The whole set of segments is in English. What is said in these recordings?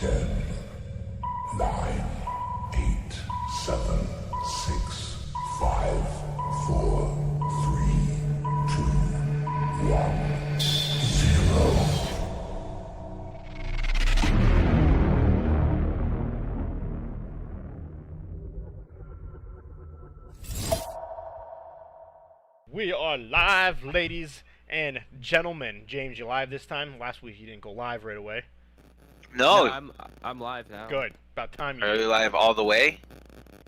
10, 9, 8, 7, 6, 5, 4, 3, 2, 1, 0. We are live, ladies and gentlemen. James, you live this time? Last week you didn't go live right away. No, I'm live now. Good. About time you are did. you live all the way?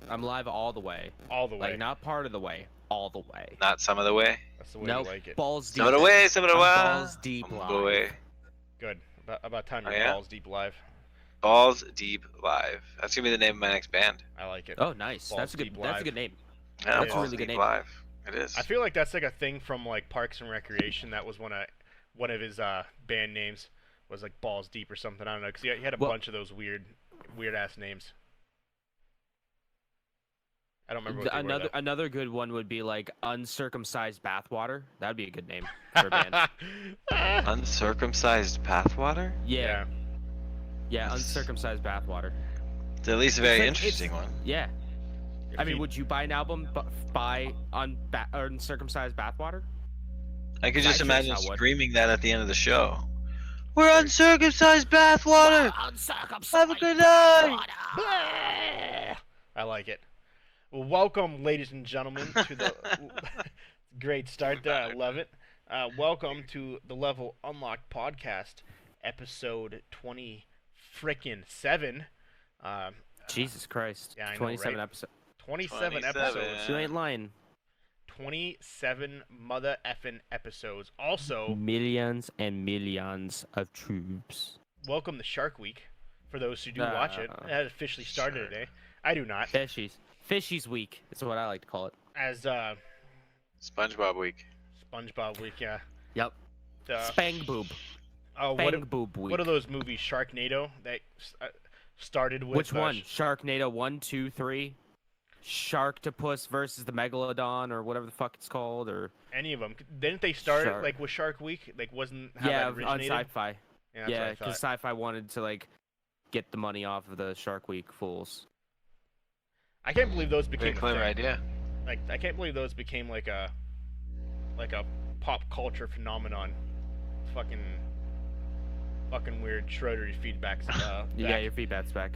I'm live all the way. All the way. Like not part of the way, all the way. Not some of the way? That's the way Nope. you like it. Balls deep. Some of the way, some of the I'm way. balls deep Some of live. the way. Good. About time Oh, you're yeah? balls deep live. Balls Deep Live. That's gonna be the name of my next band. I like it. Oh, nice. Balls that's a good. deep That's live. a good name. Yeah, That's a Balls really good Deep name. Live. It is. I feel like that's like a thing from like Parks and Recreation. That was one of his band names was like Balls Deep or something. I don't know, because he had a bunch of those weird ass names. I don't remember what they were, though. Another good one would be like uncircumcised bathwater. That'd be a good name for a band. Uncircumcised Pathwater? Yeah. Yeah, uncircumcised bathwater. It's at least a very It's like- interesting it's- one. Yeah. Your I mean, feet- would you buy an album by uncircumcised bathwater? I could I just sure imagine as hell would. screaming that at the end of the show. We're uncircumcised bathwater! Uncircumcised. Have a good night! I like it. Well, welcome, ladies and gentlemen, to the great start there. I love it. Welcome to the Level Unlocked podcast, episode 27. Jesus Christ. Yeah, I know, 27 right? episodes. 27 27. episodes. You ain't lying. 27 mother effing episodes. Also, Millions and millions of troops. welcome to Shark Week. For those who do watch it, it has officially started Sure. today. I do not. Fishies week. That's what I like to call it. As SpongeBob Week. SpongeBob Week, yeah. Yep. The- Spang boob. Oh, Spang boob week. what are those movies? Sharknado that started with Which one? Sharknado 1, 2, 3? Sharktopus versus the Megalodon or whatever the fuck it's called, or Any of them? Didn't they start Shark. like with Shark Week? Like wasn't how yeah, that on originated? Sci-Fi. Yeah, that's Yeah, what I because thought. Sci-Fi wanted to like get the money off of the Shark Week fools. I can't believe those Very became a clever thing. idea. Like I can't believe those became like a pop culture phenomenon. Fucking weird. Schroeder feedbacks. You got your feedback's back.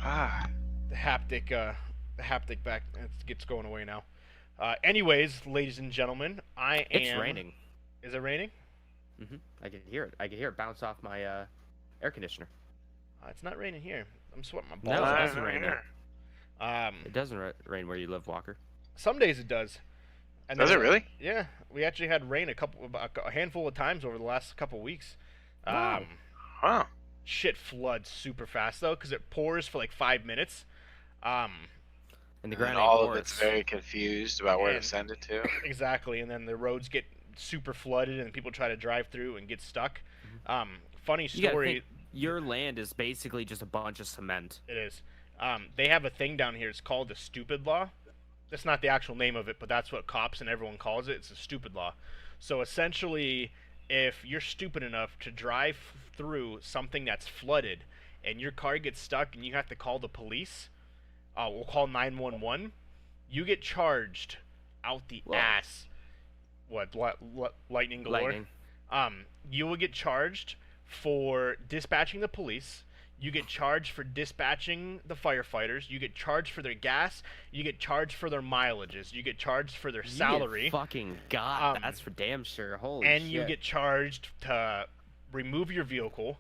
Ah. The haptic back gets going away now. Anyways, ladies and gentlemen, I am. It's raining. Is it raining? I can hear it. I can hear it bounce off my air conditioner. It's not raining here. I'm sweating my No, balls it off. doesn't rain there. Um, It doesn't rain where you live, Walker. some days it does. And Does then- it really? Yeah, we actually had rain a handful of times over the last couple weeks. Wow. Huh. Shit floods super fast though, because it pours for like 5 minutes. And the And ground all ain't of porous. it's very confused about where to And- send it to. Exactly, and then the roads get super flooded, and people try to drive through and get stuck. Funny You gotta story. think, your land is basically just a bunch of cement. It is. They have a thing down here. It's called the stupid law. That's not the actual name of it, but that's what cops and everyone calls it. It's a stupid law. So essentially, if you're stupid enough to drive through something that's flooded and your car gets stuck and you have to call the police, we'll call 911, you get charged out the Whoa. ass. What? Lightning galore? Lightning. You will get charged for dispatching the police. You get charged for dispatching the firefighters. You get charged for their gas. You get charged for their mileages. You get charged for their salary. You get fucking God, Um, that's for damn sure. Holy And shit. you get charged to remove your vehicle.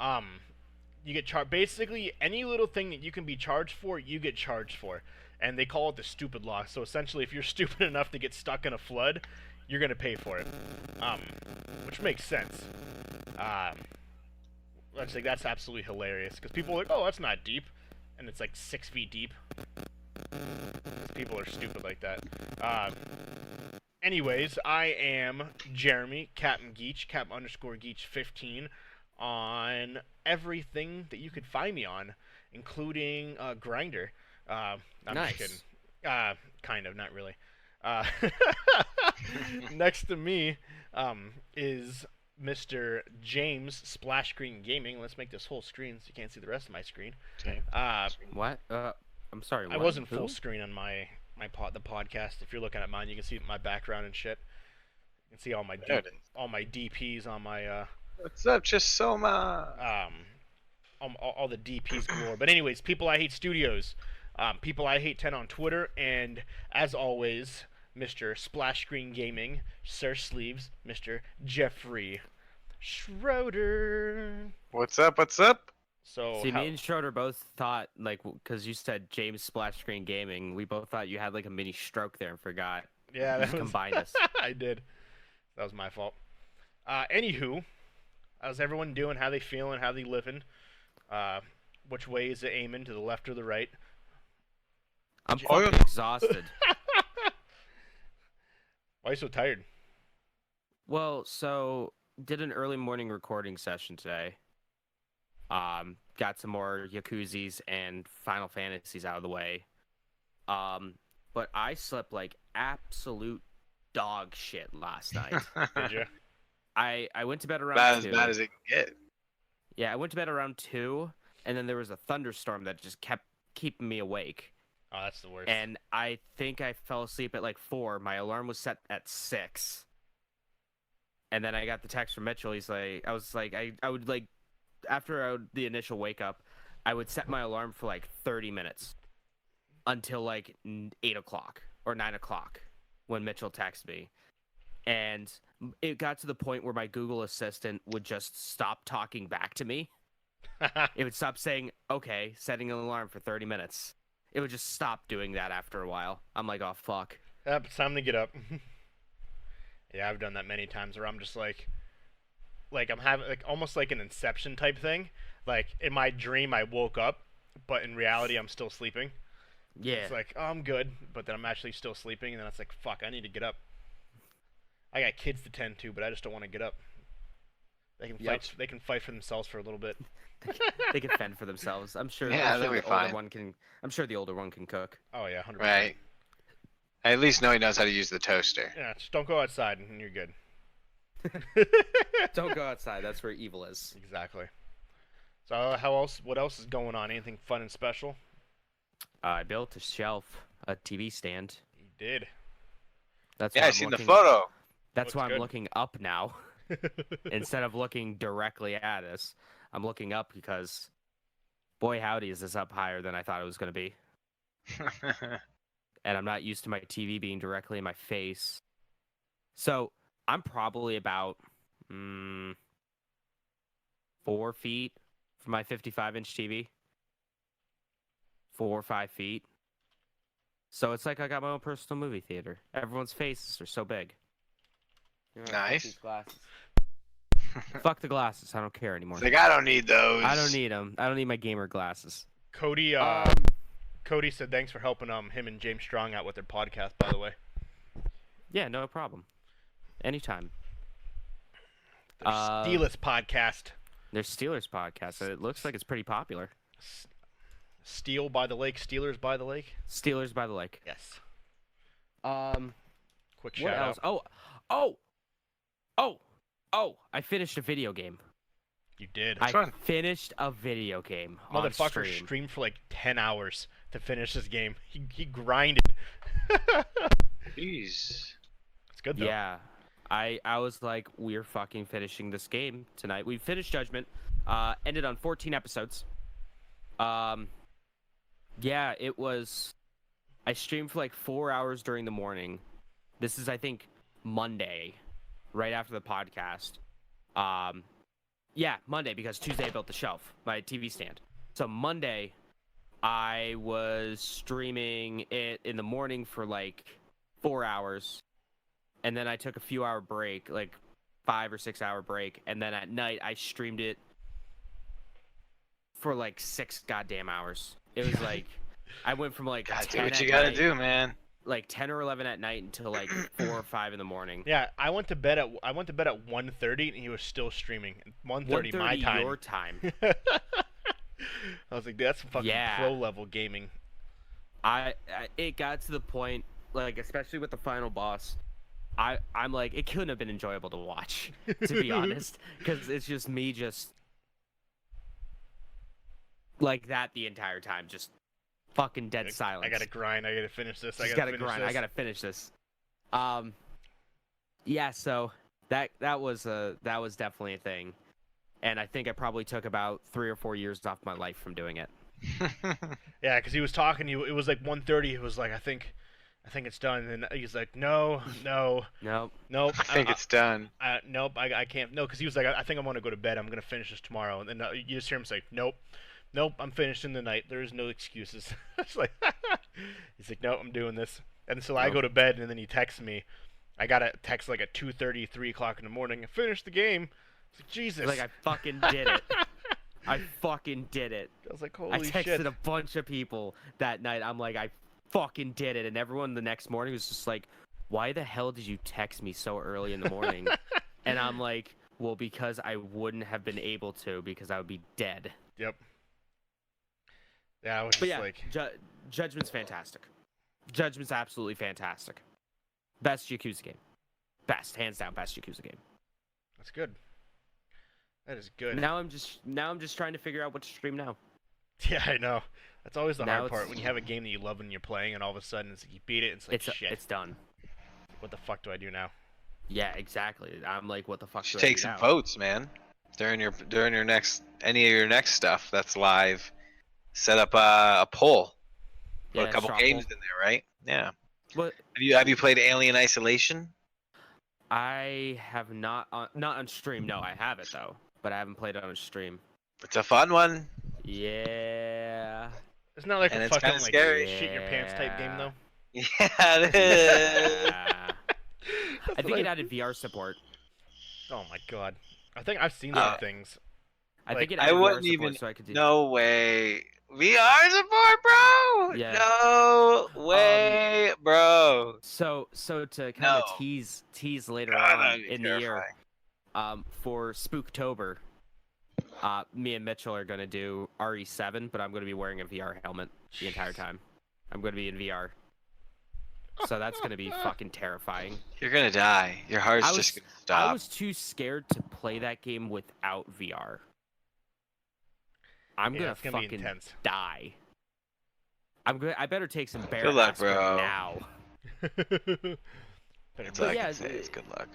You get charged. Basically, any little thing that you can be charged for, you get charged for. And they call it the stupid law. So essentially, if you're stupid enough to get stuck in a flood, you're going to pay for it. Which makes sense. That's absolutely hilarious. Because people are like, oh, that's not deep. And it's like 6 feet deep. People are stupid like that. Anyways, I am Jeremy, Captain Geach, Cap_Geach15, on everything that you could find me on, including Grinder. I'm Nice. just kidding. Kind of, not really. Next to me is Mr. James Splash Screen Gaming. Let's make this whole screen so you can't see the rest of my screen. Okay. What? I'm sorry. I what? wasn't Who? full screen on the podcast. If you're looking at mine, you can see my background and shit. You can see all my There it is. all my DPs on my What's up, Chisoma? all the DPs galore. But anyways, People I Hate Studios, People I Hate 10 on Twitter, and as always, Mr. Splash Screen Gaming, Sir Sleeves, Mr. Jeffrey Schroeder. What's up? What's up? So See, me and Schroeder both thought, like, because you said James Splash Screen Gaming, we both thought you had like a mini stroke there and forgot. yeah, You that just was, combined us. I did. That was my fault. Anywho, how's everyone doing? How they feeling? How they living? Which way is it aiming? To the left or the right? I'm Oh, fucking exhausted. Why are you so tired? Well, so did an early morning recording session today. Got some more Yakuzis and Final Fantasies out of the way. But I slept like absolute dog shit last night. Did you? I went to bed around About as 2. bad as it can get. Yeah, I went to bed around 2, and then there was a thunderstorm that just kept keeping me awake. Oh, that's the worst. And I think I fell asleep at like 4. My alarm was set at 6. And then I got the text from Mitchell. He's like, I would like, after the initial wake up, I would set my alarm for like 30 minutes until like 8 o'clock or 9 o'clock when Mitchell texted me. And it got to the point where my Google Assistant would just stop talking back to me. It would stop saying, okay, setting an alarm for 30 minutes. It would just stop doing that after a while. I'm like, oh, fuck. Yep, it's time to get up. Yeah, I've done that many times where I'm just like I'm having like almost like an Inception type thing. Like in my dream, I woke up, but in reality, I'm still sleeping. Yeah. It's like, oh, I'm good, but then I'm actually still sleeping, and then it's like, fuck, I need to get up. I got kids to tend to, but I just don't want to get up. They can Yep. fight. They can fight for themselves for a little bit. They can fend for themselves. I'm sure. Yeah, I'm they'll sure be the older fine. one can. I'm sure the older one can cook. Oh yeah, 100%. Right. I at least know he knows how to use the toaster. Yeah, just don't go outside, and you're good. Don't go outside. That's where evil is. Exactly. So how else? What else is going on? Anything fun and special? I built a shelf, a TV stand. You did. That's Yeah, why I I'm seen looking, the photo. That's Looks why I'm good. looking up now instead of looking directly at us. I'm looking up because, boy, howdy, is this up higher than I thought it was going to be. And I'm not used to my TV being directly in my face. So I'm probably about 4 feet from my 55-inch TV. 4 or 5 feet. So it's like I got my own personal movie theater. Everyone's faces are so big. You know, fuck Nice. these glasses. Fuck the glasses. I don't care anymore. It's like, I don't need those. I don't need them. I don't need my gamer glasses. Cody. Cody said thanks for helping him and James Strong out with their podcast. By the way, Yeah, no problem. Anytime. their Steelers podcast. There's Steelers podcast. It looks like it's pretty popular. Steel by the lake. Steelers by the lake. Steelers by the lake. Yes. Quick What shout else? out. Oh! I finished a video game. You did. I one? finished a video game on Motherfucker stream. streamed for like 10 hours to finish this game. He grinded. Jeez. It's good though. Yeah. I was like, we're fucking finishing this game tonight. We finished Judgment. Ended on 14 episodes. Yeah, it was... I streamed for like 4 hours during the morning. This is, I think, Monday, right after the podcast. Yeah, Monday, because Tuesday I built the shelf, my TV stand. So Monday, I was streaming it in the morning for like 4 hours. And then I took a few hour break, like 5 or 6 hour break. And then at night, I streamed it for like 6 goddamn hours. It was like, I went from like Gotta do 10 what you at gotta night, do, man. like 10 or 11 at night until like 4 or 5 in the morning. Yeah, I went to bed at 1:30 and he was still streaming. 1:30 my 1:30 time. your time. I was like, that's some fucking Yeah. pro level gaming. It got to the point, like, especially with the final boss, I'm like, it couldn't have been enjoyable to watch, to be honest, because it's just me just like that the entire time, just fucking dead silence. I gotta grind. I gotta finish this. I Just gotta gotta finish grind. this. I gotta finish this. Yeah. So that was definitely a thing, and I think I probably took about 3 or 4 years off my life from doing it. Yeah, because he was talking. It was like 1:30. He was like, I think it's done. And he's like, no. Nope. Nope. I think it's done. Nope. I can't. No, because he was like, I think I want to go to bed. I'm gonna finish this tomorrow. And then you just hear him say, nope. I'm finishing the night. There's no excuses. It's like, he's like, no, I'm doing this. And so I go to bed, and then he texts me. I got a text like at 2:30, 3 o'clock in the morning. I finished the game. It's like, Jesus. Like I fucking did it. I fucking did it. I was like, holy I texted shit. a bunch of people that night. I'm like, I fucking did it, and everyone the next morning was just like, why the hell did you text me so early in the morning? And I'm like, well, because I wouldn't have been able to, because I would be dead. Yep. Yeah, I was But just yeah, like, Judgment's fantastic. Judgment's absolutely fantastic. Best Yakuza game. Best, hands down, best Yakuza game. that's good. That is good. Now I'm just trying to figure out what to stream now. Yeah, I know. That's always the Now hard part it's- when you have a game that you love and you're playing, and all of a sudden it's like you beat it. And it's like, shit. It's done. What the fuck do I do now? Yeah, exactly. I'm like, what the fuck? You should do I take do some now? votes, man. During your next any of your next stuff that's live, set up a poll. Put Yeah, a couple straw games poll. in there, right? Yeah. What? Have you played Alien Isolation? I have not on stream. No, I have it though, but I haven't played it on stream. It's a fun one. Yeah. It's not like And a it's fucking kinda like scary. shit your pants type game Yeah. though. Yeah, it is. Yeah. I think it added VR support. Oh my god. I think I've seen those things. I Like, think it I added VR wouldn't support, even. so I could do. No way. VR support, bro. Yeah. No way, bro. So to kind No. of tease later God, on that'd be in the year, terrifying. for Spooktober, me and Mitchell are gonna do RE7, but I'm gonna be wearing a VR helmet the entire time. I'm gonna be in VR. So that's gonna be fucking terrifying. You're gonna die. Your heart's just gonna stop. I was too scared to play that game without VR. I'm Yeah, gonna it's gonna be fucking intense. die. I better take some bear Good luck, aspirin bro. now. That's But all I yeah, can say is good luck.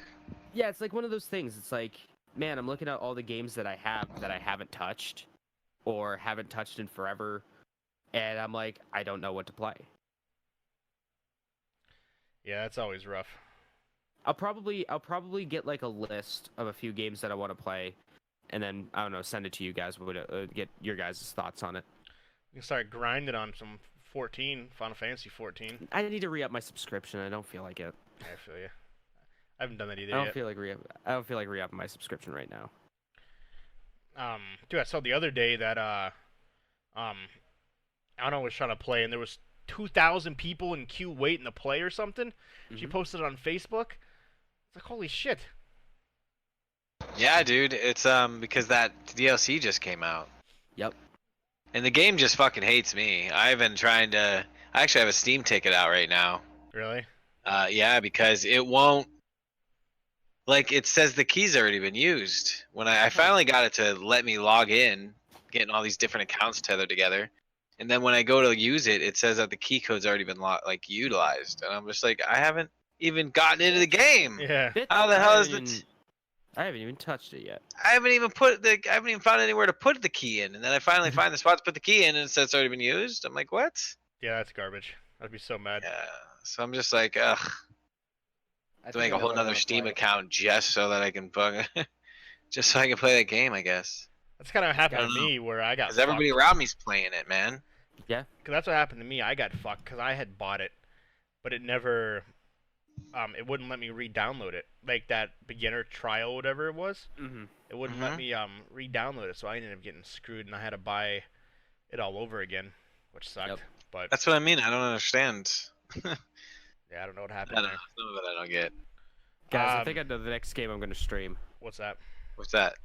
Yeah, it's like one of those things. It's like, man, I'm looking at all the games that I have that I haven't touched or haven't touched in forever, and I'm like, I don't know what to play. Yeah, that's always rough. I'll probably get like a list of a few games that I want to play, and then I don't know, send it to you guys. Get your guys' thoughts on it. You can start grinding on some Final Fantasy 14. I need to re-up my subscription. I don't feel like it. I feel you. I haven't done that either I don't yet. feel like re-upping my subscription right now. Dude, I saw the other day that Anna was trying to play, and there was 2,000 people in queue waiting to play or something. She Mhm. posted it on Facebook. It's like, holy shit. Yeah, dude. It's because that DLC just came out. Yep. And the game just fucking hates me. I've been trying to. I actually have a Steam ticket out right now. Really? Yeah, because it won't. Like, it says the key's already been used. When I finally got it to let me log in, getting all these different accounts tethered together, and then when I go to use it, it says that the key code's already been utilized, and I'm just like, I haven't even gotten into the game. Yeah. How the hell is it? I haven't even touched it yet. I haven't even found anywhere to put the key in, and then I finally find the spot to put the key in, and it says it's already been used. I'm like, what? Yeah, that's garbage. I'd be so mad. Yeah. So I'm just like, ugh. To make a whole nother Steam account just so that I can just so I can play that game, I guess. That's kind of happened I to don't me where I got Because everybody fucked. around me's playing it, man. Yeah. Cause that's what happened to me. I got fucked because I had bought it, but it never, it wouldn't let me re-download it. Like that beginner trial, whatever it was, Mm-hmm. it wouldn't let me re-download it. So I ended up getting screwed, and I had to buy it all over again, which sucked. Yep. But That's what I mean. I don't understand. yeah, I don't know what I happened don't know. there. Some of it I don't get. Guys, I Um, think I know the next game I'm going to stream. What's that? What's that?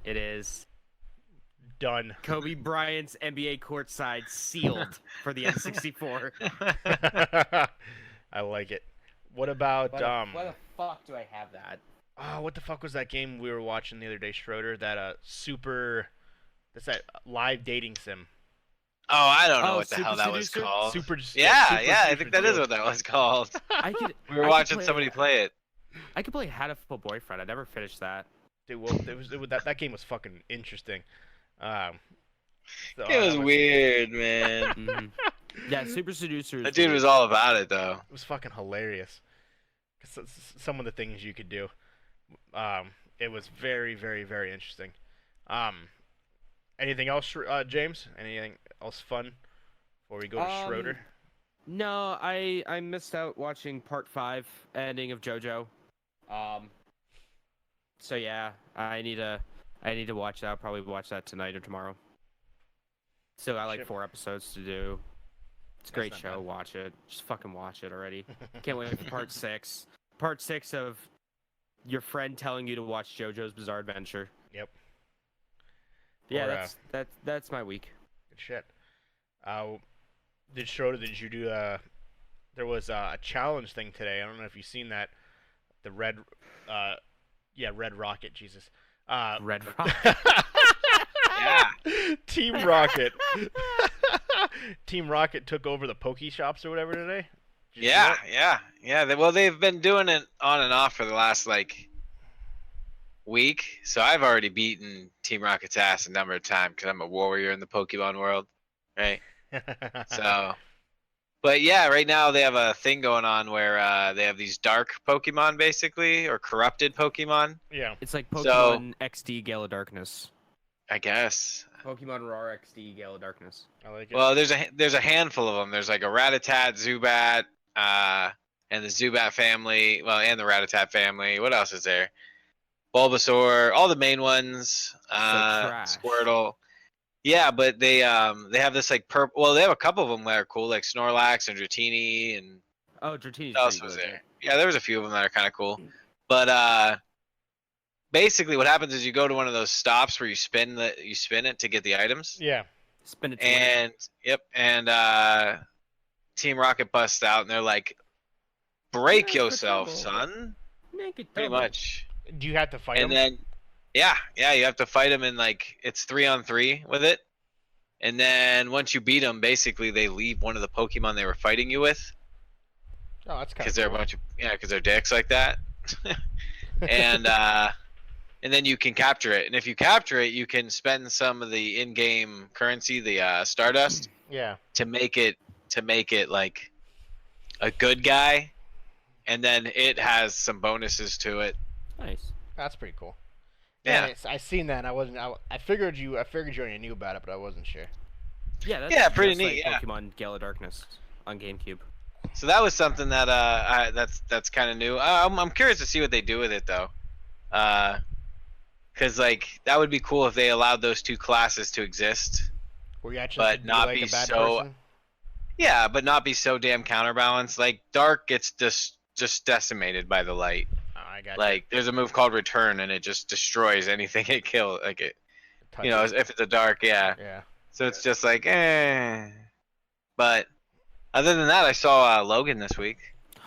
It is Done. Kobe Bryant's NBA courtside sealed for the N64. I like it. What about fuck do I have that? Oh, what the fuck was that game we were watching the other day, Schroeder? That super. That's that live dating sim. Oh, I don't know Oh, what the Super hell that was Seducer? called. Super. Yeah, Super yeah, I Seducer think that is 2. what that was called. I could. We were I could watching play- somebody play it. I could play Hatful Boyfriend. I never finished that. Dude, well, that game was fucking interesting. Um, so, It was that weird, man. Mhm. Yeah, Super Seducer. That dude was all about it, though. It was fucking hilarious. 'Cause some of the things you could do. It was very, very, very interesting. Anything else, James? Anything else fun before we go to Schroeder? No, I missed out watching part 5 ending of JoJo. So yeah, I need to watch that. I'll probably watch that tonight or tomorrow. Still got like Shit. 4 episodes to do. It's a That's great not show. bad. Watch it. Just fucking watch it already. Can't wait for part 6. Part 6 of your friend telling you to watch JoJo's Bizarre Adventure. Yep. Yeah, Or, that's my week. Good shit. Did you do there was a challenge thing today. I don't know if you've seen that. The red Red Rocket, Jesus. Red Rock. Yeah. Team Rocket. Team Rocket took over the Poke Shops or whatever today. Did you see Yeah, that? yeah. Well, they've been doing it on and off for the last like week, so I've already beaten Team Rocket's ass a number of times because I'm a warrior in the Pokemon world, right? So, but yeah, right now they have a thing going on where they have these dark Pokemon, basically, or corrupted Pokemon, yeah. It's like So- Pokemon XD Gale of Darkness. I guess. Pokemon Raw XD Gale of Darkness. I like it. Well, there's a handful of them. There's like a Rattata, Zubat, and the Zubat family. Well, and the Rattata family. What else is there? Bulbasaur, all the main ones. trash. Squirtle. Yeah, but they have this like purple. Well, they have a couple of them that are cool, like Snorlax and Dratini, and Oh, Dratini's what else pretty was good. there? Yeah, there was a few of them that are kind of cool. But basically, what happens is you go to one of those stops where you spin it to get the items. yeah. Spin it to win. And Team Rocket busts out and they're like, "Break Make it yourself, double. son!" Make it Pretty double. much. Do you have to fight And them? then, yeah, you have to fight them in like it's 3-on-3 with it. And then once you beat them, basically they leave one of the Pokemon they were fighting you with Oh, that's kind because of they're a bunch of because they're dicks like that. And then you can capture it. And if you capture it, you can spend some of the in-game currency, the Stardust, Yeah. to make it like a good guy, and then it has some bonuses to it. Nice. That's pretty cool. Yeah, I seen that. And I wasn't. I figured you already knew about it, but I wasn't sure. Yeah, that's Yeah, pretty just neat, like yeah. Pokemon Gale of Darkness on GameCube. so that was something that that's kind of new. I'm curious to see what they do with it though, because like that would be cool if they allowed those two classes to exist. Were you actually But not like be a bad so- person? Yeah, but not be so damn counterbalanced. Like Dark gets just decimated by the light. Oh, I got Like there's a move called Return, and it just destroys anything it kills. Like it, you know, if it's a Dark, yeah. Yeah. So it's just like, eh. But other than that, I saw Logan this week.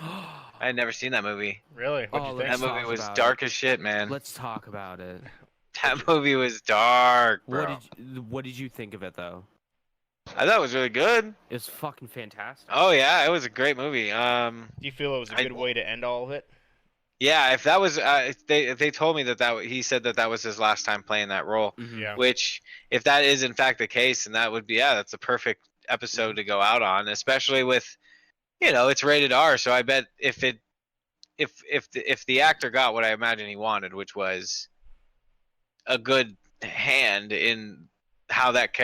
I had never seen that movie. Really? What'd Oh, you That think? let's movie talk was about dark as shit, man. Let's talk about it. That movie was dark, bro. What did you think of it though? I thought it was really good. It was fucking fantastic. Oh yeah, it was a great movie. Do you feel it was a I- good way to end all of it? Yeah, if that was, if they told me that he said that was his last time playing that role. Mhm. Yeah. Which, if that is in fact the case, then that would be that's a perfect episode to go out on, especially with, it's rated R. So I bet if the actor got what I imagine he wanted, which was a good hand in how that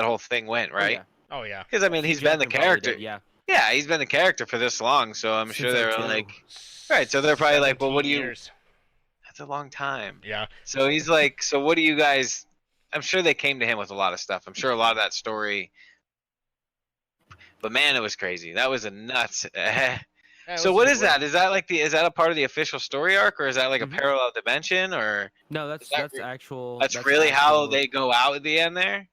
whole thing went, Oh, right? yeah. Oh yeah. Because I mean, he's been the Jackson probably character. did, yeah. Yeah, he's been the character for this long, so I'm sure Since, they like, were two. like, right, so they're probably like, well, what do 17 you? years. That's a long time. Yeah. So he's like, so what do you guys? I'm sure they came to him with a lot of stuff. I'm sure a lot of that story. But man, it was crazy. That was a nuts. Yeah, it So was what a is good way. that? Is that like is that a part of the official story arc, or is that like a Mhm. parallel dimension, or No, that's that that's actual. that's really how actual- they go out at the end there?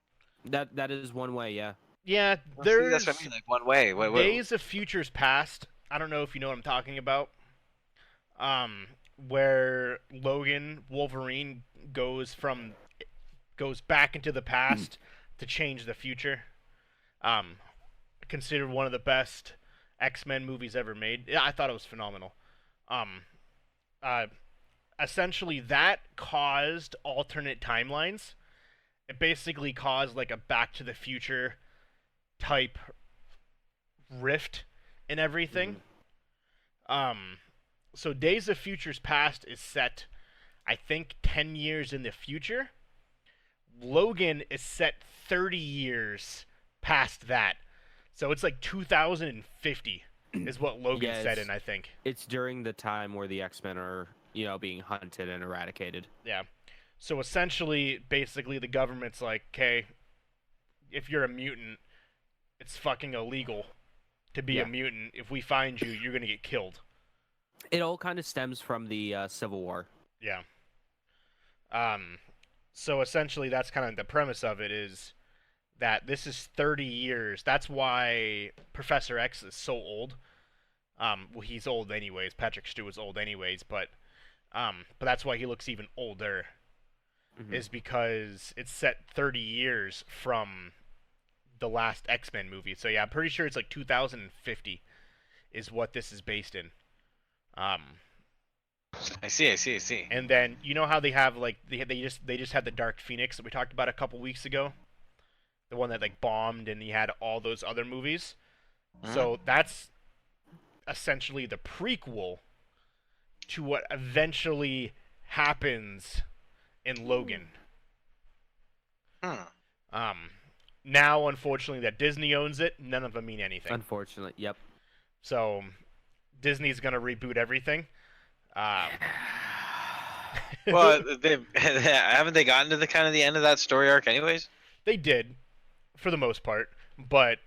That is one way, yeah. Yeah, Well, see, there's that's what I mean, like one way. Wait. Days of Futures Past. I don't know if you know what I'm talking about. where Logan Wolverine goes back into the past to change the future. Um, Considered one of the best X-Men movies ever made. Yeah, I thought it was phenomenal. Um, uh, Essentially that caused alternate timelines. It basically caused like a Back to the Future type rift in everything. So Days of Futures Past is set, I think, 10 years in the future. Logan is set 30 years past that. So it's like 2050 is what Logan Yeah, said in, I think. It's during the time where the X-Men are, being hunted and eradicated. Yeah. So essentially, basically, the government's like, okay, if you're a mutant, it's fucking illegal to be a mutant. If we find you, you're gonna get killed. It all kind of stems from the Civil War. Yeah. So essentially, that's kind of the premise of it is that this is 30 years. That's why Professor X is so old. Well, he's old anyways. Patrick Stewart is old anyways, but that's why he looks even older. Is because it's set 30 years from the last X-Men movie. So yeah, I'm pretty sure it's like 2050 is what this is based in. I see. And then you know how they have like they just had the Dark Phoenix that we talked about a couple weeks ago, the one that like bombed, and he had all those other movies. So that's essentially the prequel to what eventually happens in Logan. Now, unfortunately, that Disney owns it, none of them mean anything. Unfortunately, yep. So Disney's gonna reboot everything. Well, haven't they gotten to the kind of the end of that story arc, anyways? They did, for the most part, but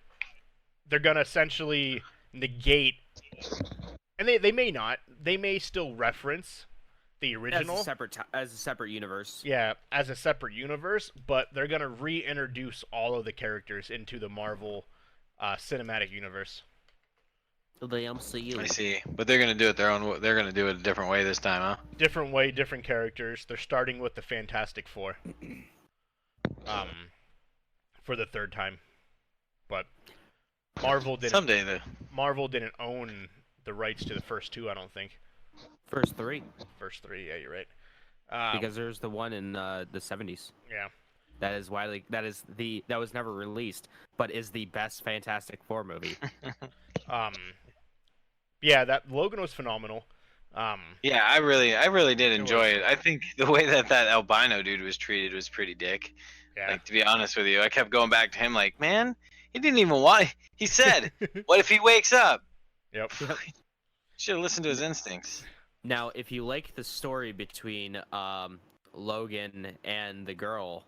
they're gonna essentially negate, and they may not. They may still reference the original as a separate universe. Yeah, as a separate universe, but they're gonna reintroduce all of the characters into the Marvel cinematic universe. The MCU. I see, but they're gonna do it their own. They're gonna do it a different way this time, huh? Different way, different characters. They're starting with the Fantastic Four, for the third time, but Marvel didn't. Marvel didn't own the rights to the first two, I don't think. First three, yeah, you're right. Because there's the one in the 70s. Yeah. That was never released, but is the best Fantastic Four movie. Yeah, that Logan was phenomenal. Yeah, I really did enjoy it. I think the way that albino dude was treated was pretty dick. Yeah. Like, to be honest with you, I kept going back to him like, man, he didn't even want. He said, "What if he wakes up?" Yep. Should have listened to his instincts. Now, if you like the story between Logan and the girl,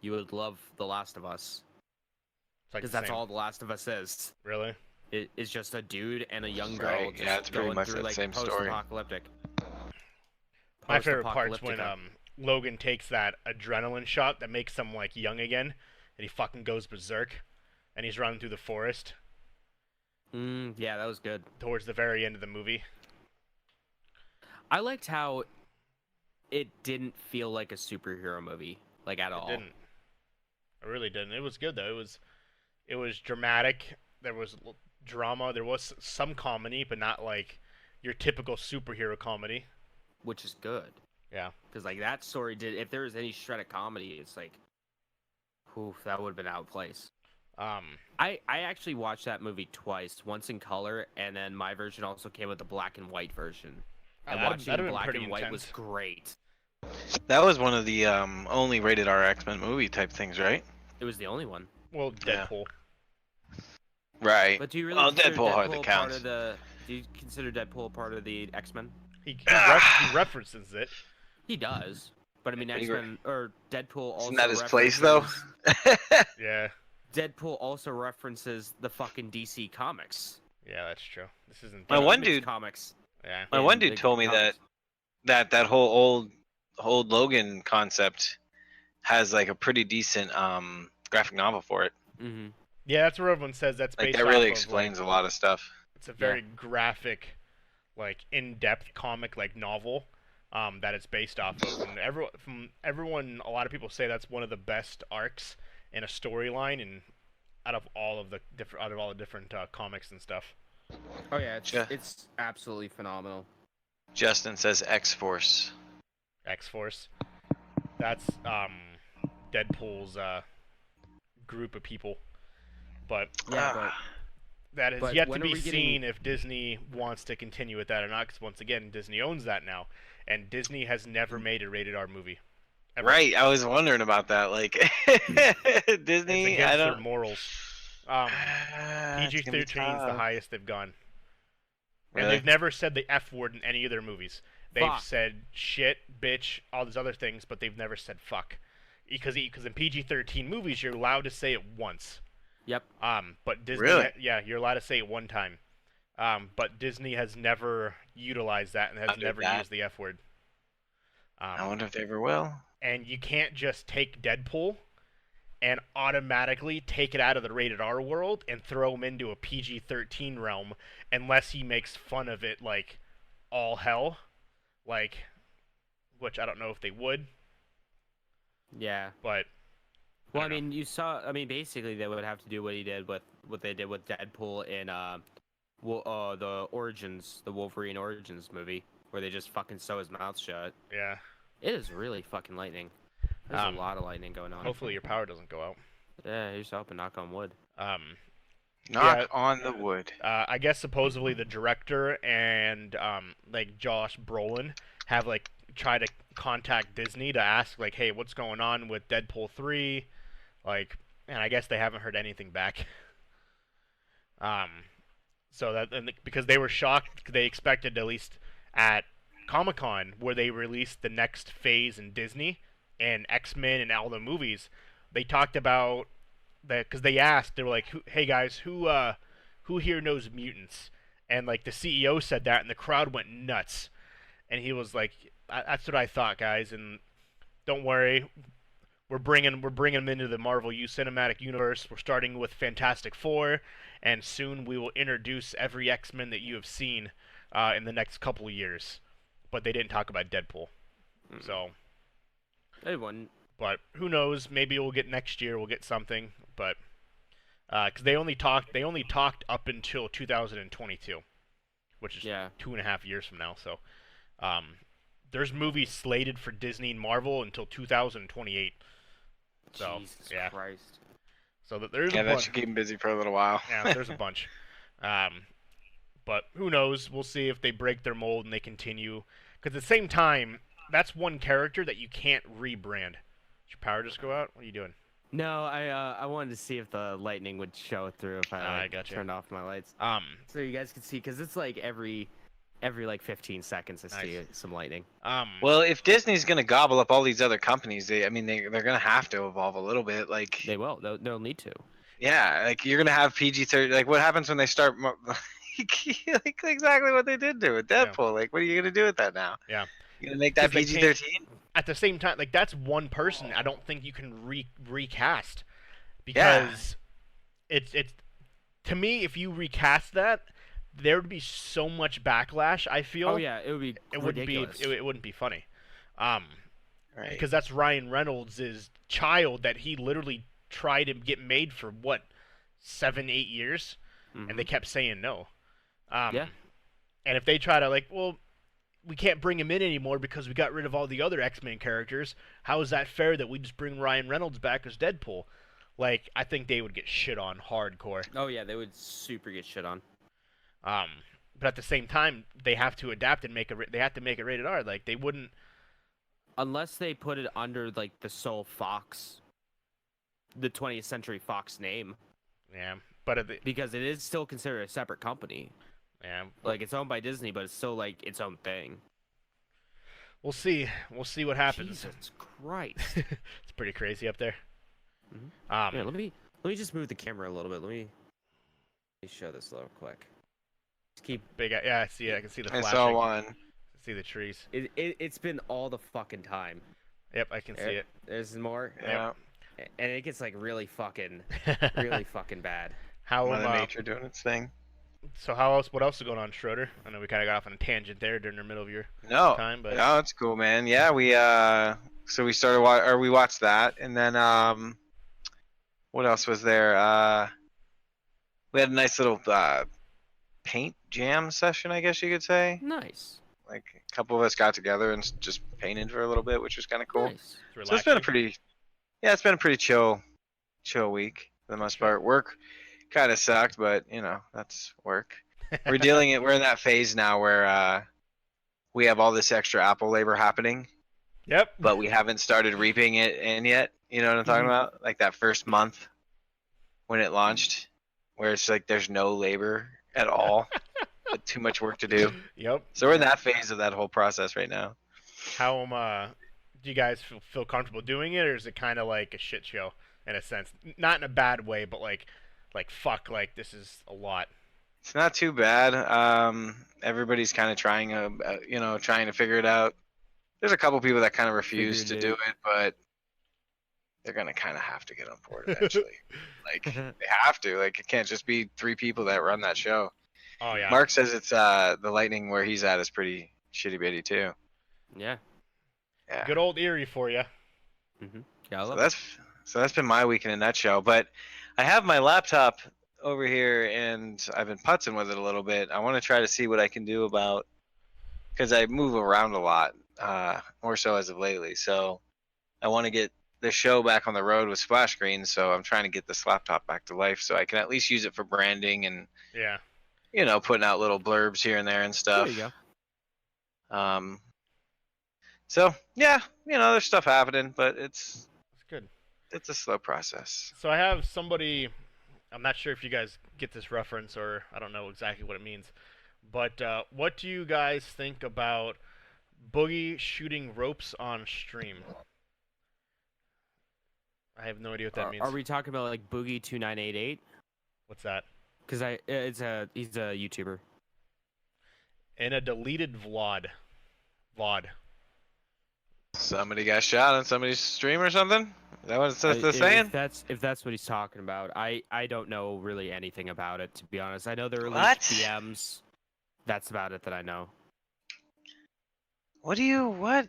you would love The Last of Us. Because that's all The Last of Us is. Really? It is just a dude and a young girl just it's pretty going much through that like same story. post-apocalyptic. My favorite part's when Logan takes that adrenaline shot that makes him like young again, and he fucking goes berserk, and he's running through the forest. Yeah, that was good. Towards the very end of the movie. I liked how it didn't feel like a superhero movie, like at all. It didn't. It really didn't. It was good though. It was dramatic. There was drama. There was some comedy, but not like your typical superhero comedy. Which is good. Yeah. Because like that story did. If there was any shred of comedy, it's like, oof, that would have been out of place. I actually watched that movie twice. Once in color, and then my version also came with the black and white version. And watching the black and white was great. That was one of the only rated R X-Men movie type things, right? It was the only one. Well, Deadpool. Yeah. Right. But do you really consider Deadpool hardly counts. do you consider Deadpool part of the X-Men? He references it. He does. But I mean, X-Men or Deadpool also. Isn't that his place though? Yeah. Deadpool also references the fucking DC comics. Yeah, that's true. This isn't. My one dude. Comics. Yeah. My one dude told me that whole old Logan concept has like a pretty decent graphic novel for it. Mm-hmm. Yeah, that's where everyone says that's based. Like that really explains a lot of stuff. It's a very graphic, like in-depth comic like novel that it's based off of, and everyone, a lot of people say that's one of the best arcs in a storyline, and out of all the different comics and stuff. Oh yeah, Ju- it's absolutely phenomenal. Justin says X-Force. X-Force. That's Deadpool's group of people, but Yeah, that is But yet to when are be we seen getting- if Disney wants to continue with that or not. Because once again, Disney owns that now, and Disney has never made a rated R movie. Ever. Right, I was wondering about that. Like It's Disney, against I their don't. morals. It's gonna be PG-13 is the tough. highest they've gone, and Really? they've never said the F word in any of their movies. They've Fuck. said shit, bitch, all these other things, but they've never said fuck. Because in PG-13 movies, you're allowed to say it once. Yep. But Disney, Really? yeah, you're allowed to say it one time. But Disney has never utilized that and has Under never that. used the F word. I wonder if they ever will. And you can't just take Deadpool and automatically take it out of the rated R world and throw him into a PG-13 realm unless he makes fun of it like all hell, like, which I don't know if they would, Yeah. but Well, I don't know. mean, you saw. I mean, basically, they would have to do what they did with Deadpool in the Origins, the Wolverine Origins movie, where they just fucking sew his mouth shut. yeah. It is really fucking lightning. There's a lot of lightning going on. Hopefully your power doesn't go out. Yeah, here's hoping. Knock on wood. Knock on the wood. I guess supposedly the director and like Josh Brolin have like tried to contact Disney to ask like, hey, what's going on with Deadpool 3? Like, and I guess they haven't heard anything back. So that, and because they were shocked, they expected at least at Comic-Con where they released the next phase in Disney and X-Men and all the movies, they talked about that because they asked, they were like, "Hey guys, who here knows mutants?" And like the CEO said that, and the crowd went nuts. And he was like, "That's what I thought, guys. And don't worry, we're bringing them into the Marvel U Cinematic Universe. We're starting with Fantastic Four, and soon we will introduce every X-Men that you have seen in the next couple of years." But they didn't talk about Deadpool, so. They wouldn't. But who knows? Maybe we'll get next year. We'll get something. But because they only talked up until 2022, which is Yeah. 2.5 years from now. So there's movies slated for Disney and Marvel until 2028. So Jesus yeah. Christ. So there's Yeah, a that bunch. should keep him busy for a little while. Yeah, there's a bunch. But who knows? We'll see if they break their mold and they continue. Because at the same time, that's one character that you can't rebrand. Did your power just go out? What are you doing? No, I wanted to see if the lightning would show through if I I gotcha. turned off my lights, Um, so you guys can see, because it's like every like 15 seconds I see some lightning. Well, if Disney's gonna gobble up all these other companies, they're gonna have to evolve a little bit. Like, They will. They'll need to. yeah, like you're gonna have PG-13. Like, what happens when they start? Like exactly what they did do with Deadpool. Like, what are you gonna do with that now? Yeah. You gonna make that 'Cause they can't- PG-13? at the same time, like that's one person I don't think you can recast because it's to me, if you recast that, there would be so much backlash. I feel Oh yeah, it would be it wouldn't ridiculous. be it wouldn't be funny. Right. Because that's Ryan Reynolds' child that he literally tried to get made for what 7-8 years, and they kept saying no. Yeah. And if they try to like, well, we can't bring him in anymore because we got rid of all the other X-Men characters. How is that fair that we just bring Ryan Reynolds back as Deadpool? Like, I think they would get shit on hardcore. Oh yeah, they would super get shit on. But at the same time, they have to adapt and they have to make it rated R. Like, they wouldn't. Unless they put it under like the sole Fox, the 20th Century Fox name, Yeah, but because it is still considered a separate company. yeah, Like it's owned by Disney, but it's still like its own thing. we'll see. We'll see what happens. Jesus Christ. It's pretty crazy up there. Yeah, let me just move the camera a little bit. Let me show this real quick. Just keep Big. Yeah, I see it. I can see the I flashing. saw one. I see the trees. it's been all the fucking time. Yep, I can see it. There's more. Yeah. And it gets like really fucking bad. How Mother Nature doing its thing. So how else? What else is going on, Schroeder? I know we kind of got off on a tangent there during the middle of your No, time, but no, it's cool, man. Yeah, we so we started or we watched that, and then what else was there? We had a nice little paint jam session, I guess you could say. Nice. Like a couple of us got together and just painted for a little bit, which was kind of cool. Nice. it's So it's been a relaxing. pretty, yeah, it's been a pretty chill week for the most part. Work kind of sucked, but you know that's work. We're in that phase now where we have all this extra Apple labor happening, Yep. but we haven't started reaping it in yet. You know what I'm talking about? Like that first month when it launched, where it's like there's no labor at all, but too much work to do. Yep. So we're in that phase of that whole process right now. How do you guys feel comfortable doing it, or is it kind of like a shit show in a sense? Not in a bad way, but like fuck, like this is a lot. It's not too bad. Everybody's kind of trying trying to figure it out. There's a couple people that kind of refuse to do it, but they're gonna kind of have to get on board eventually. Like they have to. Like it can't just be 3 people that run that show. Oh yeah. Mark says it's the Lightning where he's at is pretty shitty bitty too. Yeah. Yeah. Good old Erie for you. Mm-hmm. Yeah, I So love that's been my week in a nutshell. But I have my laptop over here and I've been putzing with it a little bit. I want to try to see what I can do about because I move around a lot, more so as of lately. So I want to get the show back on the road with splash screens. So I'm trying to get this laptop back to life so I can at least use it for branding and Yeah. putting out little blurbs here and there and There stuff. you go. So yeah, there's stuff happening, but That's good. it's a slow process. So I have somebody. I'm not sure if you guys get this reference, or I don't know exactly what it means. But what do you guys think about Boogie shooting ropes on stream? I have no idea what that means. Are we talking about like Boogie 2988? What's that? Because he's a YouTuber. In a deleted VOD. Somebody got shot on somebody's stream or something? Is that what it's saying? If that's what he's talking about, I don't know really anything about it, to be honest. I know there are What? DMs. That's about it that I know. What?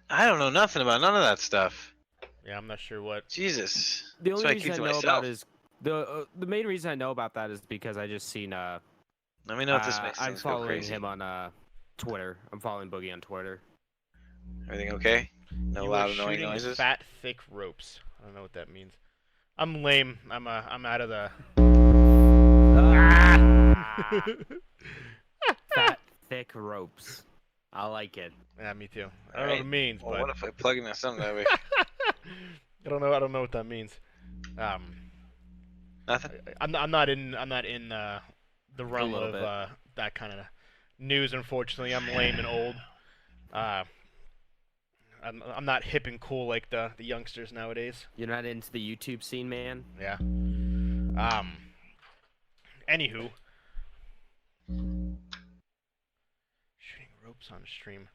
I don't know nothing about none of that stuff. Yeah, I'm not sure what. Jesus. The That's only why I reason keep I to know myself. about is the main reason I know about that is because I just seen Let me know if this makes I'm things go following crazy. him on Twitter. I'm following Boogie on Twitter. Everything okay? No You loud were annoying shooting noises? fat, thick ropes. I don't know what that means. I'm lame. I'm out of the. Fat, thick ropes. I like it. Yeah, me too. I don't know what it means, Well, but what if I plug into something that way? I don't know what that means. Nothing? I'm not in the realm little of bit. that kind of news. Unfortunately, I'm lame and old. I'm not hip and cool like the youngsters nowadays. You're not into the YouTube scene, man? Yeah. Anywho, shooting ropes on stream.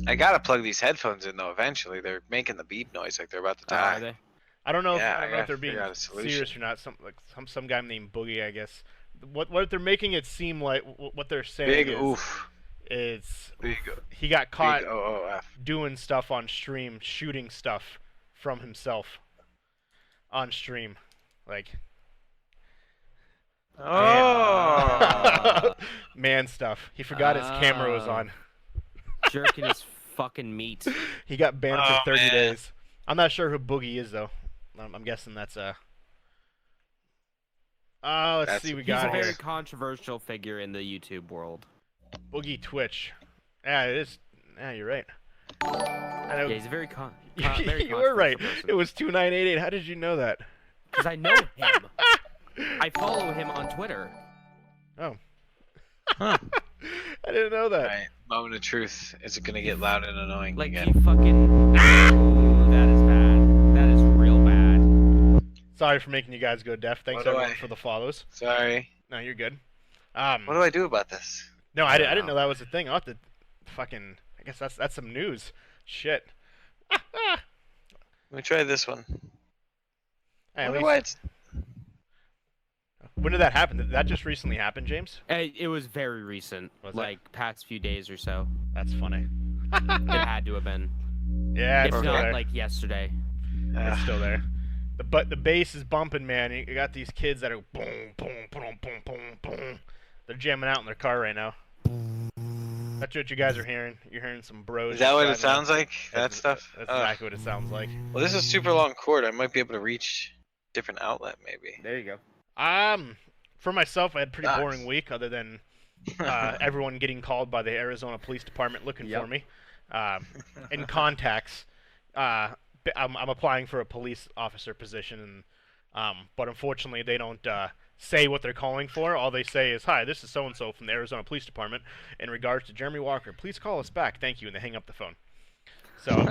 I gotta plug these headphones in though eventually. They're making the beep noise like they're about to die. Are they? I don't know if, Yeah, I don't I know if gotta they're being figure out a solution. serious or not. Some guy named Boogie, I guess. What they're making it seem like, what they're saying Big is, oof. is Big, he got caught big OOF. doing stuff on stream, shooting stuff from himself on stream, like Oh. man stuff. He forgot his camera was Oh. on. Jerking his fucking meat. He got banned for Oh, 30 man. days. I'm not sure who Boogie is though. I'm guessing that's let's That's- see. We He's a got very here. controversial figure in the YouTube world. Boogie Twitch. Yeah, it is. Yeah, you're right. I know. Yeah, he's a very You were right. It was 2988. How did you know that? Because I know him. I follow him on Twitter. Oh, Huh. I didn't know that. Alright, moment of truth. Is it gonna get loud and annoying Like, again? he fucking... Ooh, that is bad. That is real bad. Sorry for making you guys go deaf. Thanks What do everyone I- for the follows. Sorry. No, you're good. What do I do about this? No, I didn't know. know that was a thing. I'll have to fucking. I guess that's some news. Shit. Let me try this one. Hey, at Wonder least- why it's... When did that happen? Did that just recently happen, James? It was very recent, Was it? like past few days or so. That's funny. It had to have been. Yeah, it's If still not, there. like yesterday. It's still there. But the bass is bumping, man. You got these kids that are boom, boom, boom, boom, boom, boom. They're jamming out in their car right now. That's what you guys are hearing. You're hearing some bros. Is that what driving it sounds like? That That's- stuff? That's Ugh. exactly what it sounds like. Well, this is a super long cord. I might be able to reach different outlet, maybe. There you go. For myself, I had a pretty Sucks. boring week, other than everyone getting called by the Arizona Police Department looking for me. In contacts, I'm applying for a police officer position, and but unfortunately, they don't say what they're calling for. All they say is, "Hi, this is so and so from the Arizona Police Department. In regards to Jeremy Walker, please call us back. Thank you," and they hang up the phone. So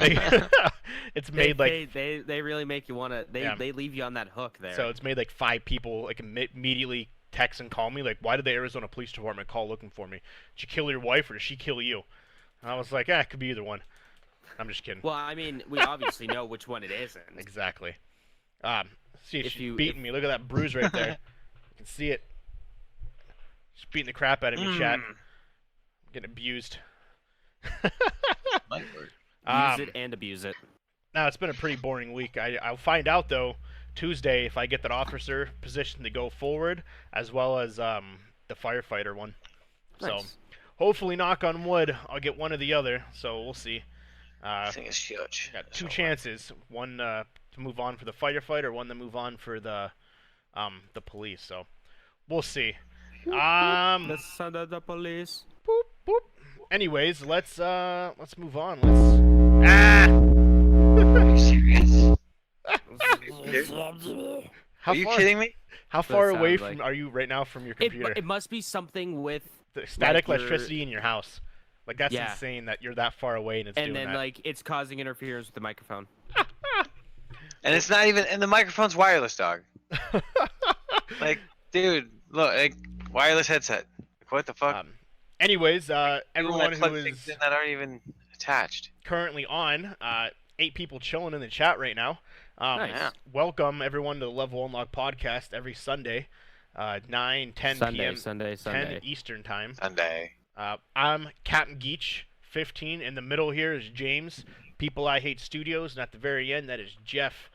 it's made like they really make you wanna. Yeah. They leave you on that hook there. so it's made like 5 people like immediately text and call me like, "Why did the Arizona Police Department call looking for me? Did you kill your wife or did she kill you?" And I was like, it could be either one. I'm just kidding. Well, I mean, we obviously know which one it isn't. Exactly. See, If she's you- beating me. Look at that bruise right there. You can see it. She's beating the crap out of me, chat. I'm getting abused. Might work. Use it and abuse it. Now, it's been a pretty boring week. I'll find out, though, Tuesday if I get that officer position to go forward, as well as the firefighter one. So, Nice. hopefully, knock on wood, I'll get one or the other. So, we'll see. I think it's huge. Got 2 chances. One to move on for the firefighter, one to move on for the police. So, we'll see. The son of the police. Boop, boop. Anyways, let's move on. Let's Are you serious? How Are you far, kidding me? How far That away sounds from like- are you right now from your It, computer? it must be something with, The static your- electricity in your house. Like that's Yeah. insane that you're that far away and it's and doing then that. like it's causing interference with the microphone. And it's not even. And the microphone's wireless, dog. Like, dude, look, like wireless headset. Like, what the fuck? Anyways, Even when everyone I who plug is things in that aren't even attached. currently on, 8 people chilling in the chat right now. Nice. Yeah. Welcome everyone to the Level Unlock podcast every Sunday, 9, 10 p.m. Sunday. 10 Eastern time. Sunday. I'm Captain Geach, 15. In the middle here is James, People I Hate Studios, and at the very end that is Jeff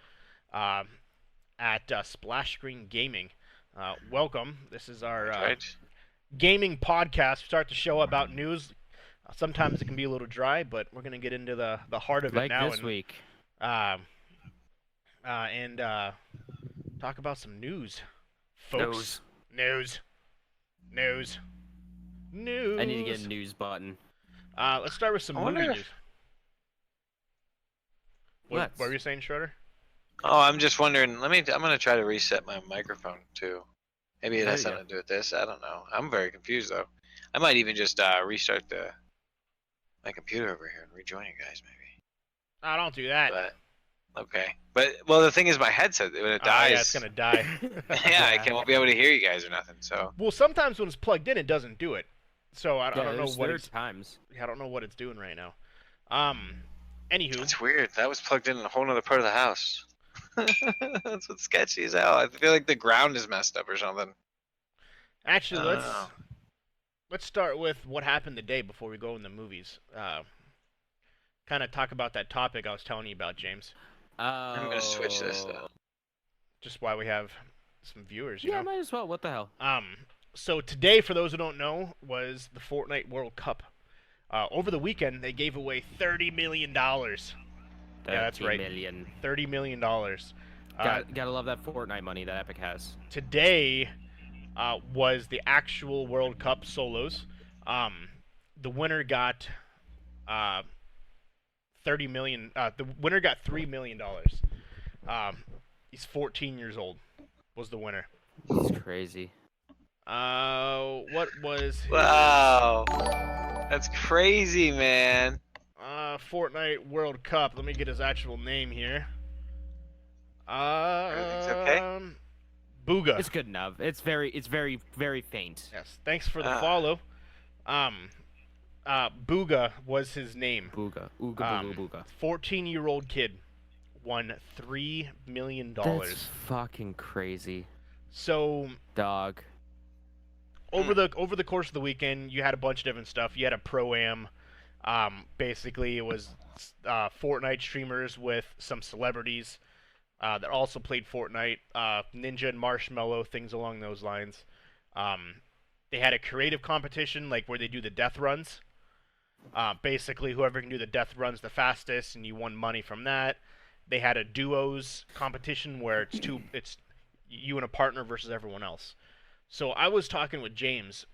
at Splash Screen Gaming. Welcome. This is our Right. gaming podcast. We start the show about news. Sometimes it can be a little dry, but we're gonna get into the heart of it Like now this week. and talk about some news, folks. News. I need to get a news button. Let's start with some I movie wonder- news. What Let's. were you saying, Schroeder? Oh, I'm just wondering. I'm gonna try to reset my microphone too. Maybe it There has you something to do with this. I don't know. I'm very confused though. I might even just restart my computer over here and rejoin you guys maybe. Oh, don't do that. But okay. But well, the thing is, my headset when it Oh, dies, yeah, it's gonna die. yeah, won't be able to hear you guys or nothing. So Well, sometimes when it's plugged in, it doesn't do it. So I don't know there's- what there are it's. times. I don't know what it's doing right now. Anywho, it's weird. That was plugged in a whole other part of the house. That's what's sketchy as hell. I feel like the ground is messed up or something. actually, I don't know. let's start with what happened today before we go in the movies. Kind of talk about that topic I was telling you about, James. I'm gonna switch this though. Just why we have some viewers, you Yeah, know. might as well. What the hell? So today, for those who don't know, was the Fortnite World Cup. Over the weekend, they gave away $30 million. Yeah, that's right. 30 million. $30 million. Gotta love that Fortnite money that Epic has. Today was the actual World Cup solos. The winner got 30 million. The winner got $3 million. He's 14 years old. Was the winner. It's crazy. What was his, Wow, that's crazy, man. Fortnite World Cup? Let me get his actual name here. Everything's okay? Booga. It's good enough. It's very faint. Yes. Thanks for the Ah. follow. Booga was his name. Booga. Ooga booga booga. 14-year-old kid won $3 million. That's fucking crazy. So Dog. over the course of the weekend, you had a bunch of different stuff. You had a pro-am. Basically, it was Fortnite streamers with some celebrities that also played Fortnite. Ninja and Marshmallow, things along those lines. Um, they had a creative competition, like where they do the death runs. Basically, whoever can do the death runs the fastest, and you won money from that. They had a duos competition where it's you and a partner versus everyone else. So I was talking with James.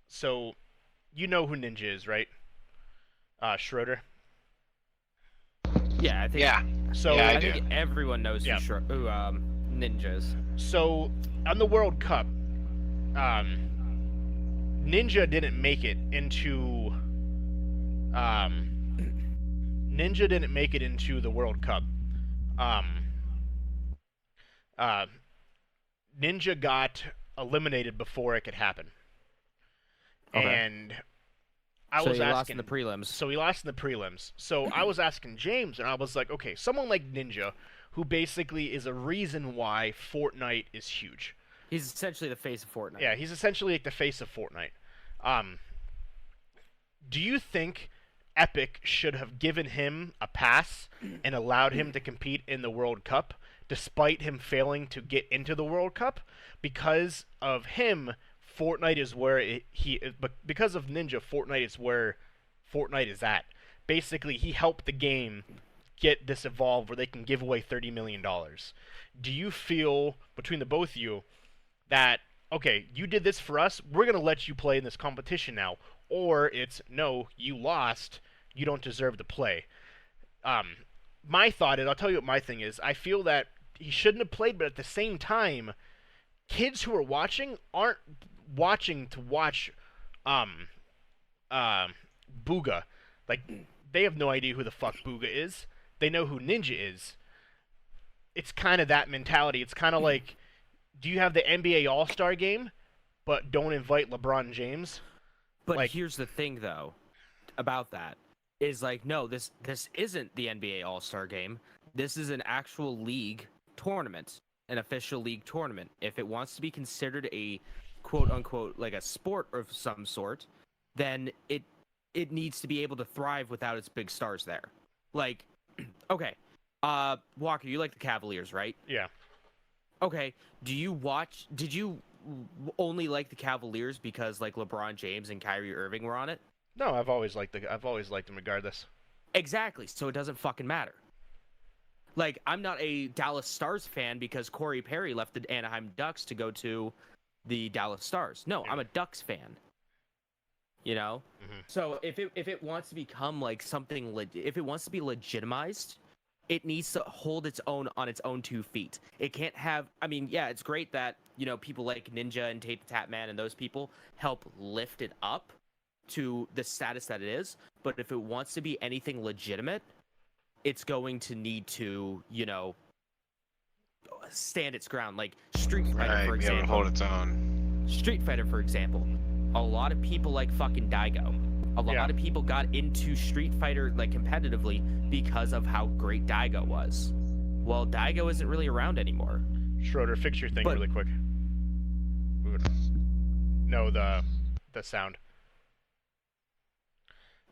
So you know who Ninja is, right? Schroeder. Yeah, I think. Yeah. So Yeah, I do. think everyone knows Yeah. who ninjas. So on the World Cup, Ninja didn't make it into um, Ninja didn't make it into the World Cup. Um, uh, Ninja got eliminated before it could happen, Okay. and I So was he asking. lost in the prelims. So he lost in the prelims. So I was asking James, and I was like, okay, someone like Ninja, who basically is a reason why Fortnite is huge. He's essentially the face of Fortnite. Yeah, he's essentially like the face of Fortnite. Um, do you think Epic should have given him a pass and allowed him to compete in the World Cup, despite him failing to get into the World Cup? Because of him, Fortnite is where because of Ninja, Fortnite is where Fortnite is at. Basically, he helped the game get this evolved where they can give away $30 million. Do you feel, between the both of you, that okay, you did this for us, we're gonna let you play in this competition now, or it's no, you lost, you don't deserve to play? Um, my thought is, I'll tell you what my thing is. I feel that he shouldn't have played, but at the same time, kids who are watching aren't watching to watch um Booga. Like, they have no idea who the fuck Booga is. They know who Ninja is. It's kind of that mentality. It's kind of like, do you have the NBA All-Star game, but don't invite LeBron James? But Like- here's the thing, though, about that is like, no, this isn't the NBA All-Star Game. This is an actual league tournament, an official league tournament. If it wants to be considered a quote unquote like a sport of some sort, then it needs to be able to thrive without its big stars there. Like, okay, Walker, you like the Cavaliers, right? Yeah. Okay, did you only like the Cavaliers because like LeBron James and Kyrie Irving were on it? No, I've always liked them regardless. Exactly, so it doesn't fucking matter. Like, I'm not a Dallas Stars fan because Corey Perry left the Anaheim Ducks to go to the Dallas Stars. No, Yeah. I'm a Ducks fan. You know? Mhm. So if it wants to become like something if it wants to be legitimized, it needs to hold its own on its own 2 feet. It can't have, I mean, yeah, it's great that, you know, people like Ninja and Tate the Tap Man and those people help lift it up to the status that it is, but if it wants to be anything legitimate, it's going to need to, you know, stand its ground. Like Street Fighter, Right, for be able to example. hold its own. Street Fighter, for example. A lot of people like fucking Daigo. A lot Yeah. of people got into Street Fighter like competitively because of how great Daigo was. Well, Daigo isn't really around anymore. Schroeder, fix your thing But- really quick. Move it. No, the sound.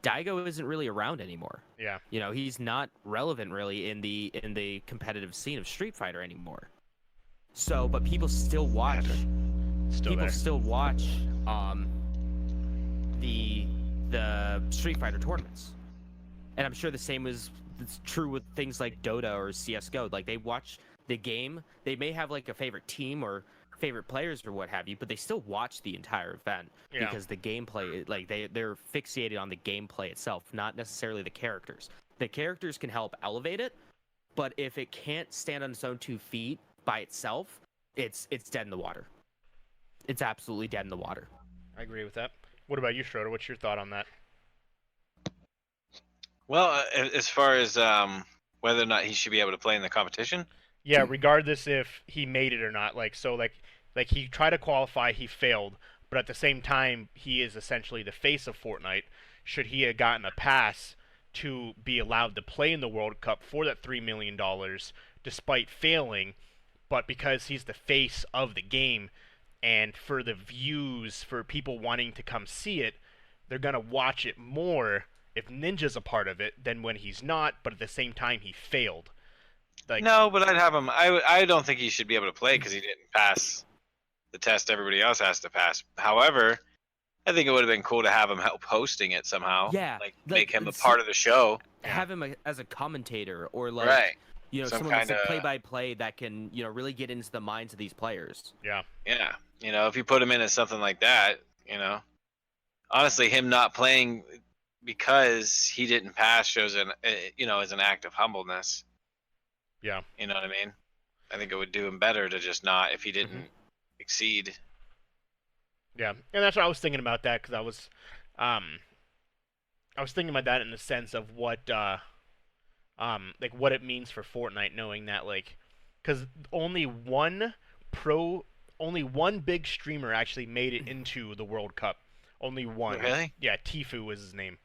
Daigo isn't really around anymore. Yeah. You know, he's not relevant really in the competitive scene of Street Fighter anymore. So, but people still watch. Still People there. still watch the Street Fighter tournaments, and I'm sure the same is it's true with things like Dota or CS:GO. Like, they watch the game. They may have like a favorite team or favorite players or what have you, but they still watch the entire event Yeah. because the gameplay, like they're fixated on the gameplay itself, not necessarily the characters. The characters can help elevate it, but if it can't stand on its own 2 feet by itself, it's dead in the water. It's absolutely dead in the water. I agree with that. What about you, Schroeder? What's your thought on that? Well, as far as whether or not he should be able to play in the competition, Yeah, regardless if he made it or not. Like, so, like he tried to qualify, he failed, but at the same time, he is essentially the face of Fortnite. Should he have gotten a pass to be allowed to play in the World Cup for that $3 million, despite failing, but because he's the face of the game, and for the views, for people wanting to come see it, they're gonna watch it more if Ninja's a part of it than when he's not. But at the same time, he failed. Like, No, but I'd have him. I don't think he should be able to play because he didn't pass the test everybody else has to pass. However, I think it would have been cool to have him help hosting it somehow. Yeah, like like, make him a part of the show. have him as a commentator or like Right. Some someone that's like kinda- play-by-play that can really get into the minds of these players. yeah, Yeah. If you put him in as something like that, honestly, him not playing because he didn't pass shows as an act of humbleness. yeah. You know what I mean? I think it would do him better to just not if he didn't exceed. Yeah, and that's what I was thinking about that because I was thinking about that in the sense of what, like what it means for Fortnite, knowing that because only one big streamer actually made it into the World Cup. Only one. Really? Yeah, Tfue was his name.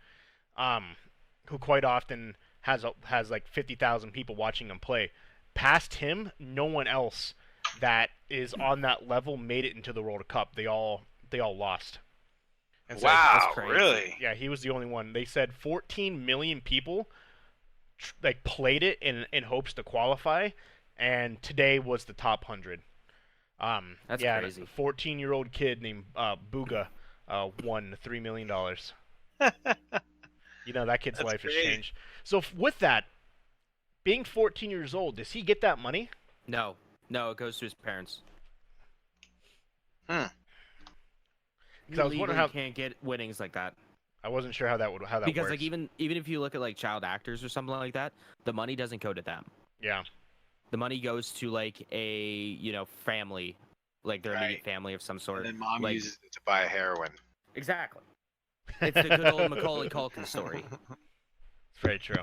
Who quite often has like 50,000 people watching him play. Past him, no one else that is on that level made it into the World Cup. They all lost. And so, Wow, crazy. really? yeah, he was the only one. They said 14 million people played it in hopes to qualify, and today was the top 100. That's yeah, crazy. A 14-year-old kid named Booga won $3 million. That kid's That's life has crazy. changed. So with that, being 14 years old, does he get that money? No, it goes to his parents. Hmm. Because I was wondering how can't get winnings like that. I wasn't sure how that Because works. like even if you look at like child actors or something like that, the money doesn't go to them. Yeah, The money goes to like a family, like their immediate Right. family of some sort. And then mom like, uses it to buy heroin. exactly. It's the good old Macaulay Culkin story. it's very true.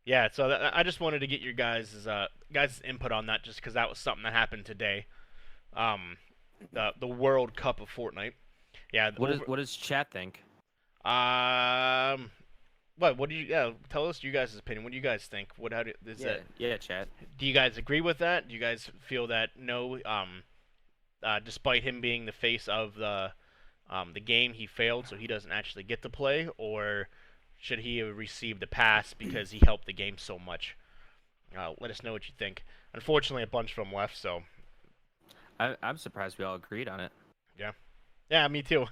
Yeah, so I just wanted to get your guys' input on that, just because that was something that happened today. The World Cup of Fortnite. Yeah. What does chat think? What do you tell us you guys' opinion? What do you guys think? Yeah, chat. Do you guys agree with that? Do you guys feel that no, despite him being the face of the game, he failed, so he doesn't actually get to play, or should he have received a pass because he helped the game so much? Let us know what you think. Unfortunately, a bunch of them left, so I'm surprised we all agreed on it. yeah, me too.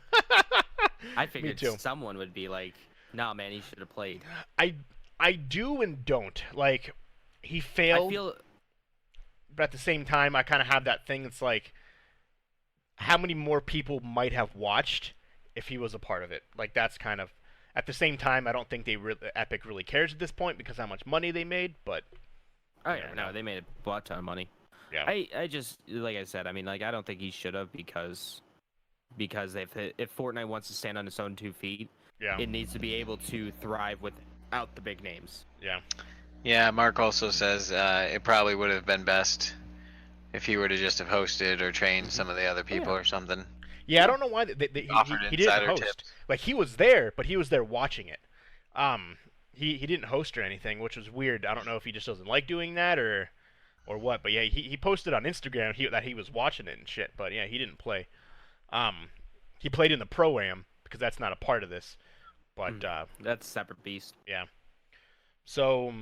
I figured too. someone would be like, "Nah, man, he should have played." I do and don't. Like, he failed, I feel but at the same time, I kind of have that thing. It's like, how many more people might have watched if he was a part of it? Like, that's kind of. At the same time, I don't think Epic really cares at this point because how much money they made. But oh you yeah, never no, know. they made a butt ton of money. yeah, I just like I said, I mean, like I don't think he should have because if Fortnite wants to stand on its own 2 feet, yeah, it needs to be able to thrive without the big names. yeah. Yeah, Mark also says it probably would have been best if he were to just have hosted or trained some of the other people or something. Yeah, I don't know why Offered he didn't insider host. tips. Like, he was there, but he was there watching it. He didn't host or anything, which was weird. I don't know if he just doesn't like doing that or what. But yeah, he posted on Instagram that he was watching it and shit. But yeah, he didn't play. He played in the Pro-Am because that's not a part of this. But That's a separate beast. yeah. So,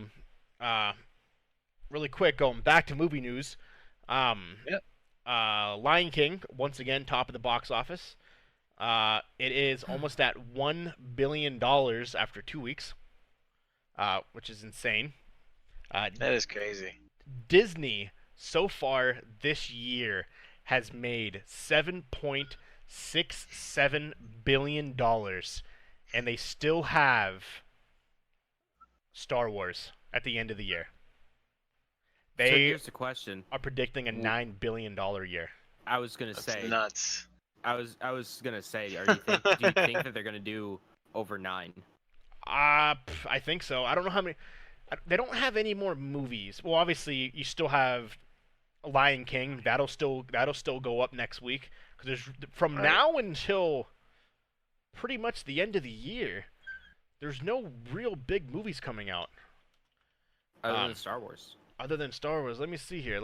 really quick, going back to movie news. Yep. Lion King, once again, top of the box office. It is almost at $1 billion after 2 weeks, which is insane. That is crazy. Disney, so far this year, has made $7.67 billion, and they still have Star Wars at the end of the year. So They here's the question. are predicting a $9 billion year. I was gonna That's say. nuts. I was gonna say. Do you think that they're gonna do over 9? I think so. I don't know how many. They don't have any more movies. Well, obviously, you still have Lion King. That'll still go up next week. Because there's from Right. now until pretty much the end of the year, there's no real big movies coming out Other than Star Wars. other than Star Wars. Let me see here.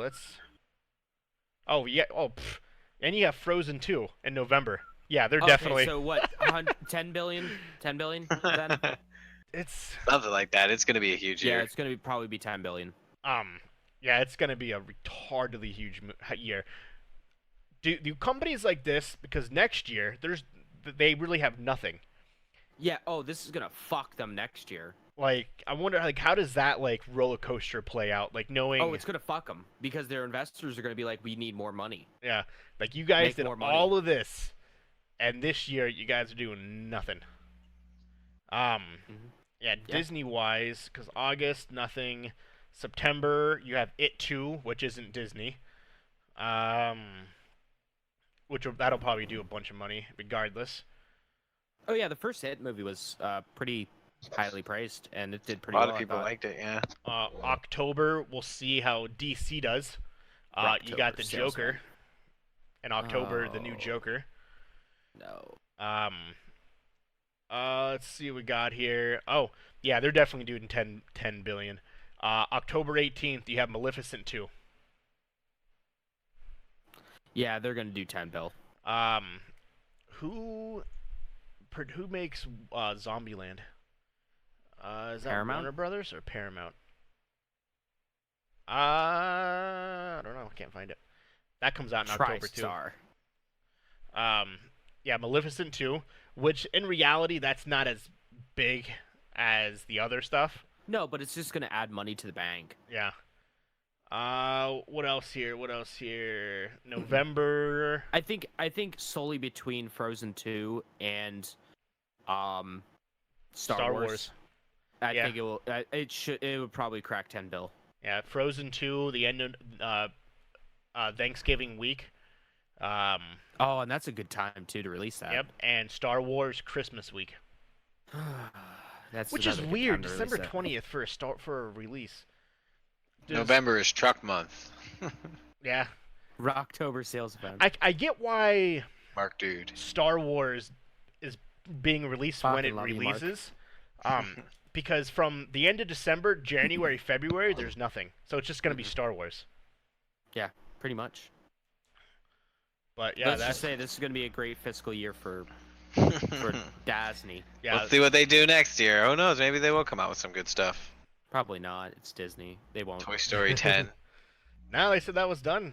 Oh yeah. Oh, and you have Frozen 2 in November. Yeah, they're Okay, definitely. so what? 10 billion? 10 billion then? It's Something like that. It's gonna be a huge Yeah, year. it's gonna probably be 10 billion. yeah, it's gonna be a retardedly huge year. Do companies like this, because next year they really have nothing. Yeah. Oh, this is gonna fuck them next year. Like, I wonder, like, how does that like roller coaster play out? Like, Oh, knowing, it's gonna fuck them because their investors are gonna be like, we need more money. yeah, like you guys Make did more money. all of this, and this year you guys are doing nothing. Um, Mhm. yeah, Yeah. Disney wise, because August nothing, September you have It 2, which isn't Disney. Um, that'll probably do a bunch of money regardless. Oh yeah, the first Hit movie was pretty highly praised, and it did A pretty lot well. of I people thought. liked it. Yeah. October we'll see how DC does. You got Rocktober, the salesman. Joker in October, the new Oh. Joker. No. Let's see what we got here. Oh, yeah, they're definitely doing 10 billion. October 18th, you have Maleficent 2. Yeah, they're gonna do 10 bill. Um, who who makes Zombieland? Is that Paramount? Warner Brothers or Paramount? I don't know. I can't find it. That comes out in October too. TriStar. Yeah, Maleficent 2, which in reality that's not as big as the other stuff. No, but it's just gonna add money to the bank. Yeah. What else here? What else here? November. I think solely between Frozen 2 and Star Wars. I Yeah. think it will. It would probably crack 10 bill. Yeah, Frozen 2, the end of Thanksgiving week. Oh, and that's a good time too to release that. Yep, and Star Wars Christmas week, That's which is another good weird. time to release December that. 20th for a release. Does- November is truck month. Yeah, Rocktober sales event. I get why Mark, dude. Star Wars is being released when Fucking it love you, Mark. releases. Because from the end of December, January, February, there's nothing. So it's just gonna be Star Wars. Yeah, pretty much. But yeah, Let's that's just say this is going to be a great fiscal year for Disney. yeah. Let's see what they do next year. Who knows? Maybe they will come out with some good stuff. Probably not. It's Disney. They won't. Toy Story 10. Now they said that was done.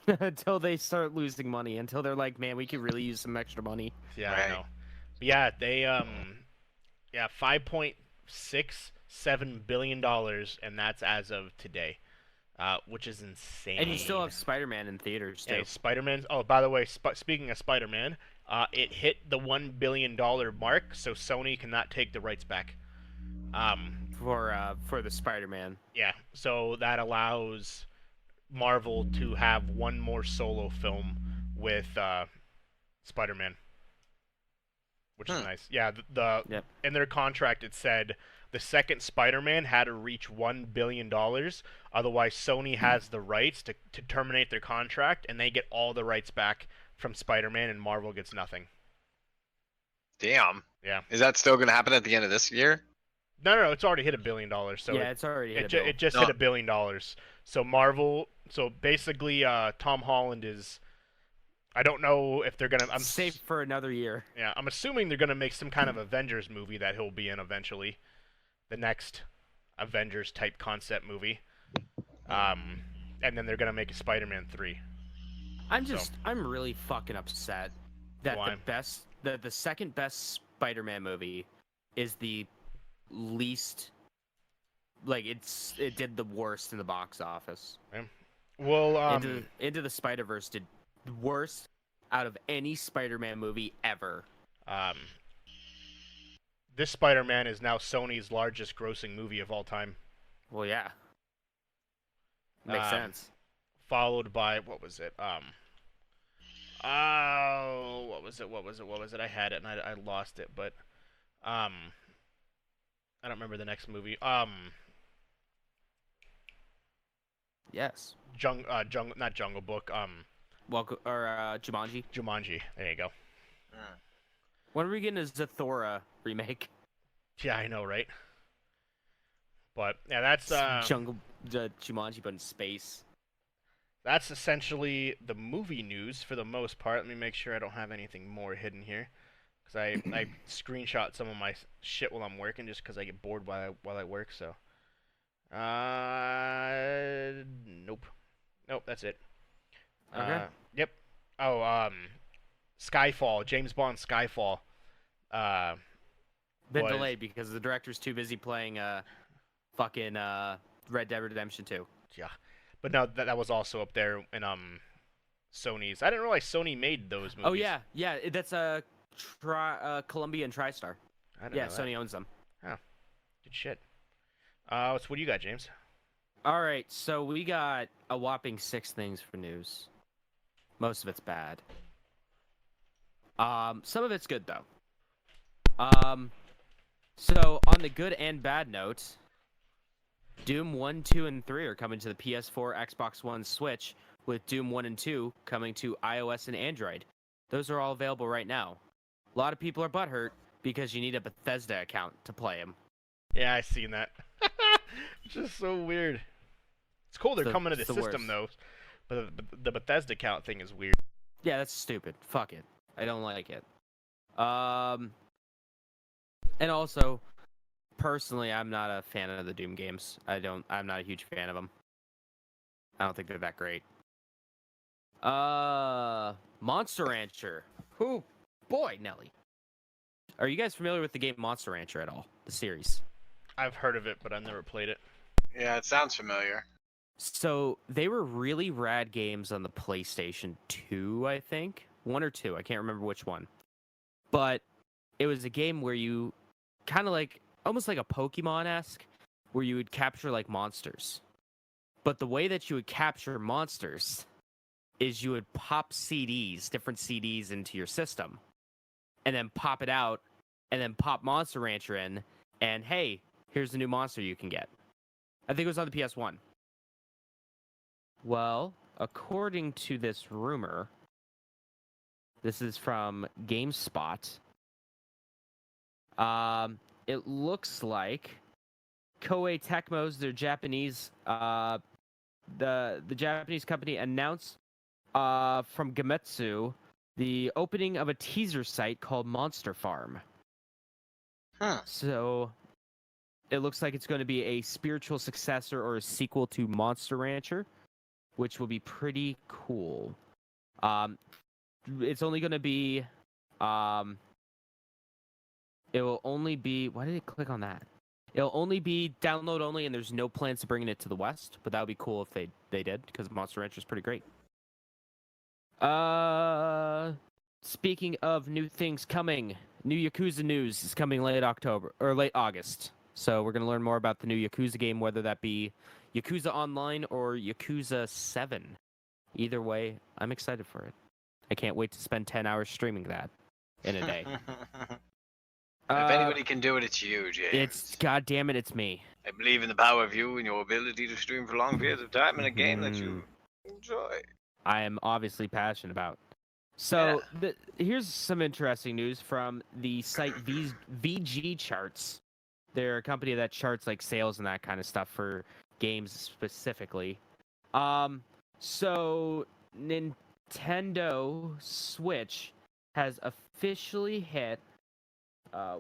Until they start losing money. Until they're like, man, we could really use some extra money. Yeah, Right. I know. But yeah, they yeah, $5.67 billion, and that's as of today, which is insane. And you still have Spider-Man in theaters too. Yeah, Spider-Man. Oh, by the way, speaking of Spider-Man, it hit the $1 billion mark, so Sony cannot take the rights back. For the Spider-Man. Yeah, so that allows Marvel to have one more solo film with Spider-Man, which is nice. Yeah, Yep. in their contract it said the second Spider-Man had to reach $1 billion, otherwise Sony has the rights to terminate their contract, and they get all the rights back from Spider-Man, and Marvel gets nothing. Damn. Yeah. Is that still going to happen at the end of this year? No, it's already hit $1 billion. So yeah, it's already hit a bill. it just No. hit $1 billion. So Marvel, so basically, Tom Holland is. I don't know if they're gonna. I'm safe for another year. Yeah, I'm assuming they're gonna make some kind of Avengers movie that he'll be in eventually, the next Avengers type concept movie. And then they're gonna make a Spider-Man 3. I'm really fucking upset that Why? the second best Spider-Man movie is the least, like it did the worst in the box office. Well, Into the Spider-Verse did the worst out of any Spider-Man movie ever. this Spider-Man is now Sony's largest grossing movie of all time. Well, yeah. Makes sense. Followed by what was it? Oh, what was it? I had it and I lost it, but I don't remember the next movie. Yes. Not Jungle Book. Jumanji. Jumanji. There you go. When are we getting a Zathura remake? Yeah, I know, right? But yeah, that's Jumanji, but in space. that's essentially the movie news for the most part. Let me make sure I don't have anything more hidden here, because I screenshot some of my shit while I'm working, just because I get bored while I work. So, nope, that's it. Okay. Yep. Oh, Skyfall, James Bond Skyfall. Been was- delayed because the director's too busy playing fucking Red Dead Redemption 2. Yeah, but no, that was also up there in Sony's. I didn't realize Sony made those movies. Oh yeah, that's Columbia and TriStar. I didn't Yeah, know that. Sony owns them. Good shit. So what do you got, James? All right, so we got a whopping 6 things for news. Most of it's bad. Some of it's good though. So on the good and bad note, Doom 1, 2, and 3 are coming to the PS4, Xbox One, Switch, with Doom 1 and 2 coming to iOS and Android. Those are all available right now. A lot of people are butthurt because you need a Bethesda account to play them. Yeah, I seen that. Which is so weird. It's cool they're coming to the it's the system worst. though, but the Bethesda account thing is weird. Yeah, that's stupid. Fuck it. I don't like it. And also, personally, I'm not a fan of the Doom games. I'm not a huge fan of them. I don't think they're that great. Monster Rancher. Who? Boy, Nelly. Are you guys familiar with the game Monster Rancher at all? The series? I've heard of it, but I've never played it. Yeah, it sounds familiar. So, they were really rad games on the PlayStation 2, I think. 1 or 2, I can't remember which one. But it was a game where you kind of like, almost like a Pokemon-esque, where you would capture like monsters. But the way that you would capture monsters is you would pop CDs, different CDs into your system, and then pop it out, and then pop Monster Rancher in, and hey, here's the new monster you can get. I think it was on the PS1. Well, according to this rumor, this is from GameSpot. It looks like Koei Tecmo's, their Japanese, the Japanese company announced from Gametsu the opening of a teaser site called Monster Farm. Huh. So it looks like it's going to be a spiritual successor or a sequel to Monster Rancher, which will be pretty cool. It's only going to be it will only be, why did it click on that? It'll only be download only, and there's no plans to bringing it to the West, but that would be cool if they did, because Monster Rancher is pretty great. Speaking of new things coming, new Yakuza news is coming late August. So we're going to learn more about the new Yakuza game, whether that be Yakuza Online or Yakuza 7. Either way, I'm excited for it. I can't wait to spend 10 hours streaming that in a day. If anybody can do it, it's you, James. God damn it, it's me. I believe in the power of you and your ability to stream for long periods of time in a game that you enjoy. I am obviously passionate about. So here's some interesting news from the site VG Charts. They're a company that charts like sales and that kind of stuff for games specifically. So Nintendo Switch has officially hit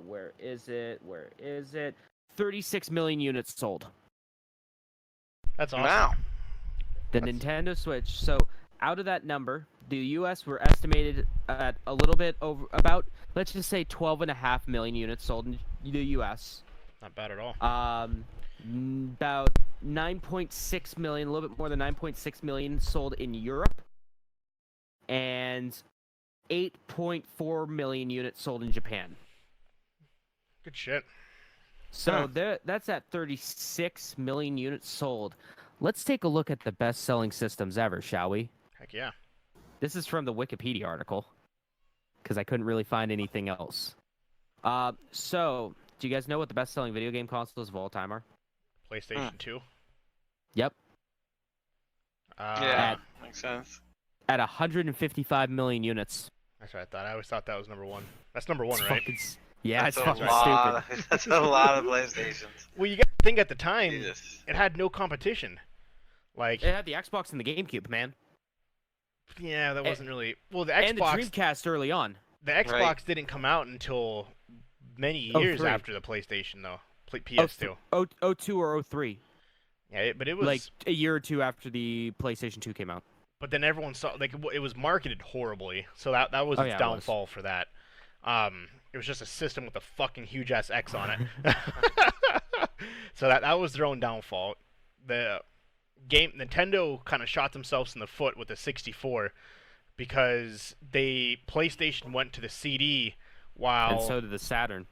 where is it? 36 million units sold. That's awesome. Wow. The Nintendo Switch. So out of that number, the U.S. were estimated at a little bit over, about, let's just say 12.5 million units sold in the U.S. Not bad at all. About 9.6 million, a little bit more than 9.6 million sold in Europe, and 8.4 million units sold in Japan. Good shit. So that's at 36 million units sold. Let's take a look at the best-selling systems ever, shall we? Heck yeah. This is from the Wikipedia article, because I couldn't really find anything else. So, do you guys know what the best-selling video game consoles of all time are? PlayStation 2. Yep. Yeah, makes sense. At 155 million units. That's what I thought. I always thought that was number one. That's number one, It's right? Yeah, That's it's a fucking lot. stupid. That's a lot of PlayStations. Well, you got to think at the time, Jesus. it had no competition. Like, It had the Xbox and the GameCube, man, yeah, that wasn't really well. The and the Xbox, Dreamcast early on. the Xbox didn't come out until many years 03. after the PlayStation, though. PS2. 02 or 03. Yeah, but it was Like a year or two after the PlayStation 2 came out. But then everyone saw like it was marketed horribly, so that was Oh, its yeah, it was. downfall for that. It was just a system with a fucking huge ass X on it. So that was their own downfall. The Nintendo kind of shot themselves in the foot with the 64 because PlayStation went to the CD while And so did the Saturn.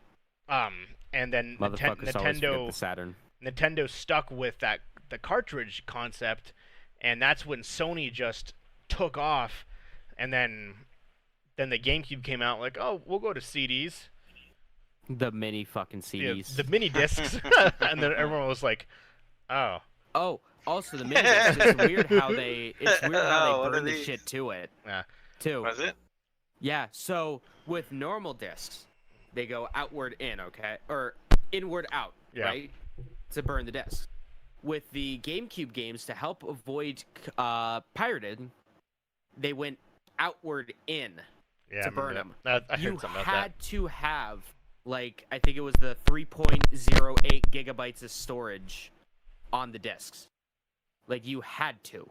and then Motherfuckers always forget the Saturn. Nintendo stuck with the cartridge concept, and that's when Sony just took off, and then the GameCube came out like, oh, we'll go to CDs. The mini fucking CDs. The mini discs, and then everyone was like, oh. Oh, also the mini discs. It's weird how they What are burn the these? shit to it. Yeah. Too. Was it? Yeah. So with normal discs, they go outward in, okay, or inward out, Yeah. right, to burn the disc. With the GameCube games, to help avoid pirated, they went outward in Yeah, to I remember burn them. that. I You heard something about had to have, like, I think it was the 3.08 gigabytes of storage on the discs. Like, you had to.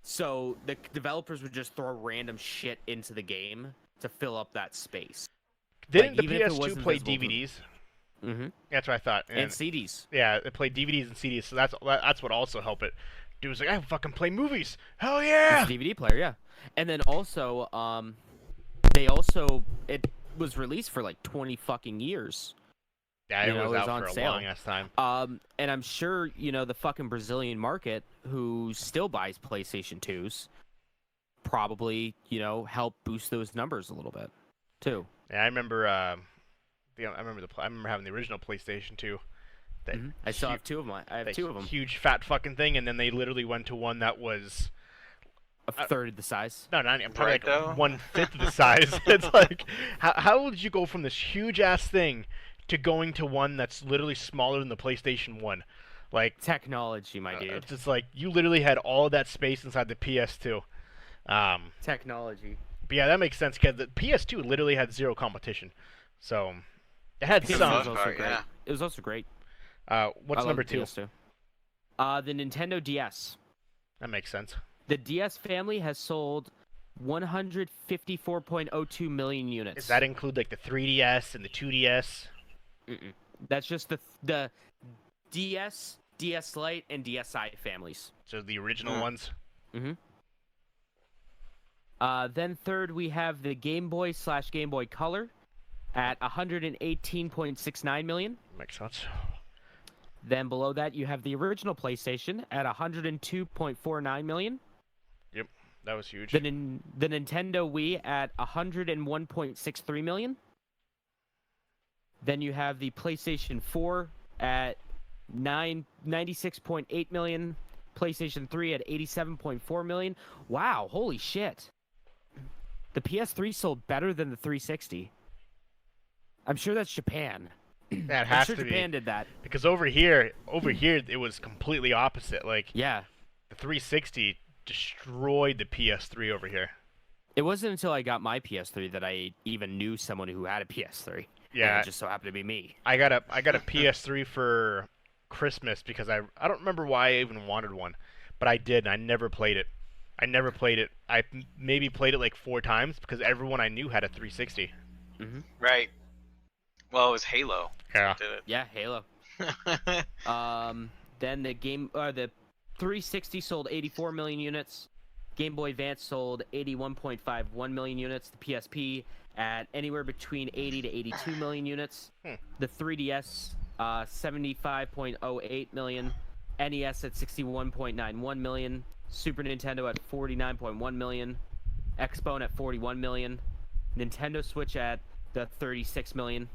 So the developers would just throw random shit into the game to fill up that space. that. Didn't like, the even if it PS2 wasn't play visible to them. DVDs? Mm-hmm. That's what I thought. And CDs. Yeah, it played DVDs and CDs, so that's what also helped it. Dude was like, I fucking play movies. Hell yeah! It's a DVD player, yeah. And then also, it was released for like 20 fucking years. Yeah, it You know, was it was out on for a sale. long ass time. And I'm sure, the fucking Brazilian market who still buys PlayStation 2s probably, help boost those numbers a little bit, too. Yeah, I remember. I remember having the original PlayStation 2. That I still hu- have two of mine. I have that two of them. Huge fat fucking thing, and then they literally went to one that was A third of the size. no, not probably Right, though? like 1/5 of the size. It's like, how would you go from this huge ass thing to going to one that's literally smaller than the PlayStation 1? Like, Technology, my dude. it's just like you literally had all of that space inside the PS2. Technology. But yeah, that makes sense because the PS2 literally had zero competition, so it had PS2 some. was also part, great. yeah. It was also great. What's I love number the 2? PS2. The Nintendo DS. That makes sense. The DS family has sold 154.02 million units. Does that include like the 3DS and the 2DS? Mm-mm. That's just the DS, DS Lite, and DSi families. So the original ones? Mm-hmm. Then third, we have the Game Boy / Game Boy Color at 118.69 million. Makes sense. Then below that, you have the original PlayStation at 102.49 million. Yep, that was huge. The Nintendo Wii at 101.63 million. Then you have the PlayStation 4 at 96.8 million. PlayStation 3 at 87.4 million. Wow, holy shit. The PS3 sold better than the 360. I'm sure that's Japan. That I'm has sure to Japan be did that. because over here it was completely opposite. Like Yeah. the 360 destroyed the PS3 over here. It wasn't until I got my PS3 that I even knew someone who had a PS3. Yeah. And it just so happened to be me. I got a PS3 for Christmas because I don't remember why I even wanted one, but I did, and I never played it. I maybe played it like 4 times because everyone I knew had a 360. Right. Well, it was Halo. Yeah. Did it. Yeah, Halo. Then the 360 sold 84 million units. Game Boy Advance sold 81.51 million units. The PSP at anywhere between 80 to 82 million units. The 3DS 75.08 million. NES at 61.91 million. Super Nintendo at 49.1 million. Xbone at 41 million. Nintendo Switch at the 36 million.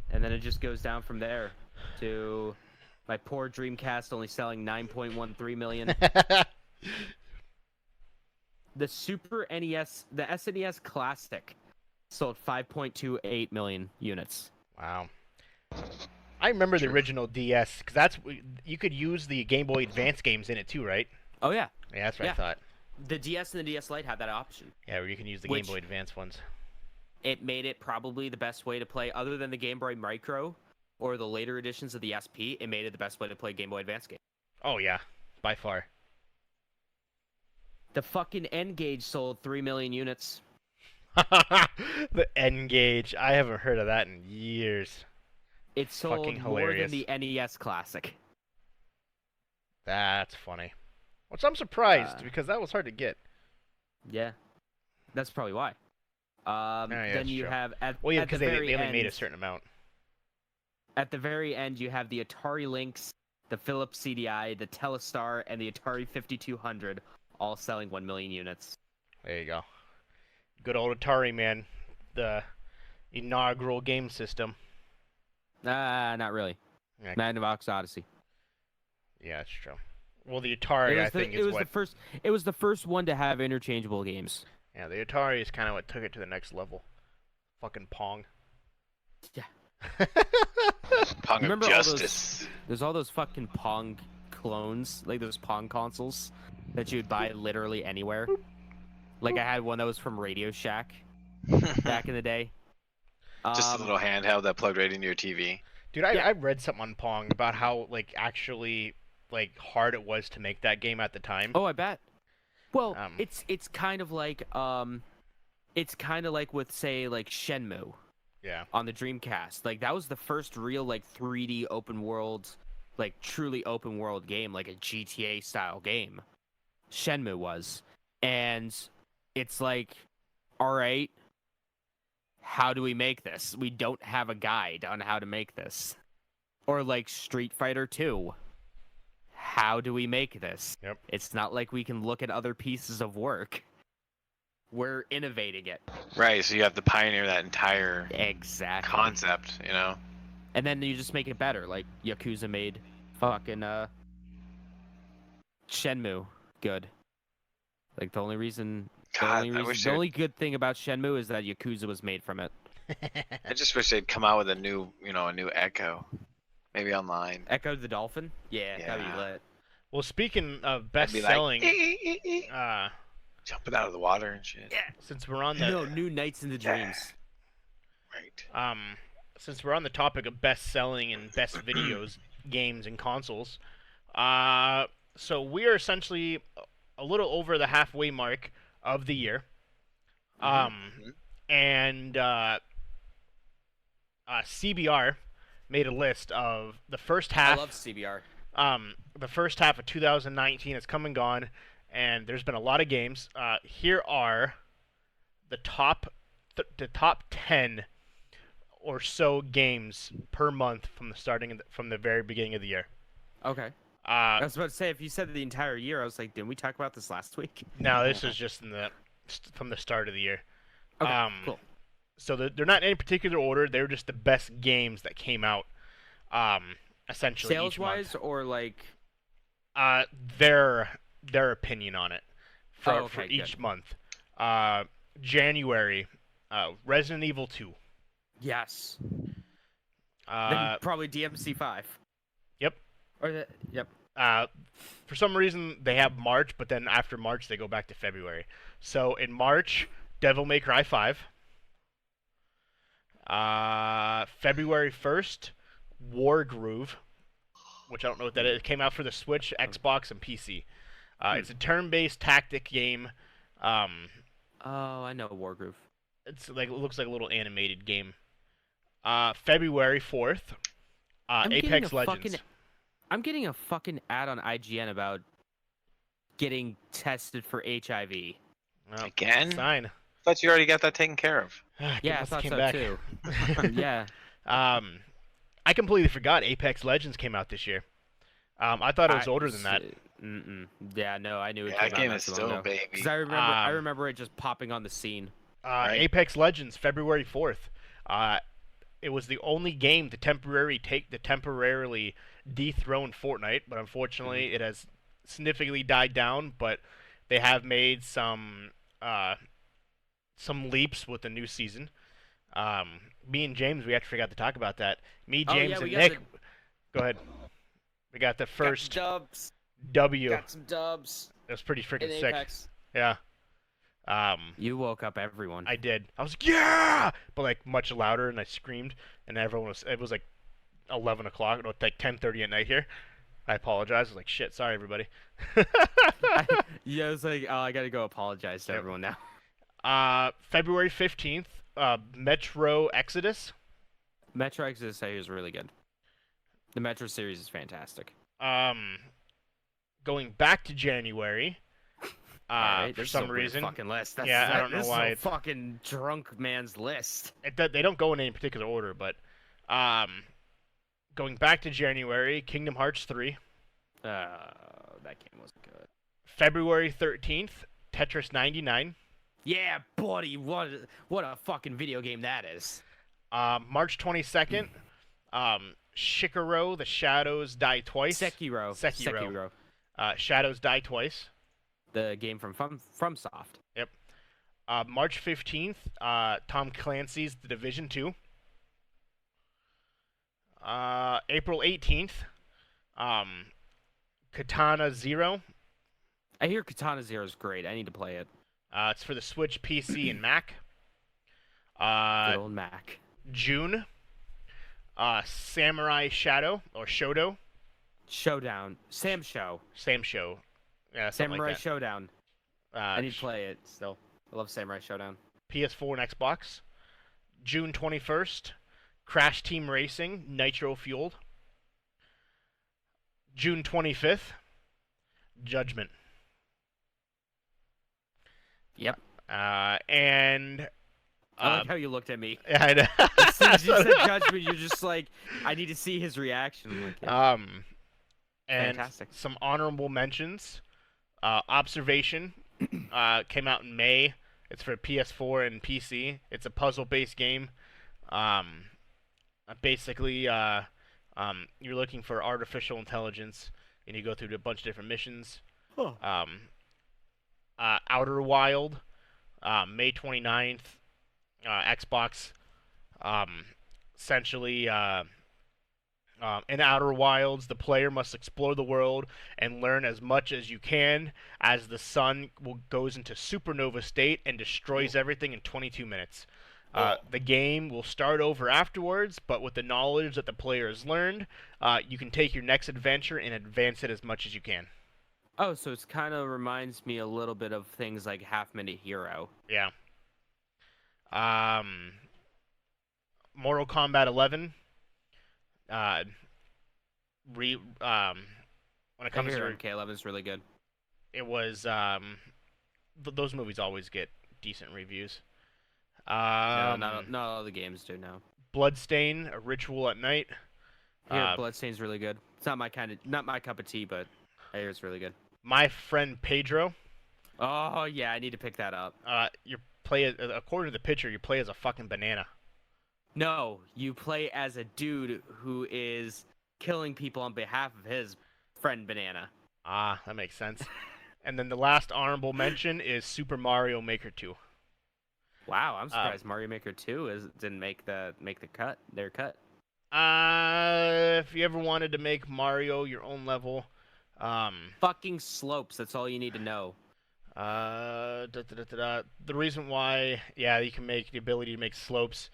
And then it just goes down from there to my poor Dreamcast only selling 9.13 million. The Super NES, the SNES Classic, sold 5.28 million units. Wow. I remember the True. original DS because you could use the Game Boy Advance games in it too, right? Oh yeah, Yeah, that's what I Yeah. thought. the DS and the DS Lite had that option. Yeah, where you can use the Game Which- Boy Advance ones. It made it probably the best way to play, other than the Game Boy Micro or the later editions of the SP. It made it the best way to play Game Boy Advance games. Oh yeah, by far. The fucking N Gauge sold 3 million units. The N gauge. I haven't heard of that in years. It sold Fucking more hilarious. than the NES Classic. That's funny. Which I'm surprised Uh, because that was hard to get. Yeah, that's probably why. Yeah, Then that's you true. have Well, yeah, at because the they very only made a end- certain amount. At the very end, you have the Atari Lynx, the Philips CDI, the Telestar, and the Atari 5200, all selling 1 million units. There you go. Good old Atari, man. The inaugural game system. Not really. Yeah, Magnavox Odyssey. yeah, that's true. Well, the Atari, I think, it is was what. the first. It was the first one to have interchangeable games. Yeah, the Atari is kind of what took it to the next level. Fucking Pong. Yeah. Pong of Remember all those- justice. There's all those fucking Pong clones, like those Pong consoles that you'd buy literally anywhere. Like I had one that was from Radio Shack back in the day. Just a little handheld that plugged right into your TV. Dude, Yeah. I read something on Pong about how actually hard it was to make that game at the time. Oh, I bet. Well, Um, it's kind of like with say like Shenmue Yeah. on the Dreamcast. Like that was the first real 3D open world, truly open world game, like a GTA style game. Shenmue was. And it's like, all right, how do we make this? We don't have a guide on how to make this. Or like Street Fighter 2. How do we make this? Yep. It's not like we can look at other pieces of work. We're innovating it. Right, so you have to pioneer that entire Exactly. concept, you know? And then you just make it better. Like Yakuza made fucking Shenmue good. Like the only reason God, I wish the they'd- only good thing about Shenmue is that Yakuza was made from it. I just wish they'd come out with a new Echo. Maybe online. Echo the Dolphin? Yeah, that'd be Yeah. lit. Well, speaking of I'd best be selling, like, jumping out of the water and shit. since we're on the No, New Nights in the Dreams. Right. since we're on the topic of best selling and best videos, games, and consoles, so we are essentially a little over the halfway mark of the year. And CBR made a list of the first I half. love CBR. The first half of 2019 has come and gone, and there's been a lot of games. Here are the top 10 or so games per month from the very beginning of the year. Okay. I was about to say, if you said the entire year, I was like, didn't we talk about this last week? Now this is just from the start of the year. Okay, cool. So they're not in any particular order. They're just the best games that came out. Essentially, each Sales-wise, month. or like... Their opinion on it for Oh, okay, each good. month. January, Resident Evil 2. Yes. Uh, Then probably DMC5. Yep. Yep. For some reason they have March, but then after March they go back to February. So in March, Devil May Cry 5. February 1st, War Groove, which I don't know what that is. It came out for the Switch, Xbox, and PC. It's a turn-based tactic game. Oh, I know Wargroove. It looks like a little animated game. February 4th, I'm getting Apex a Legends. I'm getting a fucking ad on IGN about getting tested for HIV. Well, Again? sign. Thought you already got that taken care of. Yeah, I Must have thought came so back. too. Yeah. I completely forgot Apex Legends came out this year. I thought it was older than that. Yeah, no, I knew it Yeah, that came out game not is too long still ago. baby. 'Cause I remember it just popping on the scene. Right. Apex Legends, February 4th. It was the only game to temporarily dethrone Fortnite, but unfortunately it has significantly died down. But they have made some leaps with the new season. Me and James, we actually forgot to talk about that. Me, Oh, James, yeah, we and got Nick. Go ahead. We got the Got first some dubs. W. Got some dubs It was pretty in freaking sick. Apex. Yeah. You woke up everyone. I did. I was like, yeah, but like much louder, and I screamed, and everyone was. It was like 11 o'clock, no, like 10:30 at night here. I apologize. I was like, shit, sorry everybody. Yeah, it's like, oh, I gotta go apologize to Yep. everyone now. February 15th, Metro Exodus. Metro Exodus I hear is really good. The Metro series is fantastic. Going back to January. Alright, For this is some a weird reason. fucking list. Yeah, I don't know this why is a it's- fucking drunk man's list. They don't go in any particular order, but going back to January, Kingdom Hearts 3. That game wasn't good. February 13th, Tetris 99. Yeah, buddy, what a fucking video game that is. March 22nd, Shikaro, The Shadows Die Twice. Sekiro. Shadows Die Twice. The game from FromSoft. Yep. March 15th, Tom Clancy's The Division 2. April 18th, Katana Zero. I hear Katana Zero is great. I need to play it. It's for the Switch, PC, and Mac. Good old Mac. June, Samurai Shadow, or Shodo. Showdown. Sam Show. Same show. Yeah, something Samurai like that. Showdown. I need to play it still. I love Samurai Showdown. PS4 and Xbox. June 21st, Crash Team Racing, Nitro Fueled. June 25th, Judgment. Yep. And I like how you looked at me. I know. As soon as you said Judgment, you're just like, I need to see his reaction. I'm like, yeah. And Fantastic. some honorable mentions. Observation came out in May. It's for PS4 and PC. It's a puzzle-based game. Basically, you're looking for artificial intelligence, and you go through a bunch of different missions. Huh. Outer Wild, May 29th, Xbox. Essentially, in Outer Wilds, the player must explore the world and learn as much as you can as the sun goes into supernova state and destroys everything in 22 minutes. The game will start over afterwards, but with the knowledge that the player has learned, you can take your next adventure and advance it as much as you can. Oh, so it's kind of reminds me a little bit of things like Half Minute Hero. Yeah. Mortal Kombat 11. When it comes to MK11 is really good. it was those movies always get decent reviews. No, not all the games do now. Bloodstain, A Ritual at Night. Here, Bloodstain's really good. It's not my cup of tea, but I hear it's really good. My Friend Pedro. Oh yeah, I need to pick that up. According to the picture, you play as a fucking banana. No, you play as a dude who is killing people on behalf of his friend Banana. Ah, that makes sense. And then the last honorable mention is Super Mario Maker 2. Wow, I'm surprised Mario Maker 2 didn't make their cut. If you ever wanted to make Mario your own level, Fucking slopes. That's all you need to know. The reason why, you can make the ability to make slopes.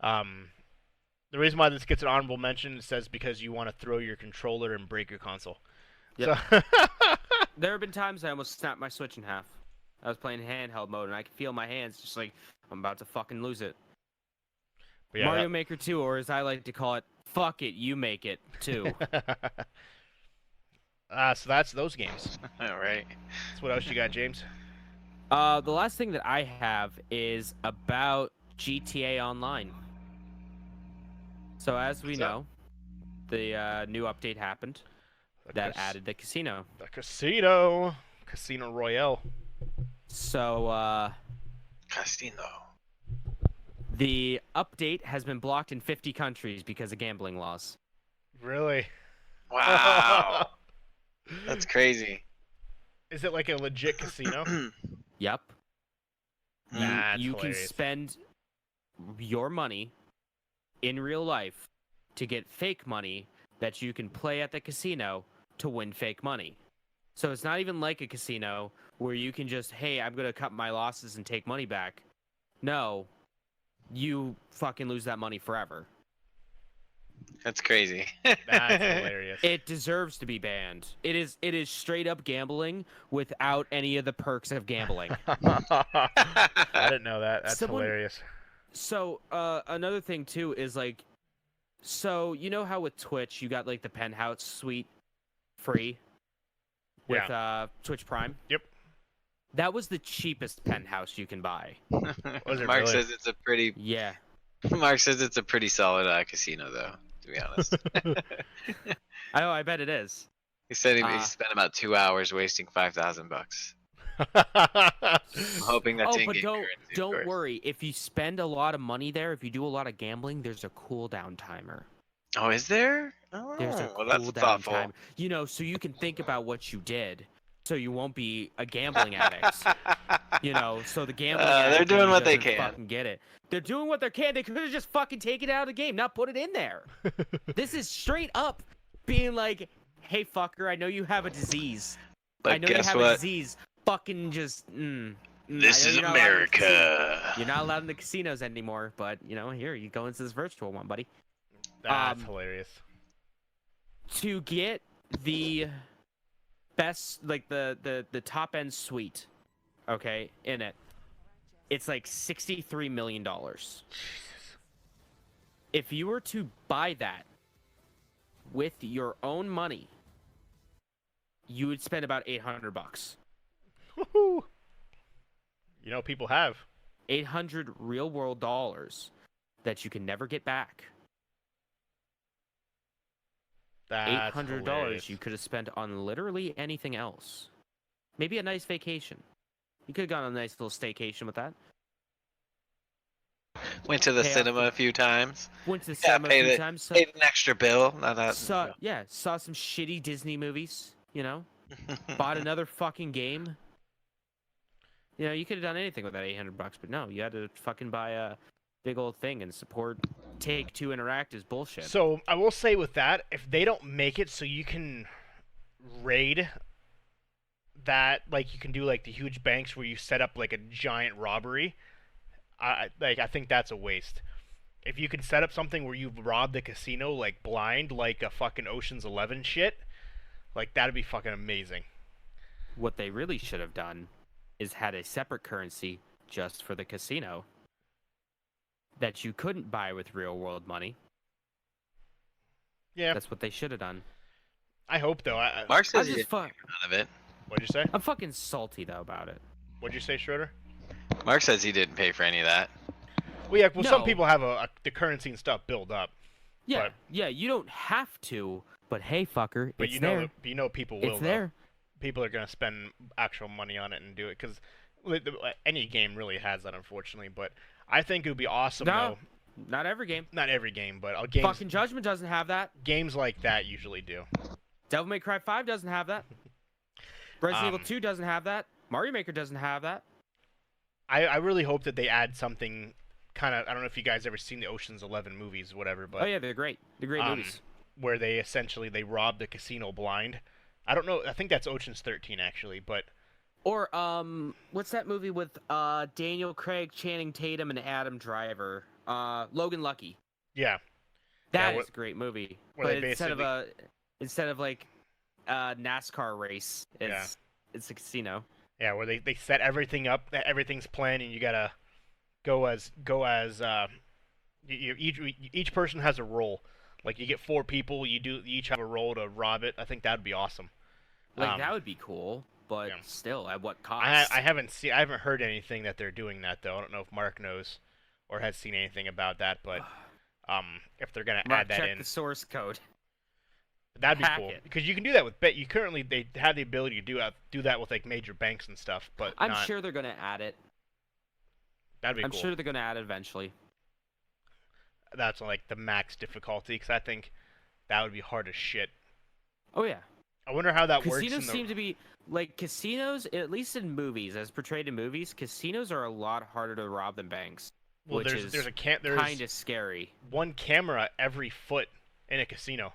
The reason why this gets an honorable mention, it says because you want to throw your controller and break your console. Yep. So There have been times I almost snapped my Switch in half. I was playing handheld mode, and I could feel my hands just like, I'm about to fucking lose it. yeah, Mario Maker 2, or as I like to call it, fuck it, you make it 2. So that's those games. All right. So what else you got, James? The last thing that I have is about GTA Online. So as we know, the new update happened that added the casino. The Casino Royale. So Casino. the update has been blocked in 50 countries because of gambling laws. Really? Wow. That's crazy. Is it like a legit casino? Yep. That's You can hilarious. spend your money in real life to get fake money that you can play at the casino to win fake money. So it's not even like a casino where you can just, hey, I'm going to cut my losses and take money back. No, you fucking lose that money forever. That's crazy. That's hilarious. It deserves to be banned. It is straight up gambling without any of the perks of gambling. I didn't know that. That's hilarious. So, another thing too is like, so you know how with Twitch you got like the penthouse suite free with Twitch Prime? Yep. That was the cheapest penthouse you can buy. Was it Mark really? says it's a pretty. Yeah. Mark says it's a pretty solid casino, though. To be honest, I bet it is. he said he spent about 2 hours wasting $5,000. I'm hoping that's Oh, but in-game currency, of don't course. worry. If you spend a lot of money there, if you do a lot of gambling, there's a cooldown timer. Oh, is there? Oh, There's a well, that's cooldown thoughtful. time. You know, so you can think about what you did, so you won't be a gambling addict. You know, so the gambling addict they're doing what they doesn't can. fucking get it. They're doing what they can. They could have just fucking taken it out of the game, not put it in there. This is straight up being like, hey, fucker, I know you have a disease. But I know you guess have a what? disease. Fucking just. This I know is you're not allowed in the casino. America. You're not allowed in the casinos anymore, but, you know, here, you go into this virtual one, buddy. That's hilarious. To get the best, like the top end suite, okay, in it, it's like $63 million. If you were to buy that with your own money, you would spend about $800. Woohoo! You know, people have 800 real world dollars that you can never get back. That's $800 hilarious. you could have spent on literally anything else. Maybe a nice vacation. You could have gone on a nice little staycation with that. Went to the Pay off cinema the- a few times. Went to the Yeah, cinema a few times. paid an extra bill. Not that. Saw some shitty Disney movies, you know? Bought another fucking game. You know, you could have done anything with that $800, but no, you had to fucking buy a big old thing and support Take-Two Interactive's bullshit. So I will say with that, if they don't make it so you can raid that, like you can do like the huge banks where you set up like a giant robbery, I think that's a waste. If you can set up something where you've robbed the casino like blind, like a fucking Ocean's 11 shit, like that'd be fucking amazing. What they really should have done is had a separate currency just for the casino that you couldn't buy with real world money. Yeah, That's what they should have done. I hope though. Mark I says he just didn't make none of it. What'd you say? I'm fucking salty though about it. What'd you say, Schroeder? Mark says he didn't pay for any of that. Well, yeah. Well, some No. people have the currency and stuff build up, Yeah, But- yeah, you don't have to, but hey, fucker, but it's you there. know, you know, people will. It's though. there. People are gonna spend actual money on it and do it because any game really has that, unfortunately. But I think it would be awesome No, though. not every game. Not every game, but games Fucking Judgment doesn't have that. games like that usually do. Devil May Cry 5 doesn't have that. Resident Evil Um, 2 doesn't have that. Mario Maker doesn't have that. I really hope that they add something kind of. I don't know if you guys ever seen the Ocean's 11 movies, whatever, but Oh yeah, they're great. They're great movies. where they essentially they rob the casino blind. I don't know. I think that's Ocean's 13 actually, but Or what's that movie with Daniel Craig, Channing Tatum, and Adam Driver? Logan Lucky. yeah, That Yeah, is a great movie. where But they instead of like a NASCAR race, it's a casino. yeah, where they set everything up, that everything's planned, and you gotta go as each person has a role. Like you get 4 people, you each have a role to rob it. I think that'd be awesome. Like that would be cool, but yeah. still, at what cost? I haven't heard anything that they're doing that though. I don't know if Mark knows or has seen anything about that, but if they're gonna Mark, add that check in, the source code. that'd be hack cool it. because you can do that with bet. You currently they have the ability to do that with like major banks and stuff, but I'm not, sure they're gonna add it. that'd be I'm cool. sure they're gonna add it eventually. That's like the max difficulty because I think that would be hard as shit. Oh yeah. I wonder how that works. Casinos seem to be like casinos, at least in movies, as portrayed in movies. Casinos are a lot harder to rob than banks. Well, which there's is there's kind of scary. one camera every foot in a casino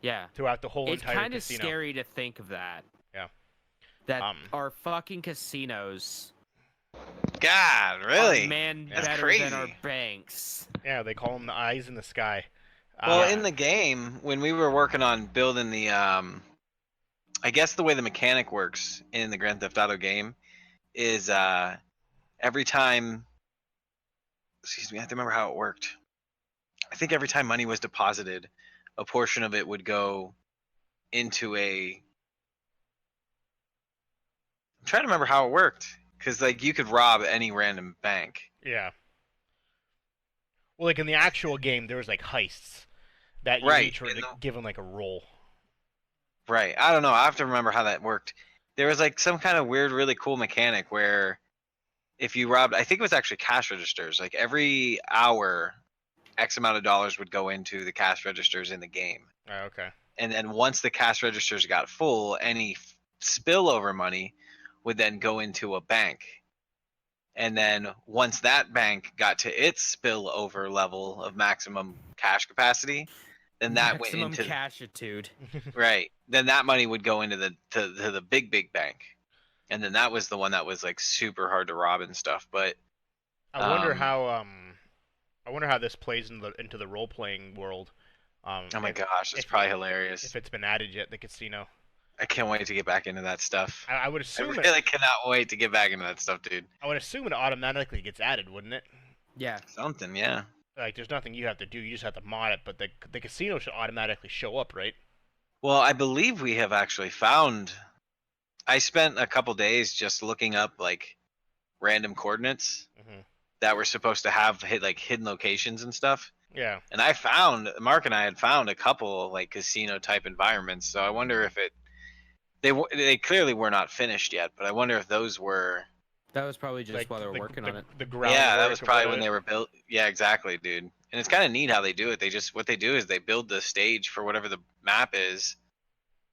Yeah. throughout the whole It's entire kind of casino. scary to think of that. Yeah. That our fucking casinos God, are really? man That's better crazy. than our banks. Yeah, they call them the eyes in the sky. Well, in the game, when we were working on building the, I guess the way the mechanic works in the Grand Theft Auto game is every time, excuse me, I have to remember how it worked. I think every time money was deposited, a portion of it would go into a. I'm trying to remember how it worked because like you could rob any random bank. Yeah. Well, like in the actual game, there was like heists that you Right, each were given like a role. Right. I don't know. I have to remember how that worked. There was like some kind of weird, really cool mechanic where if you robbed, I think it was actually cash registers. Like every hour, X amount of dollars would go into the cash registers in the game. Oh, okay. And then once the cash registers got full, any spillover money would then go into a bank. And then once that bank got to its spillover level of maximum cash capacity, then that Maximum went into cashitude. right. Then that money would go into the to the big bank, and then that was the one that was like super hard to rob and stuff. But I wonder how this plays into the role playing world. oh my gosh, it's probably hilarious. If it's been added yet, the casino. I can't wait to get back into that stuff. I would assume I really cannot wait to get back into that stuff, dude. I would assume it automatically gets added, wouldn't it? Yeah. Something, yeah. Like, there's nothing you have to do. You just have to mod it, but the casino should automatically show up, right? Well, I believe we have actually found. I spent a couple days just looking up like random coordinates that were supposed to have hidden locations and stuff. Yeah. And Mark and I had found a couple like casino type environments. So I wonder if they clearly were not finished yet, but I wonder if those were. That was probably just Like, while they were working on it. The ground. Yeah, that was probably when they were built. Yeah, exactly, dude. And it's kind of neat how they do it. What they do is they build the stage for whatever the map is,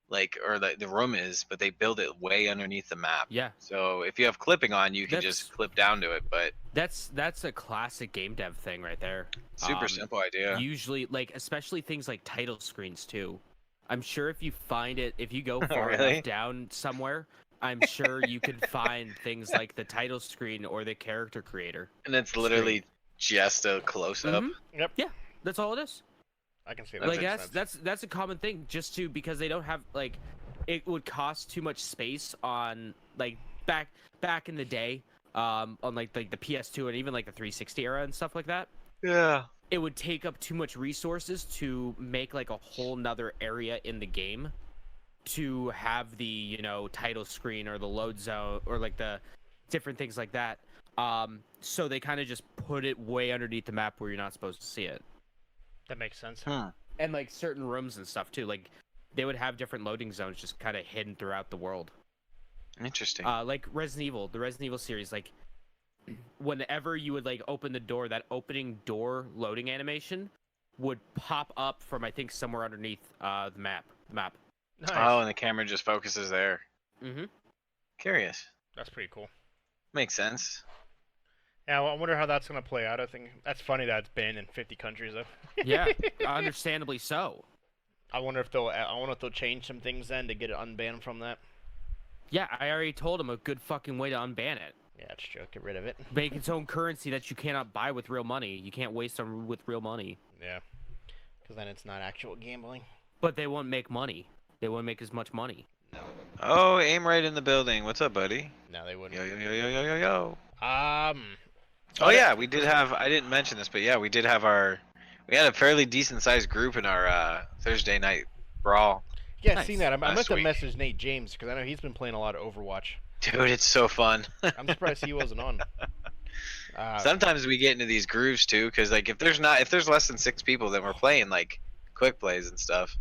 like, or the room is, but they build it way underneath the map. Yeah. So if you have clipping on, you can just clip down to it. But that's a classic game dev thing right there. super simple idea. Usually, like, especially things like title screens too. I'm sure if you go far Really? enough down somewhere, I'm sure you can find things like the title screen or the character creator. And it's literally just a close up. Yep. Yeah, that's all it is. I can see that. Like that's a common thing, just because they don't have like, it would cost too much space on like back in the day, on like the PS2 and even like the 360 era and stuff like that. Yeah. It would take up too much resources to make like a whole nother area in the game to have the title screen or the load zone or like the different things like that. So they kind of just put it way underneath the map where you're not supposed to see it. That makes sense. And like certain rooms and stuff too. Like they would have different loading zones just kind of hidden throughout the world. Interesting. Like the Resident Evil series, like whenever you would like open the door, that opening door loading animation would pop up from I think somewhere underneath the map. Nice. Oh, and the camera just focuses there. Mm-hmm. Curious. That's pretty cool. Makes sense. Yeah, well, I wonder how that's gonna play out. I think that's funny that it's banned in 50 countries though. Yeah, understandably so. I wonder if they'll change some things then to get it unbanned from that. Yeah, I already told him a good fucking way to unban it. Yeah, that's true. Get rid of it. Make its own currency that you cannot buy with real money. You can't waste on with real money. Yeah, because then it's not actual gambling. But they won't make money. They won't make as much money. No. Oh, aim right in the building. What's up, buddy? No, they wouldn't. Yo. So Oh yeah, we did have. I didn't mention this, but yeah, we did have We had a fairly decent sized group in our Thursday night brawl. Yeah, Nice. seen that. I meant Last to week. message Nate James because I know he's been playing a lot of Overwatch. Dude, it's so fun. I'm surprised he wasn't on. Sometimes we get into these grooves too, because like if there's less than 6 people, then we're playing like quick plays and stuff.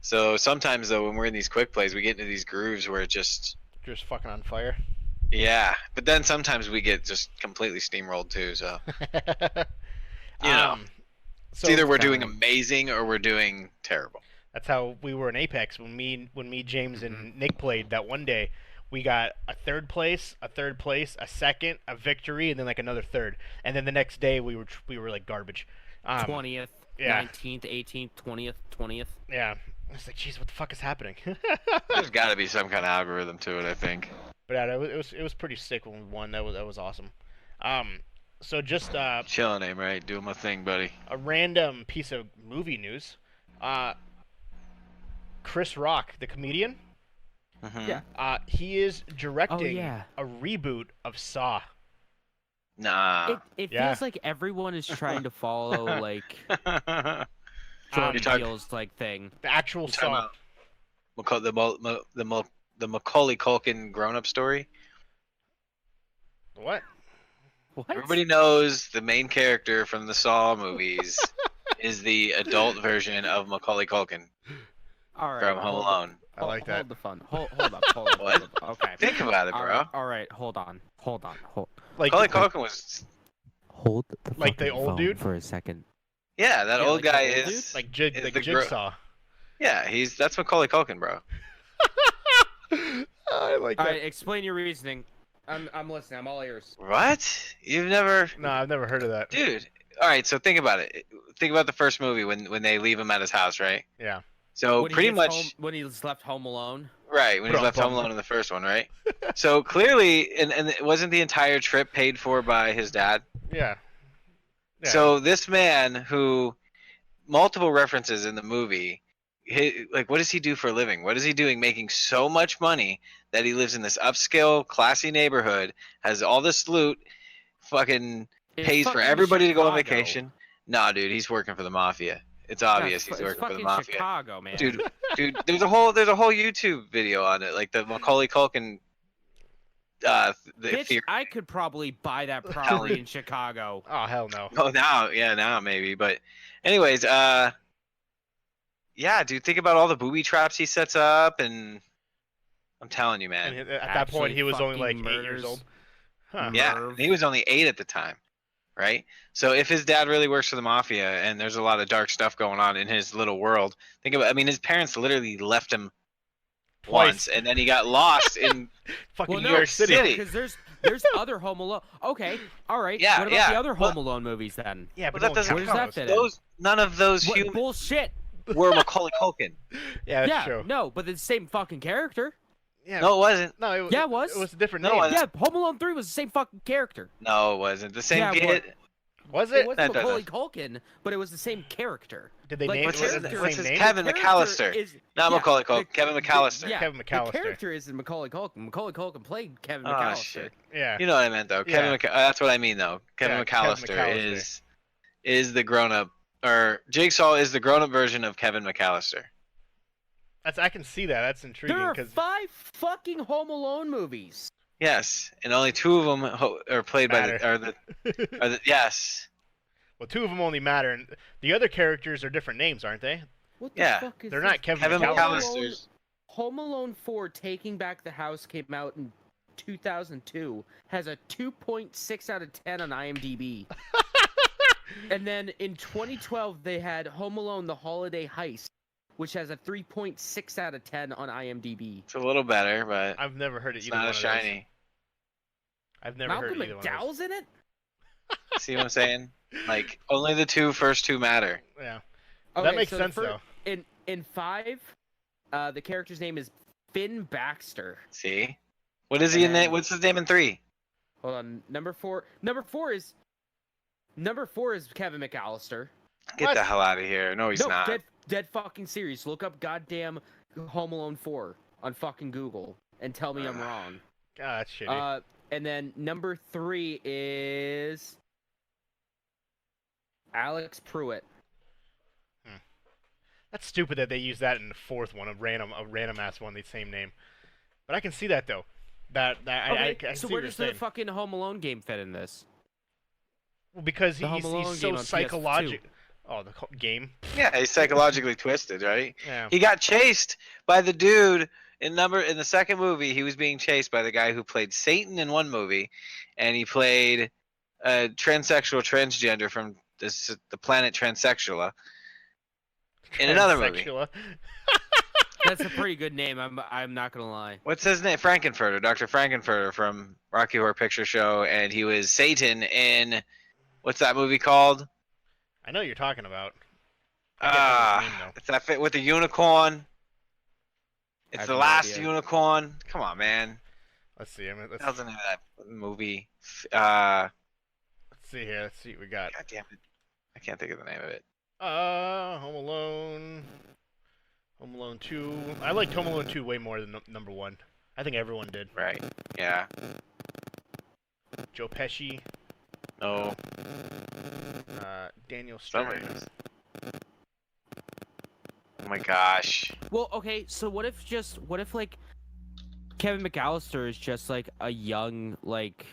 So sometimes though, when we're in these quick plays, we get into these grooves where it just fucking on fire. yeah. But then sometimes we get just completely steamrolled too. So you know, So it's either we're doing amazing or we're doing terrible. that's how we were in Apex when me, James, and Nick played that one day. we got a third place, a second, a victory, and then like another third. And then the next day we were like garbage. 20th, yeah. 19th, 18th, 20th. Yeah. I was like, jeez, what the fuck is happening? There's got to be some kind of algorithm to it, I think. But yeah, it was pretty sick when we won. That was awesome. So just Chilling, aim, right? Doing my thing, buddy. a random piece of movie news. Chris Rock, the comedian, Mhm. Yeah. he is directing yeah. a reboot of Saw. Nah. It Yeah. feels like everyone is trying to follow like Um, Jordan You're talking- Peele's like thing. The actual Saw. The Macaulay Culkin grown-up story. What? What? Everybody knows the main character from the Saw movies is the adult version of Macaulay Culkin All right. from Home hold Alone. I like that. Hold the fun. Hold up. Hold up. What? Hold up. Okay. Think about it, All bro. right. All right. Hold on. Like Macaulay Culkin was, Hold the Like the fucking old phone dude? for a second. yeah, that Yeah, old like the guy old is, like is the Jigsaw. yeah, that's Macaulay Culkin, bro. I like All that. right. Explain your reasoning. I'm listening. I'm all ears. What? You've never, No, I've never heard of that. dude. All right, so think about it. Think about the first movie when they leave him at his house, right? Yeah. So When he pretty gets much, home, when he's left home alone. right, when he's left home Bum. alone in the first one, right? So clearly, and it wasn't the entire trip paid for by his dad? Yeah. Yeah. So this man who multiple references in the movie, like what does he do for a living? What is he doing making so much money that he lives in this upscale, classy neighborhood, has all this loot, fucking It's pays for fucking everybody to go on Chicago. vacation? Nah, dude, he's working for the mafia. It's Yeah, obvious it's he's working for the fucking mafia. Chicago, man. Dude, there's a whole YouTube video on it, like the Macaulay Culkin the Bitch, theory. I could probably buy that property in Chicago. Oh hell no. Oh, now maybe, but anyways, yeah, dude, think about all the booby traps he sets up, and I'm telling you, man. And at that point, Actually he was only like fucking 8 years murders. old. Huh. Yeah, Merv. he was only 8 at the time, right? So if his dad really works for the mafia, and there's a lot of dark stuff going on in his little world, think about. I mean, his parents literally left him Twice. once, and then he got lost in. Fucking Well, New no, York City. City. Because there's other Home Alone. Okay, all right. Yeah, what about yeah, the other but- Home Alone movies then? Yeah, But but that doesn't Where does that count. fit in? None of those What humans bullshit? were Macaulay Culkin. Yeah, that's Yeah, true. no, but it's the same fucking character. Yeah. No, it wasn't. No, Yeah, it was. It was a different No, name. I- Yeah, Home Alone 3 was the same fucking character. No, it wasn't. The same Yeah, kid. Was It it? wasn't That doesn't- Macaulay Culkin, but it was the same character. Did they Like, name What's it his, the character- what's same his name? Kevin The character McAllister? is- Not yeah, Macaulay Culkin. the- Kevin McAllister. Yeah, Kevin the McAllister. character isn't Macaulay Culkin. Macaulay Culkin played Kevin Oh, McAllister. shit. Yeah. You know what I meant, though. Yeah. That's what I mean, though. Kevin Yeah, Kevin McAllister McAllister. is the grown up, or Jigsaw is the grown up version of Kevin McAllister. I can see that. That's intriguing There are because 5 fucking Home Alone movies. Yes, and only 2 of them are played by the yes. well, 2 of them only matter, and the other characters are different names, aren't they? What the Yeah, fuck is They're this? not Kevin Kevin McAllister. McAllister's. Home Alone 4 Taking Back the House came out in 2002. Has a 2.6 out of 10 on IMDb. And then in 2012 they had Home Alone The Holiday Heist, which has a 3.6 out of 10 on IMDb. It's a little better, but I've never heard of it's either not one as of those. shiny. I've never Malcolm heard either one of those. McDowell's in it? See what I'm saying? Like only the first two matter. Yeah. Okay, That makes so the sense, though. In 5, the character's name is Finn Baxter. See, what is he in And- that? What's his name in 3? Hold on, number 4 is Kevin McAllister. Get What? the hell out of here! No, he's No, not. dead fucking serious. Look up goddamn Home Alone 4 on fucking Google and tell me I'm wrong. God, that's shitty. And then number 3 is Alex Pruitt. That's stupid that they use that in the 4th one, a random ass one, the same name. But I can see that though. I Okay, can so see where what you're does the saying. fucking Home Alone game fit in this? Well, because the Home Alone he's game so on PS2? psychological. Oh, the game. Yeah, he's psychologically twisted, right? Yeah. He got chased by the dude in the second movie. He was being chased by the guy who played Satan in one movie, and he played a transsexual transgender from the planet Transsexuala in another movie. Transsexual. That's a pretty good name. I'm not gonna lie. What's his name? Frankenfurter, Dr. Frankenfurter from Rocky Horror Picture Show, and he was Satan in what's that movie called? I know what you're talking about. I can't think of his name, though. It's that fit with the unicorn. I It's have the no last idea. unicorn. Come on, man. Let's see. What the hell's the name of that movie? Let's see here. Let's see what we got. God damn it. I can't think of the name of it. Home Alone. Home Alone 2. I liked Home Alone 2 way more than number 1. I think everyone did. Right. Yeah. Joe Pesci. No. Daniel Somebody Stern. does. Oh my gosh. Well, okay. So what if like Kevin McAllister is just like a young like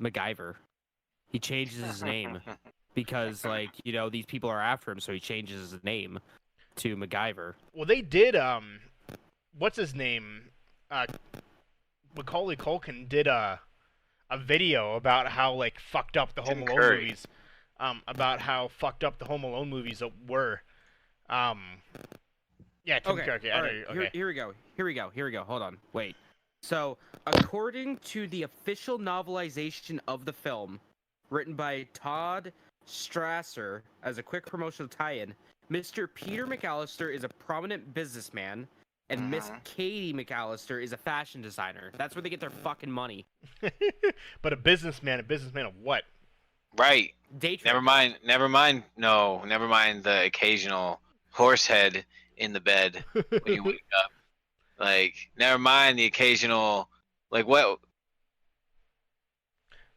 MacGyver? He changes his name because like these people are after him, so he changes his name to MacGyver. Well, they did. What's his name? Macaulay Culkin did a video about how like fucked up the Home Tim Alone Curry. movies. About how fucked up the Home Alone movies were. Yeah, Tim Curry. I all know right. you- okay. Here we go. Hold on. Wait. So, according to the official novelization of the film, written by Todd Strasser as a quick promotional tie-in, Mr. Peter McAllister is a prominent businessman, and Miss Katie McAllister is a fashion designer. That's where they get their fucking money. But a businessman of what? Right. Day Never mind. No, never mind the occasional horse head in the bed when you wake up. Like, never mind the occasional, like, what?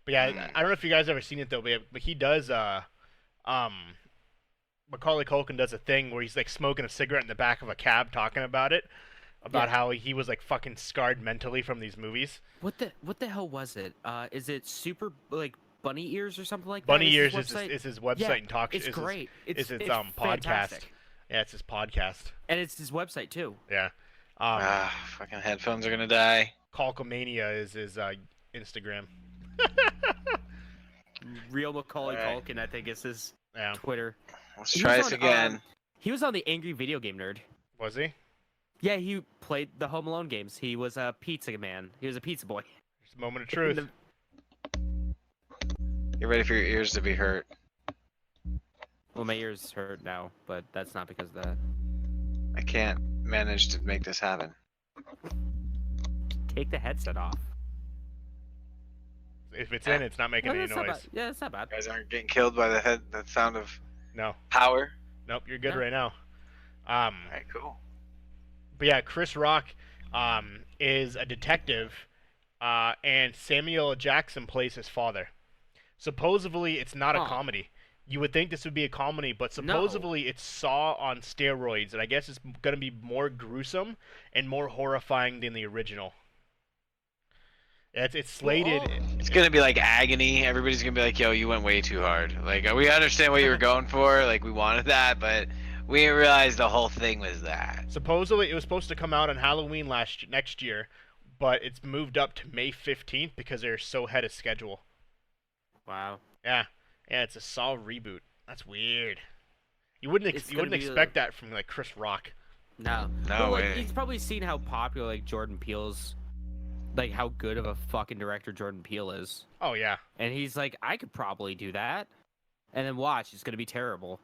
But yeah, I don't know if you guys ever seen it though, but he does. Macaulay Culkin does a thing where he's like smoking a cigarette in the back of a cab, talking about it, about how he was like fucking scarred mentally from these movies. What the hell was it? Is it super like Bunny Ears or something like Bunny that? Ears is his website Yeah, and talk. It's great. It's It's podcast. fantastic. Yeah, it's his podcast. And it's his website too. Yeah. Fucking headphones are gonna die. Culkamania is his Instagram. Real Macaulay Alright. Culkin, I think is his Yeah. Twitter. Let's He try was this on, again. He was on the Angry Video Game Nerd. Was he? Yeah, he played the Home Alone games. He was a pizza man. He was a pizza boy. Just a moment of truth. Get ready for your ears to be hurt. Well, my ears hurt now, but that's not because of that. I can't manage to make this happen. Take the headset off. If it's in, it's not making any that's not noise. bad. Yeah, that's not bad. You guys aren't getting killed by the sound of No. power. Nope, you're good No. right now. Alright, cool. But yeah, Chris Rock is a detective, and Samuel L. Jackson plays his father. Supposedly, it's not a Huh. comedy. You would think this would be a comedy, but No. supposedly it's Saw on steroids, and I guess it's going to be more gruesome and more horrifying than the original. It's slated. It's gonna be like agony. Everybody's gonna be like, "Yo, you went way too hard." Like, we understand what you were going for. Like, we wanted that, but we didn't realize the whole thing was that. Supposedly, it was supposed to come out on Halloween next year, but it's moved up to May 15th because they're so ahead of schedule. Wow. Yeah, it's a Saw reboot. That's weird. You wouldn't It's you gonna wouldn't be expect that from like Chris Rock. No. No Well, like, way. he's probably seen how popular like Jordan Peele's, like how good of a fucking director Jordan Peele is, Oh yeah. and he's like, I could probably do that, and then watch, it's gonna be terrible.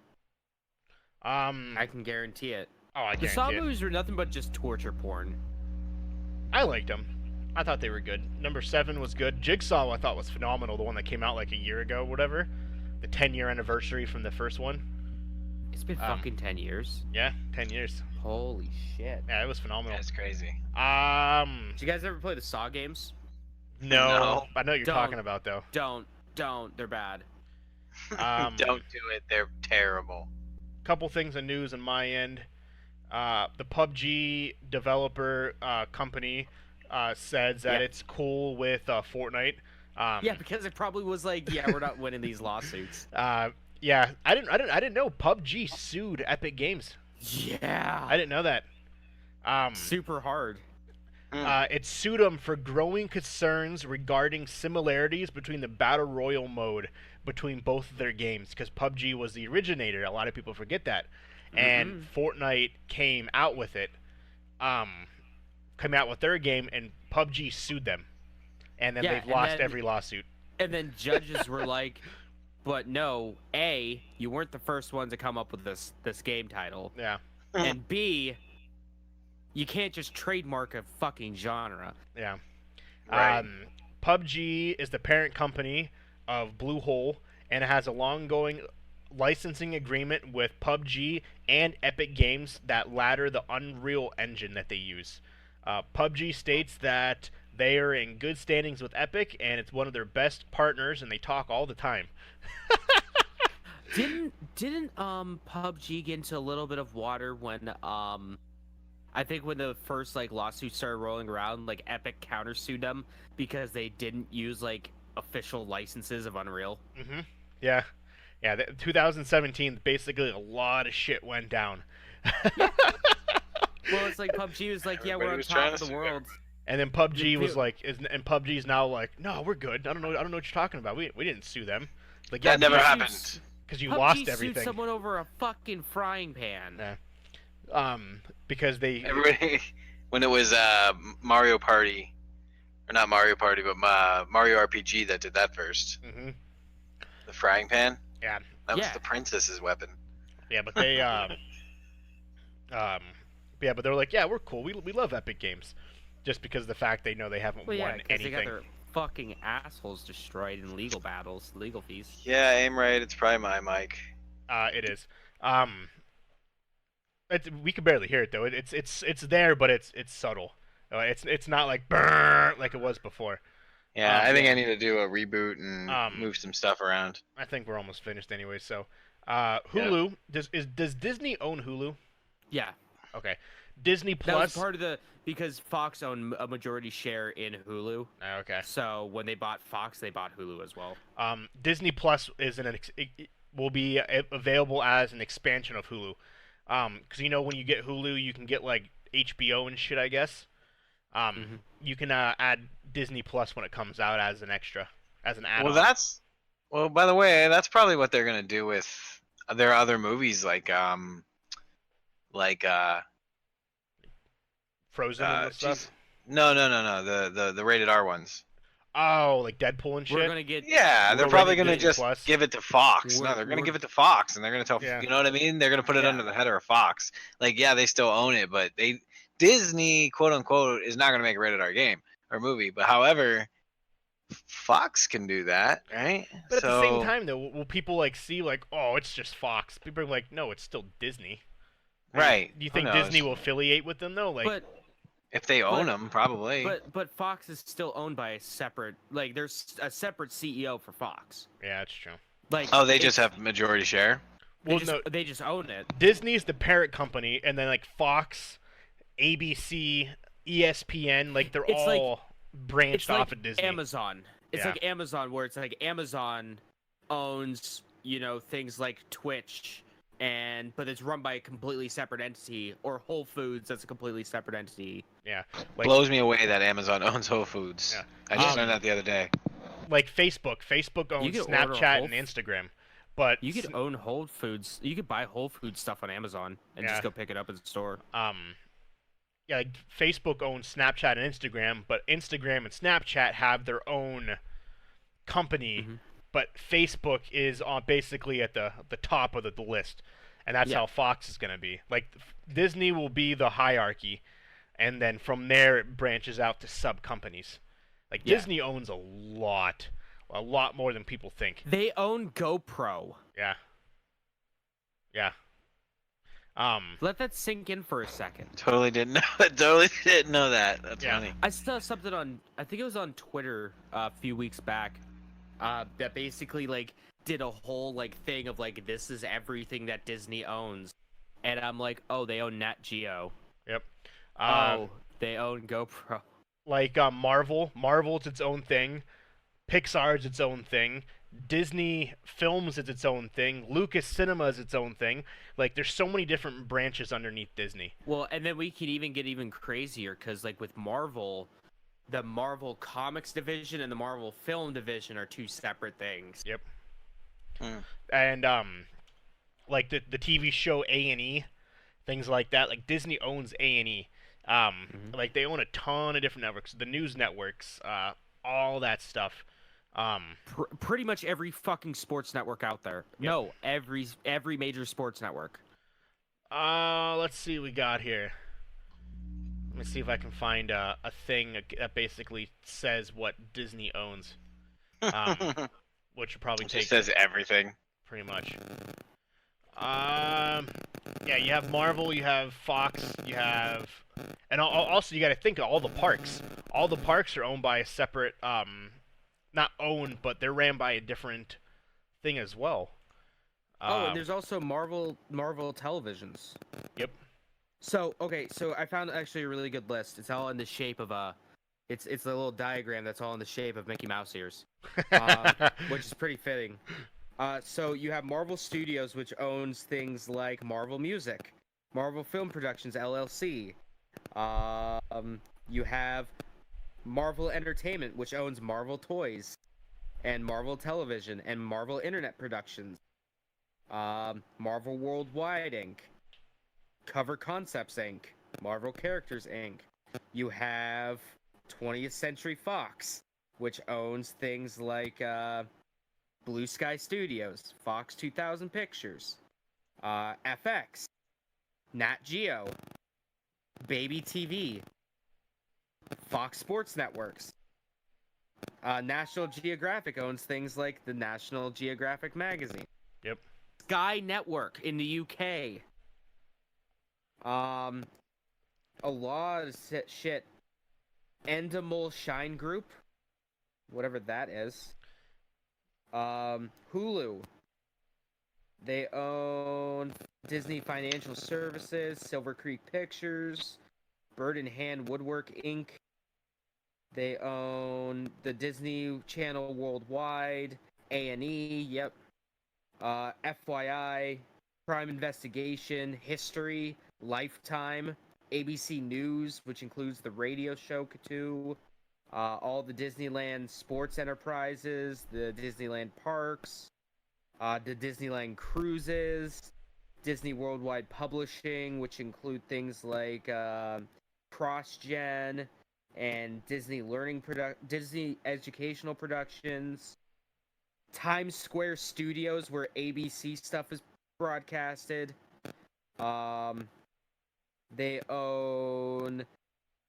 I can guarantee it. Oh, I The Saw guarantee it. movies were nothing but just torture porn. I liked them. I thought they were good. Number 7 was good. Jigsaw I thought was phenomenal. The one that came out like a year ago, whatever. The 10-year anniversary from the first one. It's been fucking 10 years. Yeah, 10 years. Holy shit. Yeah, it was phenomenal. That's crazy. Did you guys ever play the Saw games? No. No. I know what you're Don't. talking about though. Don't. They're bad. Um, Don't do it. They're terrible. Couple things of news on my end. The PUBG developer company says that Yeah. it's cool with Fortnite. Yeah, because it probably was like, yeah, we're not winning these lawsuits. Yeah, I didn't know PUBG sued Epic Games. Yeah. I didn't know that. Super hard. It sued them for growing concerns regarding similarities between the Battle Royale mode between both of their games, because PUBG was the originator. A lot of people forget that. And Fortnite came out with it. come out with their game, and PUBG sued them, and then Yeah, they've and lost then- every lawsuit. And then judges were like, "But no, A, you weren't the first one to come up with this game title, Yeah, and B, you can't just trademark a fucking genre." yeah. Right. PUBG is the parent company of Bluehole, and it has a long-going licensing agreement with PUBG and Epic Games that ladder the Unreal Engine that they use. PUBG states that they are in good standings with Epic, and it's one of their best partners, and they talk all the time. Didn't PUBG get into a little bit of water when I think when the first like lawsuits started rolling around, like Epic countersued them because they didn't use like official licenses of Unreal. Yeah, yeah. 2017, basically a lot of shit went down. Well, it's like PUBG was like, yeah, we're Everybody on was top trying of to the sue world. And then PUBG was Dude. like, and PUBG's now like, no, we're good. I don't know what you're talking about. We didn't sue them. Like, That never PUBG happened. sued- because you PUBG lost sued everything. someone over a fucking frying pan. Yeah. Because they. Everybody, when it was Mario Party, or not Mario Party, but Mario RPG that did that first. hmm The frying pan. Yeah. That was Yeah. the princess's weapon. Yeah, but they. Yeah, but they're like, yeah, we're cool. We love Epic Games, just because of the fact they know they haven't Well, yeah, won because they got anything. their fucking assholes destroyed in legal battles, legal fees. Yeah, aim right. It's probably my mic. It is. We can barely hear it though. It's there, but it's subtle. It's not like brrr like it was before. Yeah, I think yeah. I need to do a reboot and move some stuff around. I think we're almost finished anyway. So, Hulu does Disney own Hulu? Yeah, Okay, Disney that was Plus. part of the because Fox owned a majority share in Hulu. Okay. So when they bought Fox, they bought Hulu as well. Disney Plus is it will be available as an expansion of Hulu. Because you know when you get Hulu, you can get like HBO and shit. I guess. You can add Disney Plus when it comes out as an extra, as an add-on. Well, by the way, that's probably what they're gonna do with their other movies, like Frozen and stuff. No, the rated R ones. Oh, like Deadpool and shit. We're gonna get Yeah, they're We're probably rated gonna Disney just Plus. give it to Fox. No, We're- they're gonna we're- give it to Fox, and they're gonna tell. Yeah. You know what I mean? They're gonna put it Yeah. under the header of Fox. Like, yeah, they still own it, but Disney, quote unquote, is not gonna make a rated R game or movie. But however, Fox can do that, right? But at the same time, though, will people like see like, oh, it's just Fox? People are like, no, it's still Disney. right? Do you Who think knows? Disney will affiliate with them though? Like, but If they own them, probably. but Fox is still owned by a separate like there's a separate CEO for Fox. yeah, that's true. Like Oh, they just it's- have majority share. they Well, just, no, they just own it. Disney's the parent company, and then like Fox, ABC, ESPN, like they're It's like- all branched It's off like of Disney. Amazon. It's Yeah. like Amazon where it's like Amazon owns, things like Twitch but it's run by a completely separate entity, or Whole Foods that's a completely separate entity. Yeah, like Blows me away that Amazon owns Whole Foods. Yeah. I just Um, learned that the other day. like Facebook. Facebook owns could order Snapchat Whole and Instagram, but You could own Whole Foods. You could buy Whole Foods stuff on Amazon and Yeah. just go pick it up at the store. yeah, like Facebook owns Snapchat and Instagram, but Instagram and Snapchat have their own company, Mhm. but Facebook is on basically at the top of the list, and that's Yeah. how Fox is gonna be. Like Disney will be the hierarchy, and then from there it branches out to sub companies. Like Yeah. Disney owns a lot more than people think. They own GoPro. Yeah. Yeah. Let that sink in for a second. Totally didn't know. Totally didn't know that. That's Yeah. funny. I saw something I think it was on Twitter a few weeks back, that basically like did a whole like thing of like this is everything that Disney owns, and I'm like, oh, they own Nat Geo. Yep. Oh, they own GoPro. Like Marvel's its own thing, Pixar's its own thing, Disney Films is its own thing, Lucas Cinema is its own thing. Like there's so many different branches underneath Disney. Well, and then we can even get even crazier because like with Marvel, the Marvel Comics division and the Marvel Film division are two separate things. Yep. Hmm. And like the TV show A&E, things like that. Like Disney owns A&E, Like they own a ton of different networks, the news networks, all that stuff. Pretty much every fucking sports network out there. Yep. No, every major sports network. Let's see what we got here. Let me see if I can find a thing that basically says what Disney owns. Which would probably It take just says everything. pretty much. Yeah, you have Marvel, you have Fox, you have, and also you got to think of all the parks. All the parks are owned by a separate, not owned, but they're ran by a different thing as well. And there's also Marvel televisions. Yep. So so I found actually a really good list. It's all in the shape of it's a little diagram that's all in the shape of Mickey Mouse ears, which is pretty fitting. So you have Marvel Studios, which owns things like Marvel Music, Marvel Film Productions LLC. You have Marvel Entertainment, which owns Marvel Toys, and Marvel Television, and Marvel Internet Productions. Marvel Worldwide Inc., Cover Concepts Inc., Marvel Characters Inc. You have 20th Century Fox, which owns things like Blue Sky Studios, Fox 2000 Pictures, FX, Nat Geo, Baby TV, Fox Sports Networks. National Geographic owns things like the National Geographic magazine. Yep. Sky Network in the UK. A lot of shit. Endemol Shine Group, whatever that is. Hulu. They own Disney Financial Services, Silver Creek Pictures, Bird in Hand Woodwork Inc. They own the Disney Channel Worldwide, A&E, yep. FYI, Crime Investigation, History, Lifetime, ABC News, which includes the radio show Cthulhu, all the Disneyland sports enterprises, the Disneyland parks, the Disneyland cruises, Disney Worldwide Publishing, which include things like CrossGen and Disney Disney Educational Productions, Times Square Studios, where ABC stuff is broadcasted. They own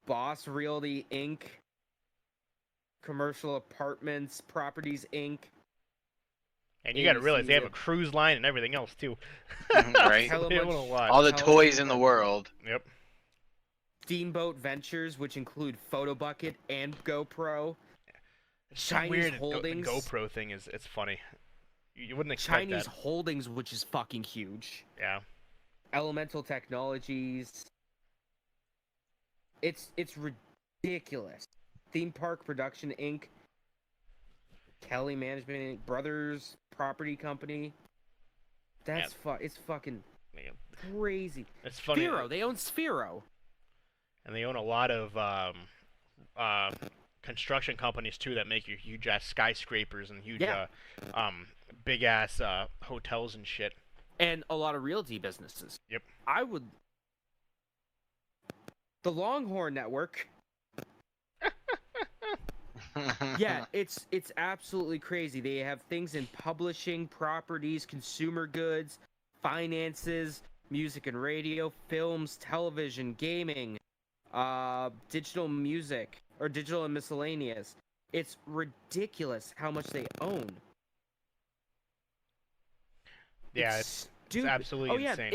Boss Realty Inc., Commercial Apartments Properties Inc. And you got to realize they have a ABC, cruise line and everything else too. Right? Tell 'em They own what a lot. All the Tell toys them in the that- world. Yep. Steamboat Ventures, which include Photobucket and GoPro. It's so Chinese weird. Holdings. The GoPro thing it's funny. You wouldn't expect Chinese that. Holdings, which is fucking huge. Yeah. Elemental Technologies. It's ridiculous. Theme Park Production Inc. Kelly Management Inc. Brothers Property Company. That's it's fucking Man, crazy. it's funny. Sphero, they own Sphero. And they own a lot of construction companies too that make your huge ass skyscrapers and huge Yeah. big ass hotels and shit. And a lot of realty businesses. Yep. The Longhorn Network. Yeah, it's absolutely crazy. They have things in publishing, properties, consumer goods, finances, music and radio, films, television, gaming, digital music, or digital and miscellaneous. It's ridiculous how much they own. Yeah, it's stupid. absolutely insane.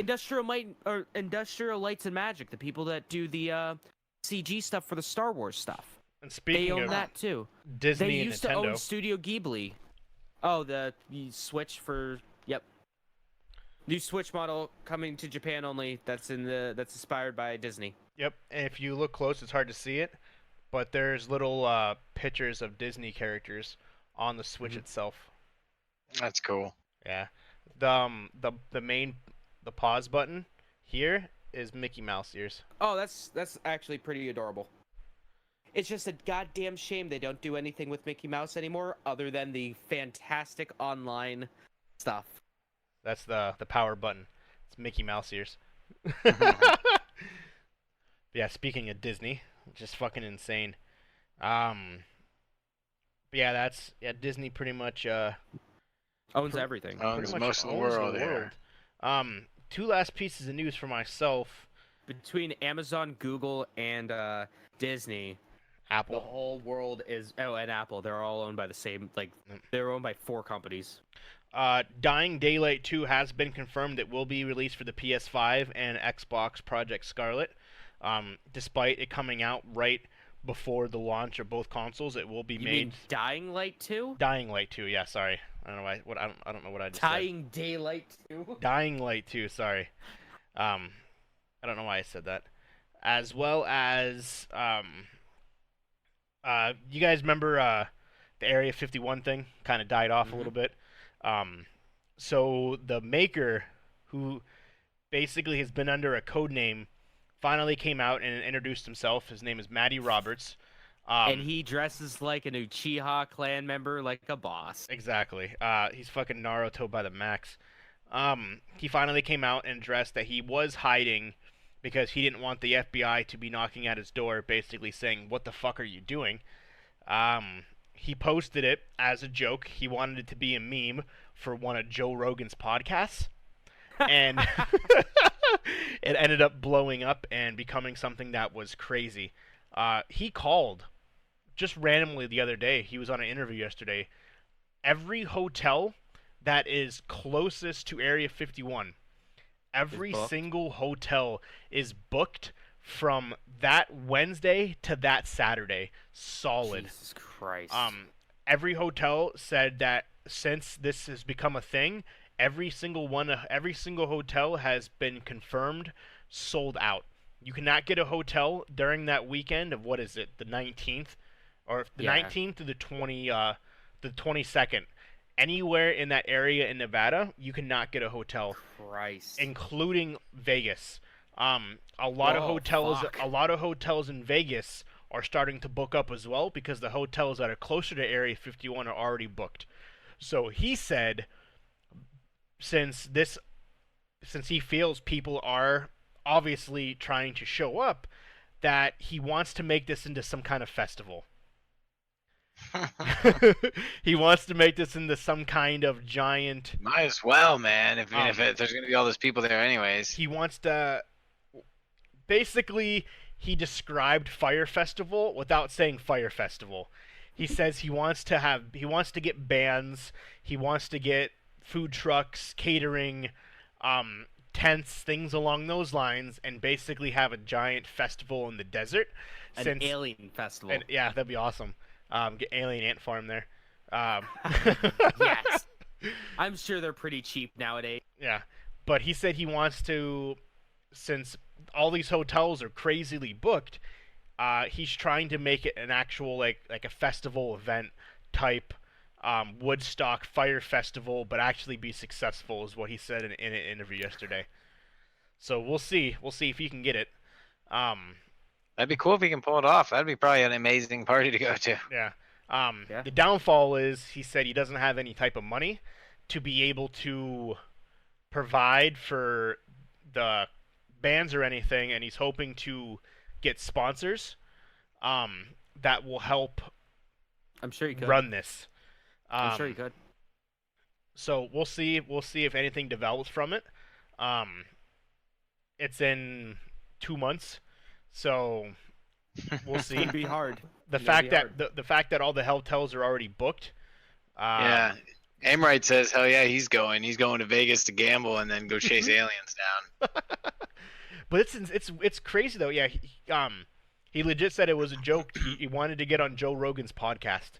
Industrial Lights and Magic, the people that do the CG stuff for the Star Wars stuff. And They speaking own of that too. Disney They and used to Nintendo, own Studio Ghibli. Oh, the Switch for new Switch model coming to Japan only. That's inspired by Disney. yep. And if you look close, it's hard to see it, but there's little pictures of Disney characters on the Switch itself. That's cool. Yeah. The pause button here is Mickey Mouse ears. Oh, that's actually pretty adorable. It's just a goddamn shame they don't do anything with Mickey Mouse anymore other than the fantastic online stuff. That's the power button. It's Mickey Mouse ears. Yeah, speaking of Disney, just fucking insane. Um, but yeah, Disney pretty much Owns everything. pretty Owns much most of the owns the world. world. Yeah. Two last pieces of news for myself. Between Amazon, Google, and Disney, the Apple. whole world is and Apple. They're all owned by the same Mm. they're owned by 4 companies. Dying Daylight 2 has been confirmed. It will be released for the PS5 and Xbox Project Scarlet. Despite it coming out right before the launch of both consoles, it will be You made. mean Dying Light 2? Dying Light 2. Yeah, sorry. I don't know why. I don't know what I just Dying Daylight 2? said. Dying Light 2. Sorry. I don't know why I said that. As well as you guys remember the Area 51 thing? Kind of died off a little bit. So the maker, who basically has been under a code name, finally came out and introduced himself. His name is Matty Roberts. And he dresses like an Uchiha clan member, like a boss. Exactly. He's fucking Naruto by the max. He finally came out and addressed that he was hiding because he didn't want the FBI to be knocking at his door, basically saying, "What the fuck are you doing?" He posted it as a joke. He wanted it to be a meme for one of Joe Rogan's podcasts. And it ended up blowing up and becoming something that was crazy. He called just randomly the other day. He was on an interview yesterday. Every hotel that is closest to Area 51, every single hotel is booked from that Wednesday to that Saturday. Solid. Jesus Christ. Every hotel said that since this has become a thing, every single hotel has been confirmed sold out. You cannot get a hotel during that weekend of, what is it, the 19th, or the 19th to the 22nd. Anywhere in that area in Nevada, you cannot get a hotel, Christ. including Vegas. A lot of hotels in Vegas are starting to book up as well, because the hotels that are closer to Area 51 are already booked. So he said, since he feels people are obviously trying to show up, that he wants to make this into some kind of festival. He wants to make this into some kind of giant. Might as well, man. If there's gonna be all those people there anyways. He wants to. Basically, he described Fire Festival without saying Fire Festival. He says he wants to get bands, he wants to get food trucks, catering, tents, things along those lines, and basically have a giant festival in the desert. An alien festival. Yeah, that'd be awesome. Get alien ant farm there. Yes. I'm sure they're pretty cheap nowadays. Yeah, but he said he wants to, since all these hotels are crazily booked, he's trying to make it an actual like a festival event type, Woodstock Fire Festival, but actually be successful, is what he said in an interview yesterday. So we'll see if he can get it. That'd be cool if he can pull it off. That'd be probably an amazing party to go to. Yeah. Yeah. The downfall is, he said he doesn't have any type of money to be able to provide for the bands or anything, and he's hoping to get sponsors that will help I'm sure you could. run this. I'm sure you could. So we'll see if anything develops from it. It's in 2 months, so we'll see. It'd be hard. The fact that all the hotels are already booked. Yeah. Amrite says, hell yeah, he's going. He's going to Vegas to gamble and then go chase aliens down. But it's crazy though. Yeah, he legit said it was a joke. He wanted to get on Joe Rogan's podcast.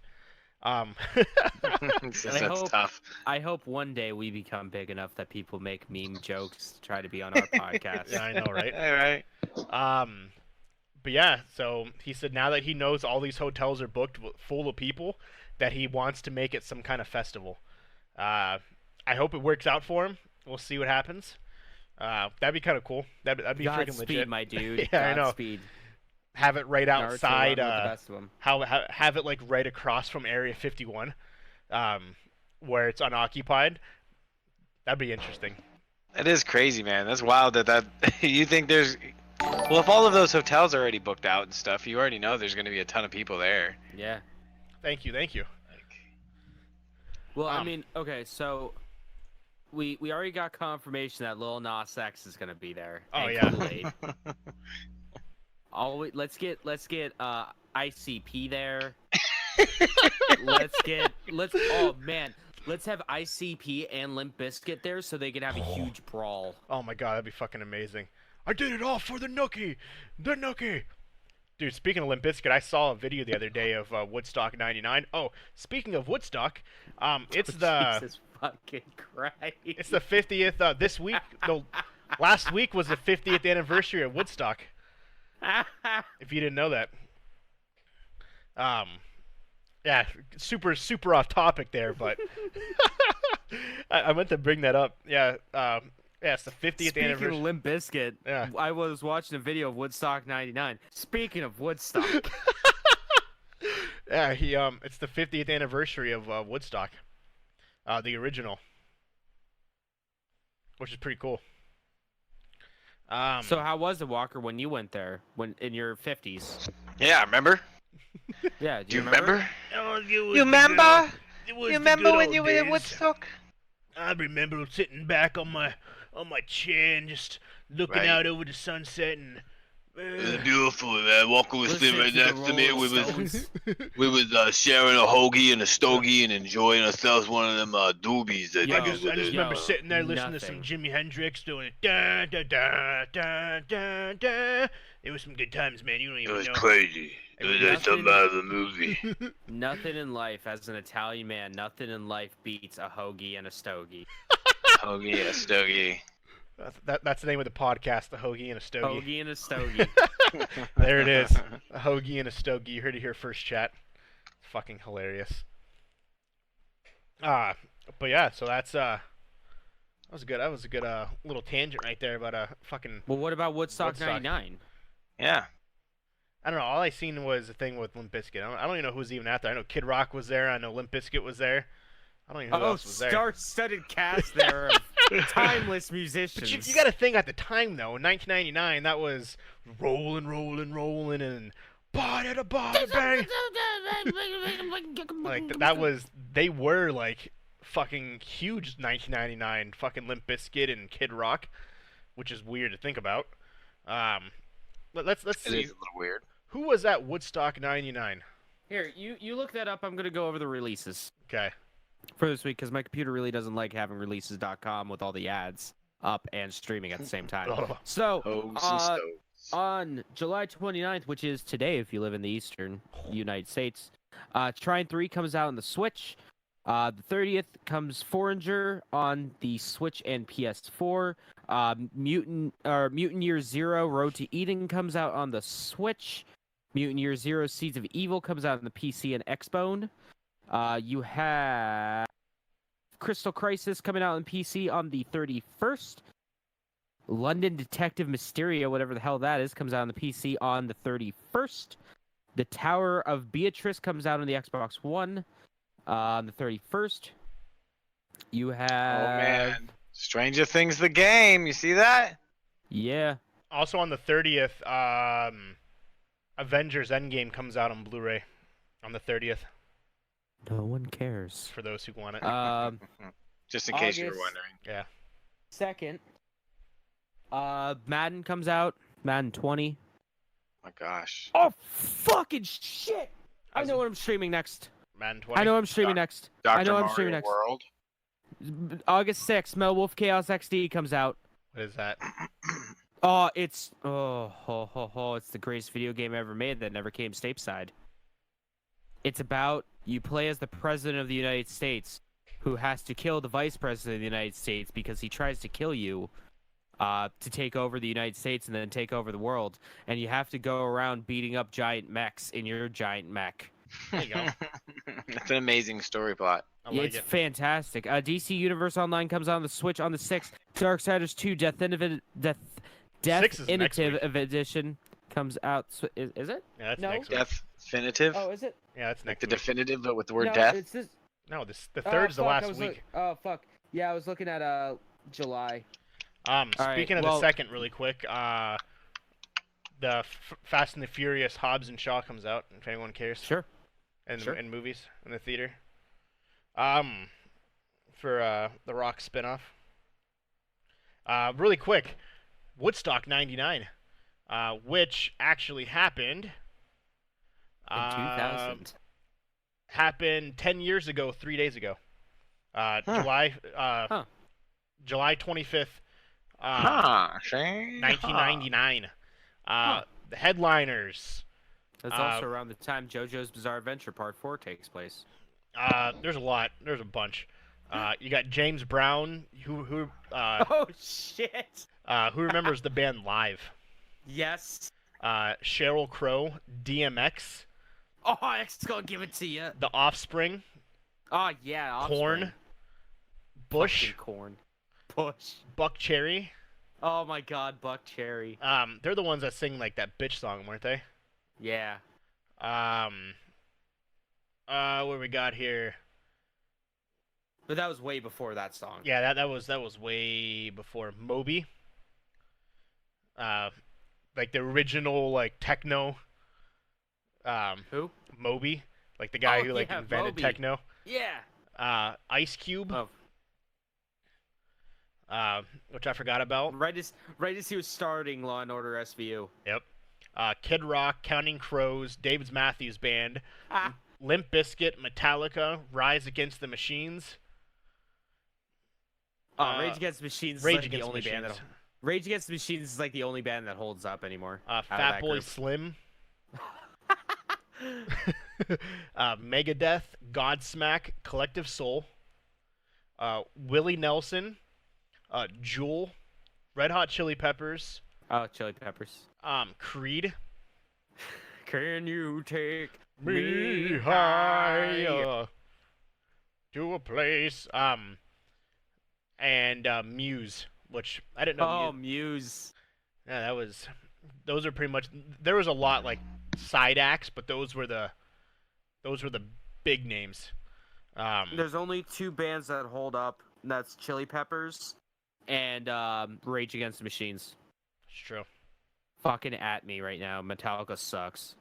That's tough. I hope one day we become big enough that people make meme jokes to try to be on our podcast. Yeah, I know, right? All right. But yeah, so he said now that he knows all these hotels are booked full of people, that he wants to make it some kind of festival. I hope it works out for him. We'll see what happens. That'd be kind of cool. That'd be freaking legit. Godspeed, my dude. Yeah, I know. Godspeed. Have it right outside. Naruto, run with the best of 'em. Have it like right across from Area 51, where it's unoccupied. That'd be interesting. That is crazy, man. That's wild that you think there's Well, if all of those hotels are already booked out and stuff, you already know there's going to be a ton of people there. Yeah. Thank you, thank you. Well, I mean, okay, so we already got confirmation that Lil Nas X is gonna be there. Oh, and yeah. Kool-Aid. Let's get ICP there. Oh man, let's have ICP and Limp Bizkit there so they can have a huge brawl. Oh my god, that'd be fucking amazing. I did it all for the nookie! The nookie! Dude, speaking of Limp Bizkit, I saw a video the other day of Woodstock 99. Oh, speaking of Woodstock, it's the... Jesus fucking Christ. It's the 50th, this week, no, last week was the 50th anniversary of Woodstock. If you didn't know that. Yeah, super off topic there, but I meant to bring that up. Yeah, yeah, it's the 50th Speaking anniversary. of Limp Bizkit, Yeah. I was watching a video of Woodstock 99. Speaking of Woodstock. Yeah, it's the 50th anniversary of Woodstock, the original, which is pretty cool. So how was it, Walker, when you went there, when in your 50s? Yeah, remember? Yeah, Do you remember? Oh, You remember? You remember when you were in Woodstock? I remember sitting back on my chair and just looking Right. out over the sunset and. It was beautiful, man. Walker was sitting right Listen to next the to me. Rolling Stones. We was sharing a hoagie and a stogie and enjoying ourselves one of them doobies. That Yo, they I do just with it. remember Yo, sitting there listening to nothing. some Jimi Hendrix doing da da da da da da. It was some good times, man. You don't It even was know. crazy. It was like something out of a movie. Nothing in life, as an Italian man, nothing in life beats a hoagie and a stogie. Hoagie and a stogie. That's the name of the podcast, the Hoagie and a Stogie. Hoagie and a stogie. There it is, a Hoagie and a Stogie. You heard it here first, chat. Fucking hilarious. But yeah, so that was good. That was a good little tangent right there about fucking. Well, what about Woodstock Woodstock. 99? Yeah. I don't know. All I seen was the thing with Limp Bizkit. I don't even know who was even out there. I know Kid Rock was there. I know Limp Bizkit was there. I don't even know who Oh, else was there. star-studded cast there of timeless But musicians. you got to think at the time though, in 1999, that was rolling, and bada bang. Like that was, they were like fucking huge 1999. Fucking Limp Bizkit and Kid Rock, which is weird to think about. Let's It see. is a little weird. Who was at Woodstock 99? Here, you look that up. I'm gonna go over the releases Okay. for this week because my computer really doesn't like having releases.com with all the ads up and streaming at the same time. Oh. So, Hoes and stoves. on July 29th, which is today if you live in the eastern United States, Trine 3 comes out on the Switch. The 30th comes Foreigner on the Switch and PS4. Mutant Year Zero Road to Eden comes out on the Switch. Mutant Year Zero Seeds of Evil comes out on the PC and Xbone. You have Crystal Crisis coming out on PC on the 31st. London Detective Mysterio, whatever the hell that is, comes out on the PC on the 31st. The Tower of Beatrice comes out on the Xbox One on the 31st. You have... Oh man, Stranger Things the game. You see that? Yeah. Also on the 30th, Avengers Endgame comes out on Blu-ray on the 30th. No one cares. For those who want it. Just in case you were August- wondering. Yeah. 2nd. Madden comes out. Madden 20. My gosh. Oh, fucking shit! I know what I'm streaming next. Madden 20. I know I'm streaming next. Dr. I know I'm Mario streaming next. World. August 6th, Mel Wolf Chaos XD comes out. What is that? Oh, it's it's the greatest video game ever made that never came stateside. It's about you play as the president of the United States who has to kill the vice president of the United States because he tries to kill you to take over the United States and then take over the world. And you have to go around beating up giant mechs in your giant mech. There you go. It's an amazing story plot. I like It's it. fantastic. DC Universe Online comes out on the Switch on the 6th. Darksiders 2 Six is next Definitive week. Edition comes out. Is it? Yeah, that's No. next week. Definitive. Oh, is it? Yeah, that's Like next the week. definitive, but with the word No, death. it's this. No, the third is the fuck, I last was week. oh fuck. Yeah, I was looking at July. Speaking right, of well- the second, really quick, the Fast and the Furious Hobbs and Shaw comes out. If anyone cares, Sure. in Sure. in movies in the theater. For the Rock spinoff. Really quick, Woodstock '99, which actually happened. In 2000. Happened 10 years ago, 3 days ago. Huh. July 25th, See? 1999. Huh. The headliners. That's also around the time JoJo's Bizarre Adventure Part 4 takes place. There's a lot. There's a bunch. You got James Brown, who Oh shit! who remembers the band Live? Yes. Sheryl Crow, DMX, Oh, X gonna give it to you. The Offspring, Oh yeah. Korn, Offspring. Bush, Fucking Korn. Bush. Buck Cherry. Oh my God, Buck Cherry. They're the ones that sing like that bitch song, weren't they? Yeah. What we got here? But that was way before that song. Yeah, that was way before Moby. Like the original like techno. Who? Moby, like the guy Oh, who like yeah, invented Moby. techno. Yeah. Ice Cube, Oh, which I forgot about. right as he was starting Law and Order SVU. Yep. Kid Rock, Counting Crows, David Matthews Band, Ah. Limp Bizkit, Metallica, Rise Against the Machines. Rage Against the Machines. Rage is like Against the only the band Machines. Rage Against the Machines is like the only band that holds up anymore. out of Fat that Boy group. Slim. Megadeth, Godsmack, Collective Soul, Willie Nelson, Jewel, Red Hot Chili Peppers, Oh, Chili Peppers. Creed, Can you take Me Higher to a Place, and Muse, which I didn't know. Oh, Muse. Muse. Yeah, those are pretty much. There was a lot like side acts, but those were the big names. There's only two bands that hold up. And that's Chili Peppers and Rage Against the Machines. It's true. Fucking at me right now. Metallica sucks.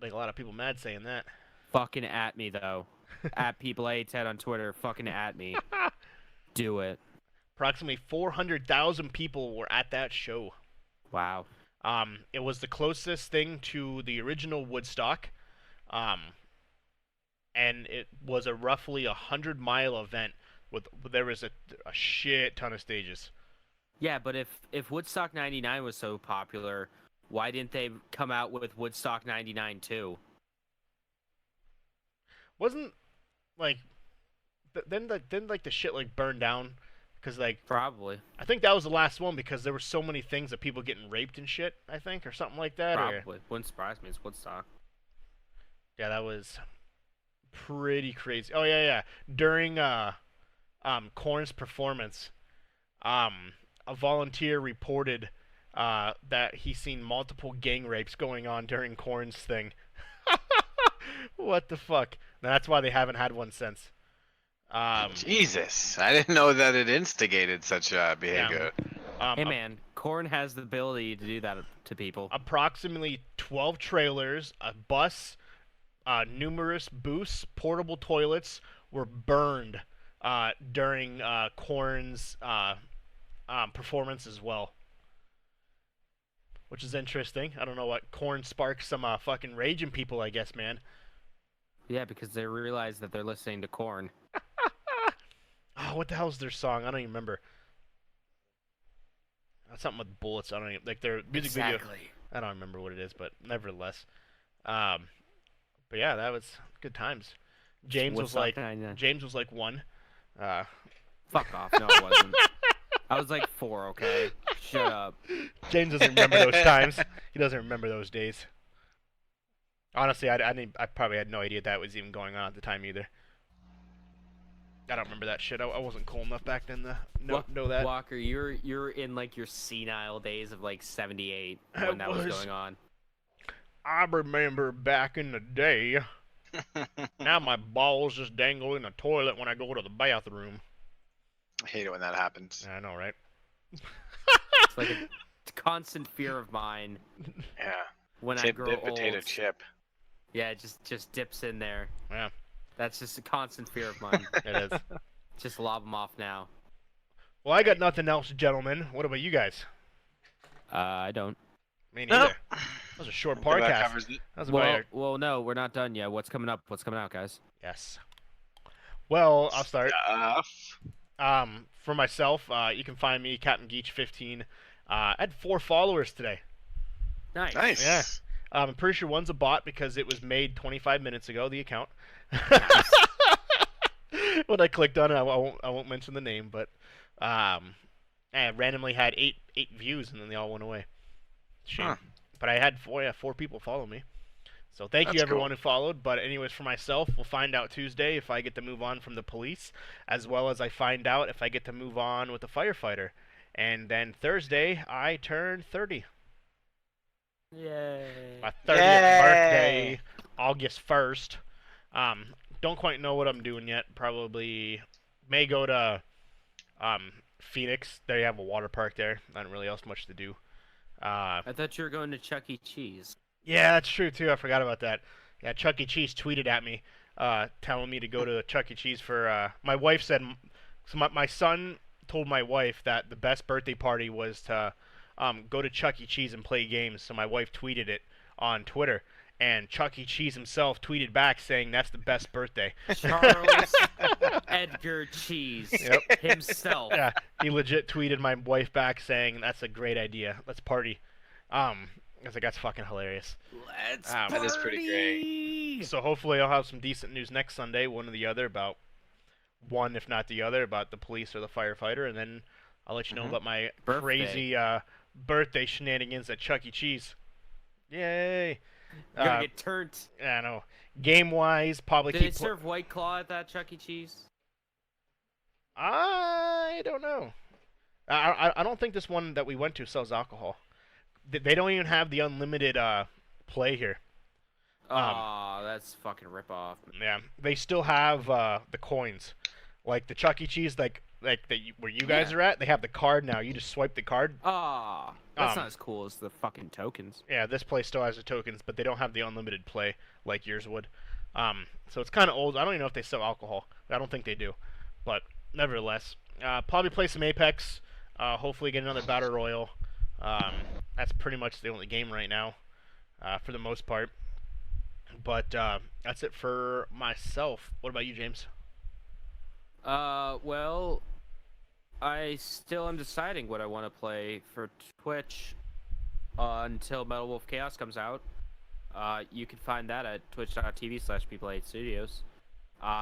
Like a lot of people mad saying that. Fucking at me though. At people A10 on Twitter. Fucking at me. Do it. Approximately 400,000 people were at that show. Wow. It was the closest thing to the original Woodstock. And it was a roughly 100-mile event there was a shit ton of stages. Yeah, but if Woodstock 99 was so popular, why didn't they come out with Woodstock 99 too? Wasn't like then the shit like burned down because like Probably. I think that was the last one because there were so many things of people getting raped and shit, I think, or something like that. Or, Probably. Wouldn't surprise me. It's Woodstock. yeah, that was pretty crazy. Oh yeah. During Korn's performance, a volunteer reported that he seen multiple gang rapes going on during Korn's thing. What the fuck? That's why they haven't had one since. Jesus, I didn't know that it instigated such behavior. Hey man, Korn has the ability to do that to people. Approximately 12 trailers, a bus, numerous booths, portable toilets were burned during Korn's performance as well. Which is interesting. I don't know what Korn sparked some fucking rage in people, I guess, man. Yeah, because they realize that they're listening to Korn. Oh, what the hell's their song? I don't even remember. Something with bullets. I don't even like their music video. I don't remember what it is, but nevertheless. But yeah, that was good times. James was Woodstock like 99. James was like 1. Fuck off. No, I wasn't. I was like 4, okay? Shut up. James doesn't remember those times. He doesn't remember those days. Honestly, I probably had no idea that was even going on at the time either. I don't remember that shit. I wasn't cool enough back then to know that. Walker, you're in like your senile days of like 78 when that was going on. I remember back in the day. Now my balls just dangle in the toilet when I go to the bathroom. I hate it when that happens. I know, right? constant fear of mine Yeah. when I Tip grow dip old. potato chip. Yeah, it just dips in there. Yeah, That's just a constant fear of mine. it is. Just lob them off now. Well, I got nothing else, gentlemen. What about you guys? I don't. Me No. neither. That was a short I think that podcast. covers it. That was about No, we're not done yet. What's coming up? What's coming out, guys? yes. Well, I'll start. Stuff. For myself, you can find me Captain Geach 15. I had 4 followers today. Nice. Nice. Yeah. I'm pretty sure one's a bot because it was made 25 minutes ago. The account. When I clicked on it, I won't mention the name, but I randomly had eight views and then they all went away. Shame. Huh. But I had 4 people follow me. So thank you That's everyone cool. who followed. But anyways, for myself, we'll find out Tuesday if I get to move on from the police, as well as I find out if I get to move on with the firefighter. And then Thursday, I turn 30. Yay. My 30th Yay! birthday, August 1st. Don't quite know what I'm doing yet. Probably may go to Phoenix. They have a water park there. Not really else much to do. I thought you were going to Chuck E. Cheese. Yeah, that's true too. I forgot about that. Yeah, Chuck E. Cheese tweeted at me, telling me to go to Chuck E. Cheese for. My wife said, so my son told my wife that the best birthday party was to go to Chuck E. Cheese and play games. So my wife tweeted it on Twitter, and Chuck E. Cheese himself tweeted back saying that's the best birthday. Charles Edgar Cheese Yep. himself. Yeah, he legit tweeted my wife back saying that's a great idea. Let's party. I was like, that's fucking hilarious. Let's That party. is pretty great. So hopefully I'll have some decent news next Sunday, one or the other, about one, if not the other, about the police or the firefighter, and then I'll let you know about my Birthday. crazy birthday shenanigans at Chuck E. Cheese. Yay! You're gonna get turned. I know. Game-wise, probably Do they keep... serve White Claw at that Chuck E. Cheese? I don't know. I don't think this one that we went to sells alcohol. They don't even have the unlimited play here. Aw, that's fucking rip off. Yeah, they still have the coins, like the Chuck E. Cheese, like where you guys Yeah. are at. They have the card now. You just swipe the card. Aw, that's Um, not as cool as the fucking tokens. Yeah, this place still has the tokens, but they don't have the unlimited play like yours would. So it's kind of old. I don't even know if they sell alcohol. I don't think they do, but nevertheless, probably play some Apex. Hopefully get another Battle Royale. That's pretty much the only game right now, for the most part. But that's it for myself. What about you, James? Well, I still am deciding what I want to play for Twitch until Metal Wolf Chaos comes out. You can find that at twitch.tv/people8studios.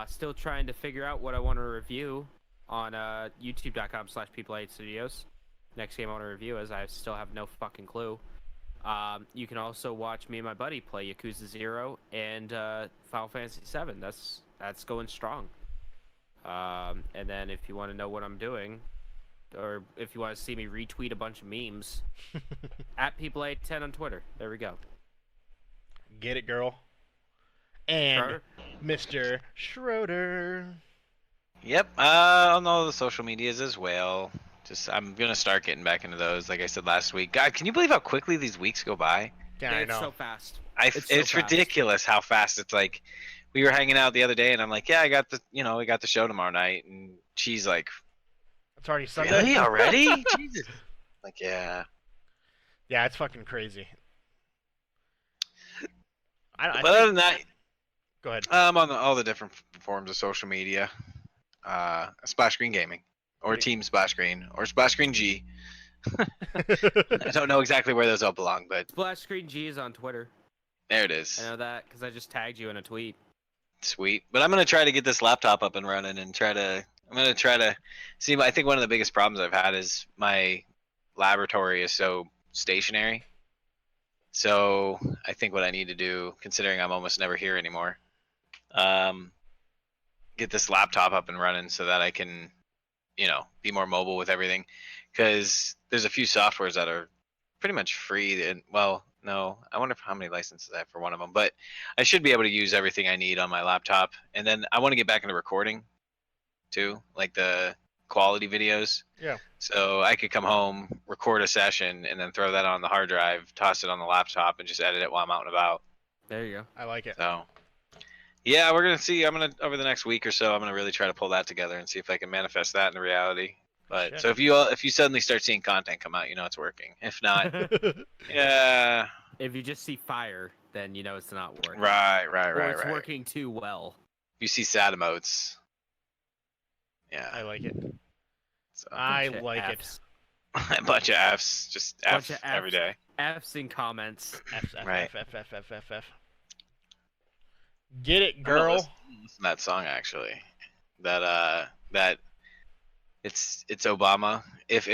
Still trying to figure out what I want to review on youtube.com/people8studios. Next game I want to review is I still have no fucking clue. You can also watch me and my buddy play Yakuza 0 and Final Fantasy 7. That's going strong. And then if you want to know what I'm doing, or if you want to see me retweet a bunch of memes, at people810 on Twitter. There we go. Get it, girl. And Schroeder? Mr. Schroeder. Yep. On all the social medias as well. I'm gonna start getting back into those. Like I said last week. God, can you believe how quickly these weeks go by? Yeah, I It's know. so fast. It's so fast. ridiculous how fast it's like. We were hanging out the other day, and I'm like, yeah, we got the show tomorrow night, and she's like, It's already Sunday. really already? Jesus. Like, yeah. Yeah, it's fucking crazy. I But other than that, Go ahead. I'm on all the different forms of social media. Splash Screen Gaming, or Right. Team Splash Screen, or Splash Screen G. I don't know exactly where those all belong, but Splash Screen G is on Twitter. there it is. I know that because I just tagged you in a tweet. Sweet. But I'm gonna try to get this laptop up and running, and I'm gonna try to see. I think one of the biggest problems I've had is my laboratory is so stationary. So I think what I need to do, considering I'm almost never here anymore, get this laptop up and running so that I can, be more mobile with everything. Because there's a few softwares that are pretty much free. And well, no, I wonder how many licenses I have for one of them. But I should be able to use everything I need on my laptop. And then I want to get back into recording too, like the quality videos. Yeah. So I could come home, record a session, and then throw that on the hard drive, toss it on the laptop, and just edit it while I'm out and about. There you go. I like it. So, yeah, we're gonna see. I'm gonna over the next week or so. I'm gonna really try to pull that together and see if I can manifest that into reality. But Shit. so if you suddenly start seeing content come out, you know it's working. If not, yeah, If you just see fire, then you know it's not working. right, Or it's working too well. If you see sad emotes, yeah, I like it. so, I Bunch of like it. Fs. a bunch of Fs, just Bunch F of Fs. every day. F's in comments. F, F, Right. F, F, F, F, F, F. Get it, I'm gonna girl. listen to that song actually. That it's Obama. If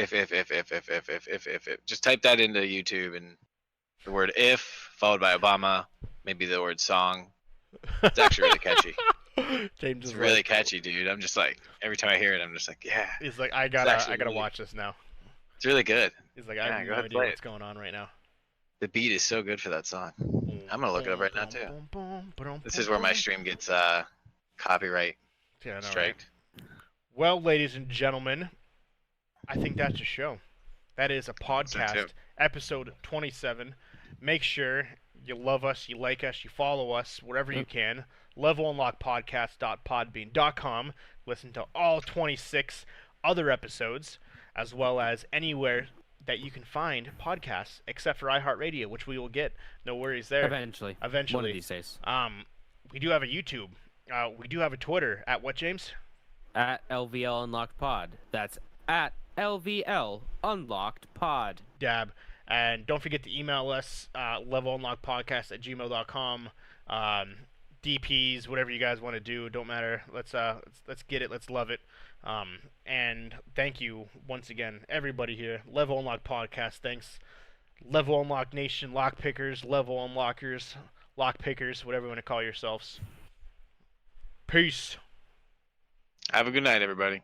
just type that into YouTube and the word if followed by Obama, maybe the word song. It's actually really catchy. James It's is really like, catchy, dude. I'm just like every time I hear it, I'm just like, yeah, he's like, I actually gotta really- watch this now. it's really good. He's like, Yeah, I have go no ahead, idea play what's it. going on right now. The beat is so good for that song. I'm gonna look it up right now too. This is where my stream gets copyright Yeah, I know, right? striked. Well, ladies and gentlemen, I think that's a show. That is a So podcast, too. episode 27. Make sure you love us, you like us, you follow us wherever you can. levelunlockpodcast.podbean.com. Listen to all 26 other episodes, as well as anywhere that you can find podcasts, except for iHeartRadio, which we will get. No worries there. Eventually. Eventually. One of these days. We do have a YouTube. We do have a Twitter. At what, James? At LVL Unlocked Pod. That's at LVL Unlocked Pod. Dab. And don't forget to email us, levelunlockpodcast@gmail.com. DPs, whatever you guys want to do, don't matter. Let's get it. Let's love it. And thank you once again, everybody here. Level Unlock Podcast. Thanks. Level Unlock Nation, Lockpickers, Level Unlockers, Lockpickers, whatever you want to call yourselves. Peace. Have a good night, everybody.